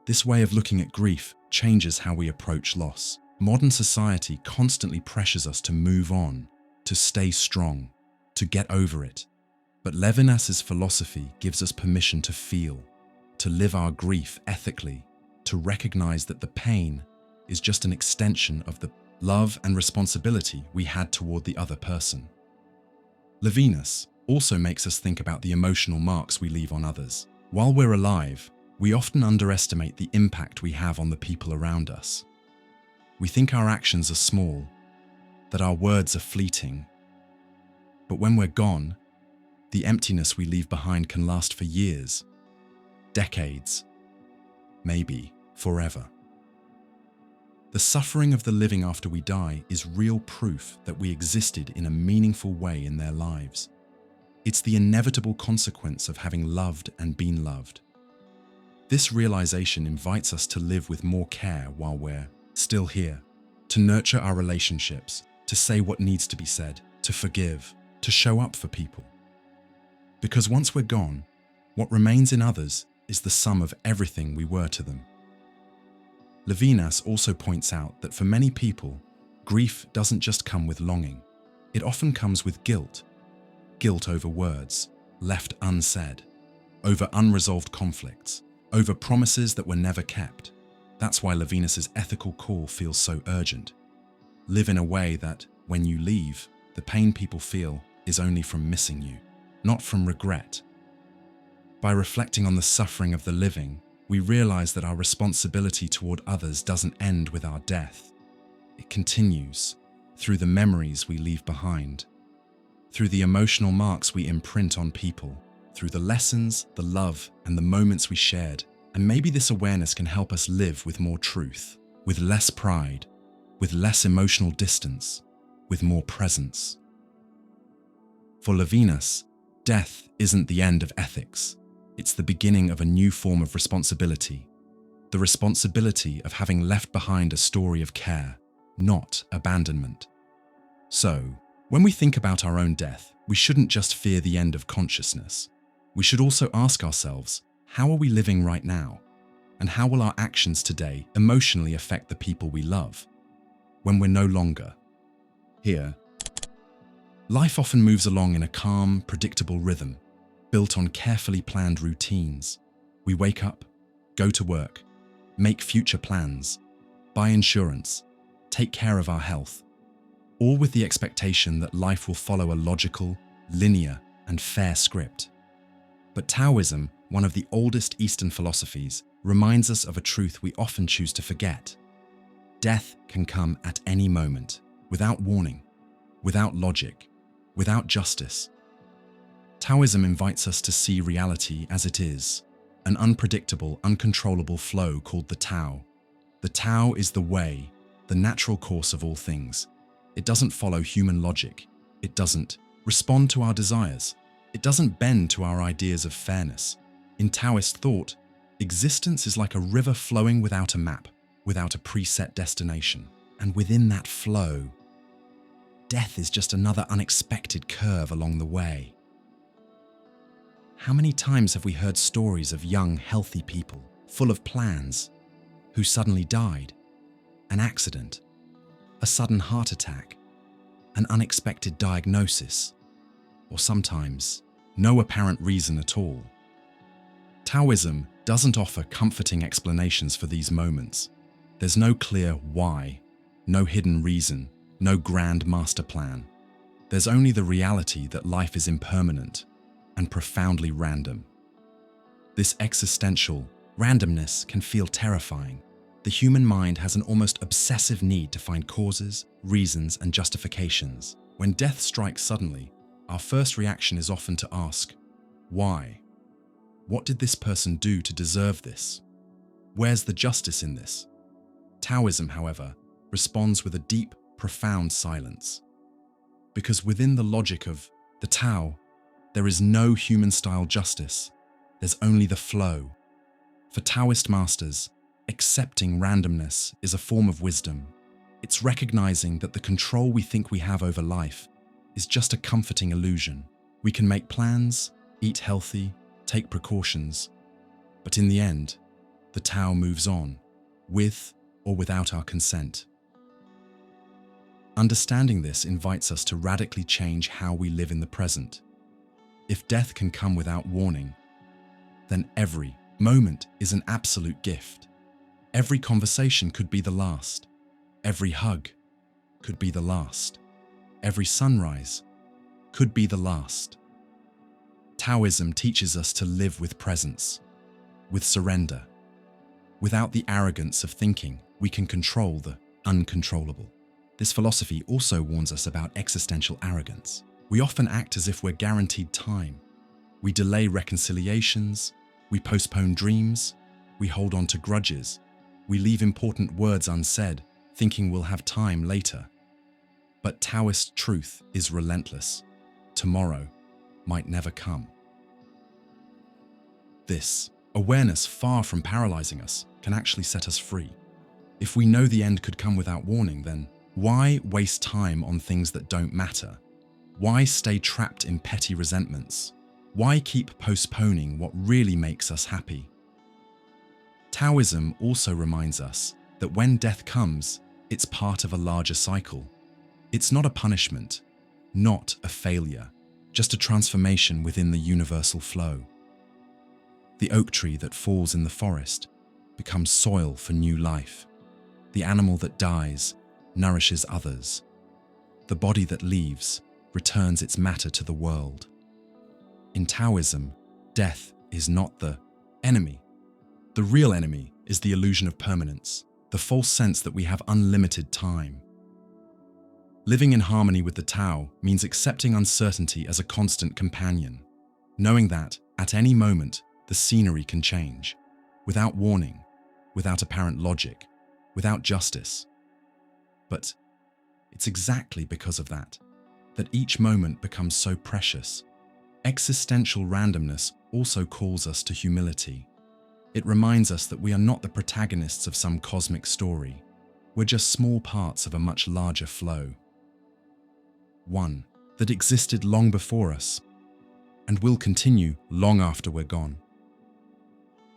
This way of looking at grief changes how we approach loss. Modern society constantly pressures us to move on, to stay strong, to get over it. But Levinas's philosophy gives us permission to feel, to live our grief ethically, to recognize that the pain is just an extension of the love and responsibility we had toward the other person. Levinas also makes us think about the emotional marks we leave on others. While we're alive, we often underestimate the impact we have on the people around us. We think our actions are small, that our words are fleeting. But when we're gone, the emptiness we leave behind can last for years, decades, maybe forever. The suffering of the living after we die is real proof that we existed in a meaningful way in their lives. It's the inevitable consequence of having loved and been loved. This realization invites us to live with more care while we're still here, to nurture our relationships, to say what needs to be said, to forgive, to show up for people. Because once we're gone, what remains in others is the sum of everything we were to them. Levinas also points out that for many people, grief doesn't just come with longing. It often comes with guilt. Guilt over words left unsaid, over unresolved conflicts, over promises that were never kept. That's why Levinas's ethical call feels so urgent. Live in a way that, when you leave, the pain people feel is only from missing you, not from regret. By reflecting on the suffering of the living, we realize that our responsibility toward others doesn't end with our death. It continues through the memories we leave behind, through the emotional marks we imprint on people, through the lessons, the love, and the moments we shared. And maybe this awareness can help us live with more truth, with less pride, with less emotional distance, with more presence. For Levinas, death isn't the end of ethics. It's the beginning of a new form of responsibility, the responsibility of having left behind a story of care, not abandonment. So, when we think about our own death, we shouldn't just fear the end of consciousness. We should also ask ourselves, how are we living right now? And how will our actions today emotionally affect the people we love when we're no longer here? Life often moves along in a calm, predictable rhythm, built on carefully planned routines. We wake up, go to work, make future plans, buy insurance, take care of our health, all with the expectation that life will follow a logical, linear, and fair script. But Taoism, one of the oldest Eastern philosophies, reminds us of a truth we often choose to forget. Death can come at any moment, without warning, without logic, without justice. Taoism invites us to see reality as it is, an unpredictable, uncontrollable flow called the Tao. The Tao is the way, the natural course of all things. It doesn't follow human logic. It doesn't respond to our desires. It doesn't bend to our ideas of fairness. In Taoist thought, existence is like a river flowing without a map, without a preset destination. And within that flow, death is just another unexpected curve along the way. How many times have we heard stories of young, healthy people, full of plans, who suddenly died? An accident, a sudden heart attack, an unexpected diagnosis, or sometimes no apparent reason at all. Taoism doesn't offer comforting explanations for these moments. There's no clear why, no hidden reason, no grand master plan. There's only the reality that life is impermanent and profoundly random. This existential randomness can feel terrifying. The human mind has an almost obsessive need to find causes, reasons, and justifications. When death strikes suddenly, our first reaction is often to ask, why? What did this person do to deserve this? Where's the justice in this? Taoism, however, responds with a deep, profound silence. Because within the logic of the Tao, there is no human-style justice. There's only the flow. For Taoist masters, accepting randomness is a form of wisdom. It's recognizing that the control we think we have over life is just a comforting illusion. We can make plans, eat healthy, take precautions, but in the end, the Tao moves on, with or without our consent. Understanding this invites us to radically change how we live in the present. If death can come without warning, then every moment is an absolute gift. Every conversation could be the last. Every hug could be the last. Every sunrise could be the last. Taoism teaches us to live with presence, with surrender, without the arrogance of thinking we can control the uncontrollable. This philosophy also warns us about existential arrogance. We often act as if we're guaranteed time. We delay reconciliations, we postpone dreams, we hold on to grudges, we leave important words unsaid, thinking we'll have time later. But Taoist truth is relentless. Tomorrow might never come. This awareness, far from paralyzing us, can actually set us free. If we know the end could come without warning, then why waste time on things that don't matter? Why stay trapped in petty resentments? Why keep postponing what really makes us happy? Taoism also reminds us that when death comes, it's part of a larger cycle. It's not a punishment, not a failure, just a transformation within the universal flow. The oak tree that falls in the forest becomes soil for new life. The animal that dies nourishes others. The body that leaves returns its matter to the world. In Taoism, death is not the enemy. The real enemy is the illusion of permanence, the false sense that we have unlimited time. Living in harmony with the Tao means accepting uncertainty as a constant companion, knowing that, at any moment, the scenery can change, without warning, without apparent logic, without justice. But it's exactly because of that each moment becomes so precious. Existential randomness also calls us to humility. It reminds us that we are not the protagonists of some cosmic story. We're just small parts of a much larger flow. One that existed long before us and will continue long after we're gone.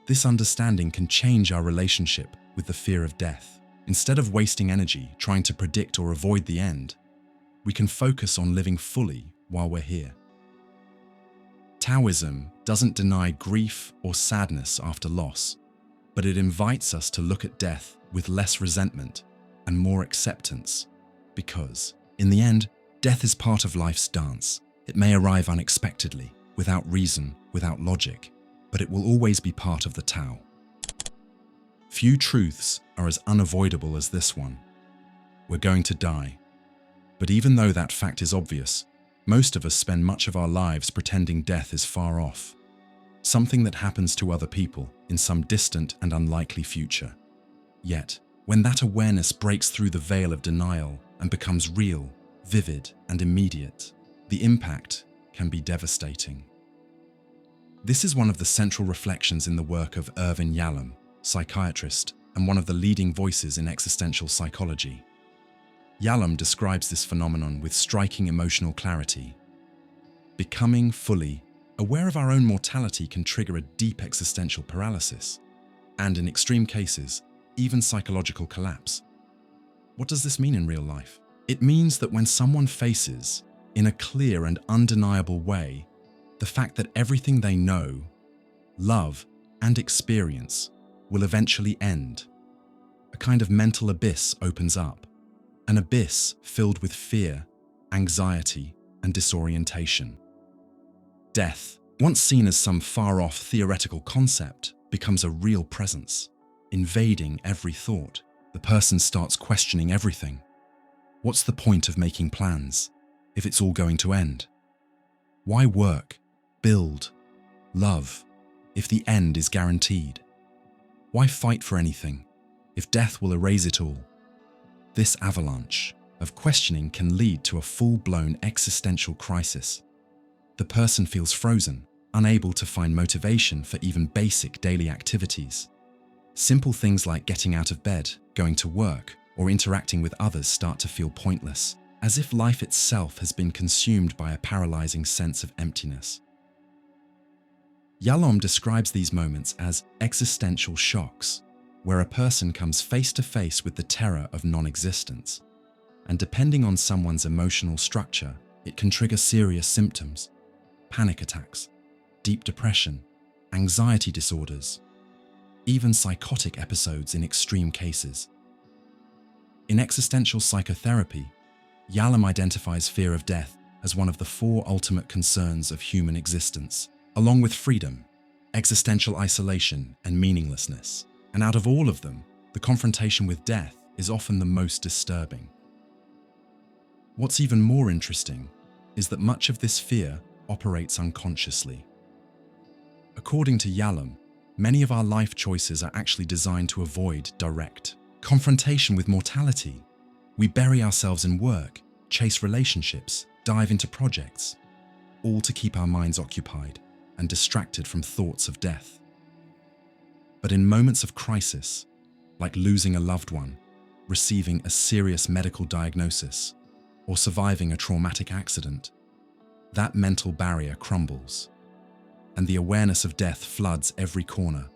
This understanding can change our relationship with the fear of death. Instead of wasting energy trying to predict or avoid the end, we can focus on living fully while we're here. Taoism doesn't deny grief or sadness after loss, but it invites us to look at death with less resentment and more acceptance, because, in the end, death is part of life's dance. It may arrive unexpectedly, without reason, without logic, but it will always be part of the Tao. Few truths are as unavoidable as this one. We're going to die. But even though that fact is obvious, most of us spend much of our lives pretending death is far off, something that happens to other people in some distant and unlikely future. Yet, when that awareness breaks through the veil of denial and becomes real, vivid, and immediate, the impact can be devastating. This is one of the central reflections in the work of Irvin Yalom, psychiatrist and one of the leading voices in existential psychology. Yalom describes this phenomenon with striking emotional clarity. Becoming fully aware of our own mortality can trigger a deep existential paralysis, and in extreme cases, even psychological collapse. What does this mean in real life? It means that when someone faces, in a clear and undeniable way, The fact that everything they know, love, and experience will eventually end. A kind of mental abyss opens up, an abyss filled with fear, anxiety, and disorientation. Death, once seen as some far-off theoretical concept, becomes a real presence, invading every thought. The person starts questioning everything. What's the point of making plans if it's all going to end? Why work, build, love, if the end is guaranteed? Why fight for anything if death will erase it all? This avalanche of questioning can lead to a full-blown existential crisis. The person feels frozen, unable to find motivation for even basic daily activities. Simple things like getting out of bed, going to work, or interacting with others start to feel pointless, as if life itself has been consumed by a paralyzing sense of emptiness. Yalom describes these moments as existential shocks, where a person comes face to face with the terror of non-existence. And depending on someone's emotional structure, it can trigger serious symptoms: panic attacks, deep depression, anxiety disorders, even psychotic episodes in extreme cases. In existential psychotherapy, Yalom identifies fear of death as one of the four ultimate concerns of human existence, along with freedom, existential isolation, and meaninglessness. And out of all of them, the confrontation with death is often the most disturbing. What's even more interesting is that much of this fear operates unconsciously. According to Yalom, many of our life choices are actually designed to avoid direct confrontation with mortality. We bury ourselves in work, chase relationships, dive into projects, all to keep our minds occupied and distracted from thoughts of death. But in moments of crisis, like losing a loved one, receiving a serious medical diagnosis, or surviving a traumatic accident, that mental barrier crumbles, and the awareness of death floods every corner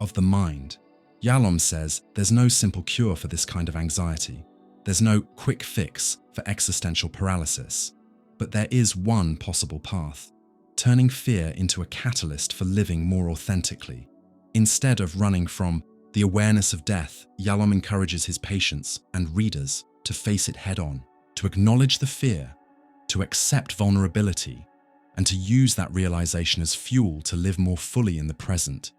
of the mind. Yalom says there's no simple cure for this kind of anxiety. There's no quick fix for existential paralysis, but there is one possible path: turning fear into a catalyst for living more authentically. Instead of running from the awareness of death, Yalom encourages his patients and readers to face it head-on, to acknowledge the fear, to accept vulnerability, and to use that realization as fuel to live more fully in the present.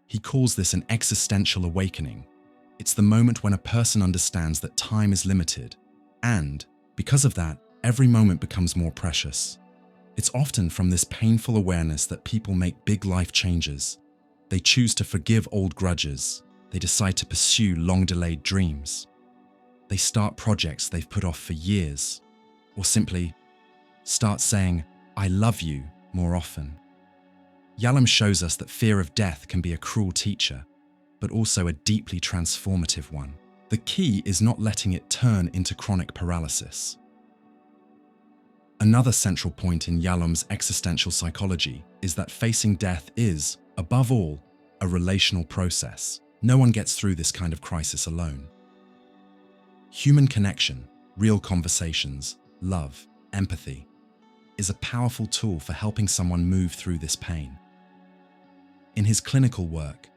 He calls this an existential awakening. It's the moment when a person understands that time is limited, and, because of that, every moment becomes more precious. It's often from this painful awareness that people make big life changes. They choose to forgive old grudges. They decide to pursue long-delayed dreams. They start projects they've put off for years, or simply start saying, "I love you," more often. Yalom shows us that fear of death can be a cruel teacher, but also a deeply transformative one. The key is not letting it turn into chronic paralysis. Another central point in Yalom's existential psychology is that facing death is, above all, a relational process. No one gets through this kind of crisis alone. Human connection, real conversations, love, empathy, is a powerful tool for helping someone move through this pain. In his clinical work,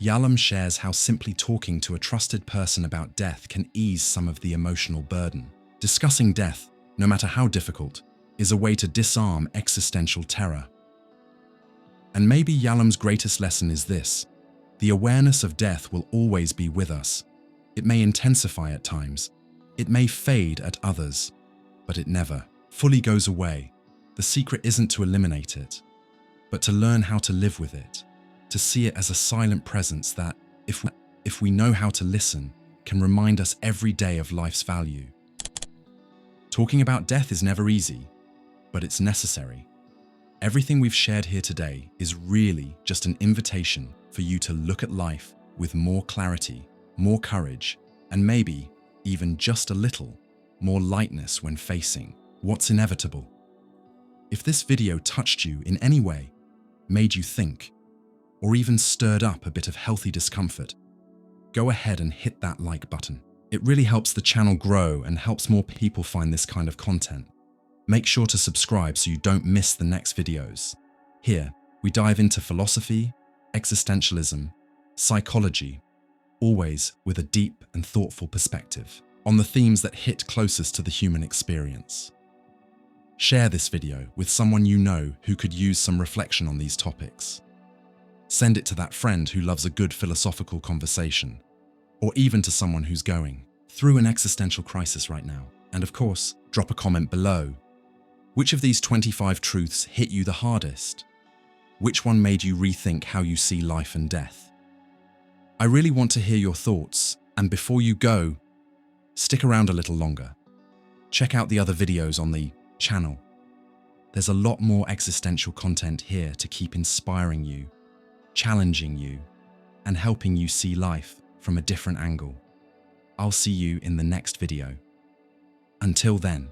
Yalom shares how simply talking to a trusted person about death can ease some of the emotional burden. Discussing death, no matter how difficult, is a way to disarm existential terror. And maybe Yalom's greatest lesson is this: the awareness of death will always be with us. It may intensify at times, it may fade at others, but it never fully goes away. The secret isn't to eliminate it, but to learn how to live with it, to see it as a silent presence that, if we know how to listen, can remind us every day of life's value. Talking about death is never easy, but it's necessary. Everything we've shared here today is really just an invitation for you to look at life with more clarity, more courage, and maybe even just a little more lightness when facing what's inevitable. If this video touched you in any way, made you think, or even stirred up a bit of healthy discomfort, go ahead and hit that like button. It really helps the channel grow and helps more people find this kind of content. Make sure to subscribe so you don't miss the next videos. Here, we dive into philosophy, existentialism, psychology, always with a deep and thoughtful perspective on the themes that hit closest to the human experience. Share this video with someone you know who could use some reflection on these topics. Send it to that friend who loves a good philosophical conversation, or even to someone who's going through an existential crisis right now. And of course, drop a comment below. Which of these 25 truths hit you the hardest? Which one made you rethink how you see life and death? I really want to hear your thoughts, and before you go, stick around a little longer. Check out the other videos on the channel. There's a lot more existential content here to keep inspiring you, challenging you, and helping you see life from a different angle. I'll see you in the next video. Until then.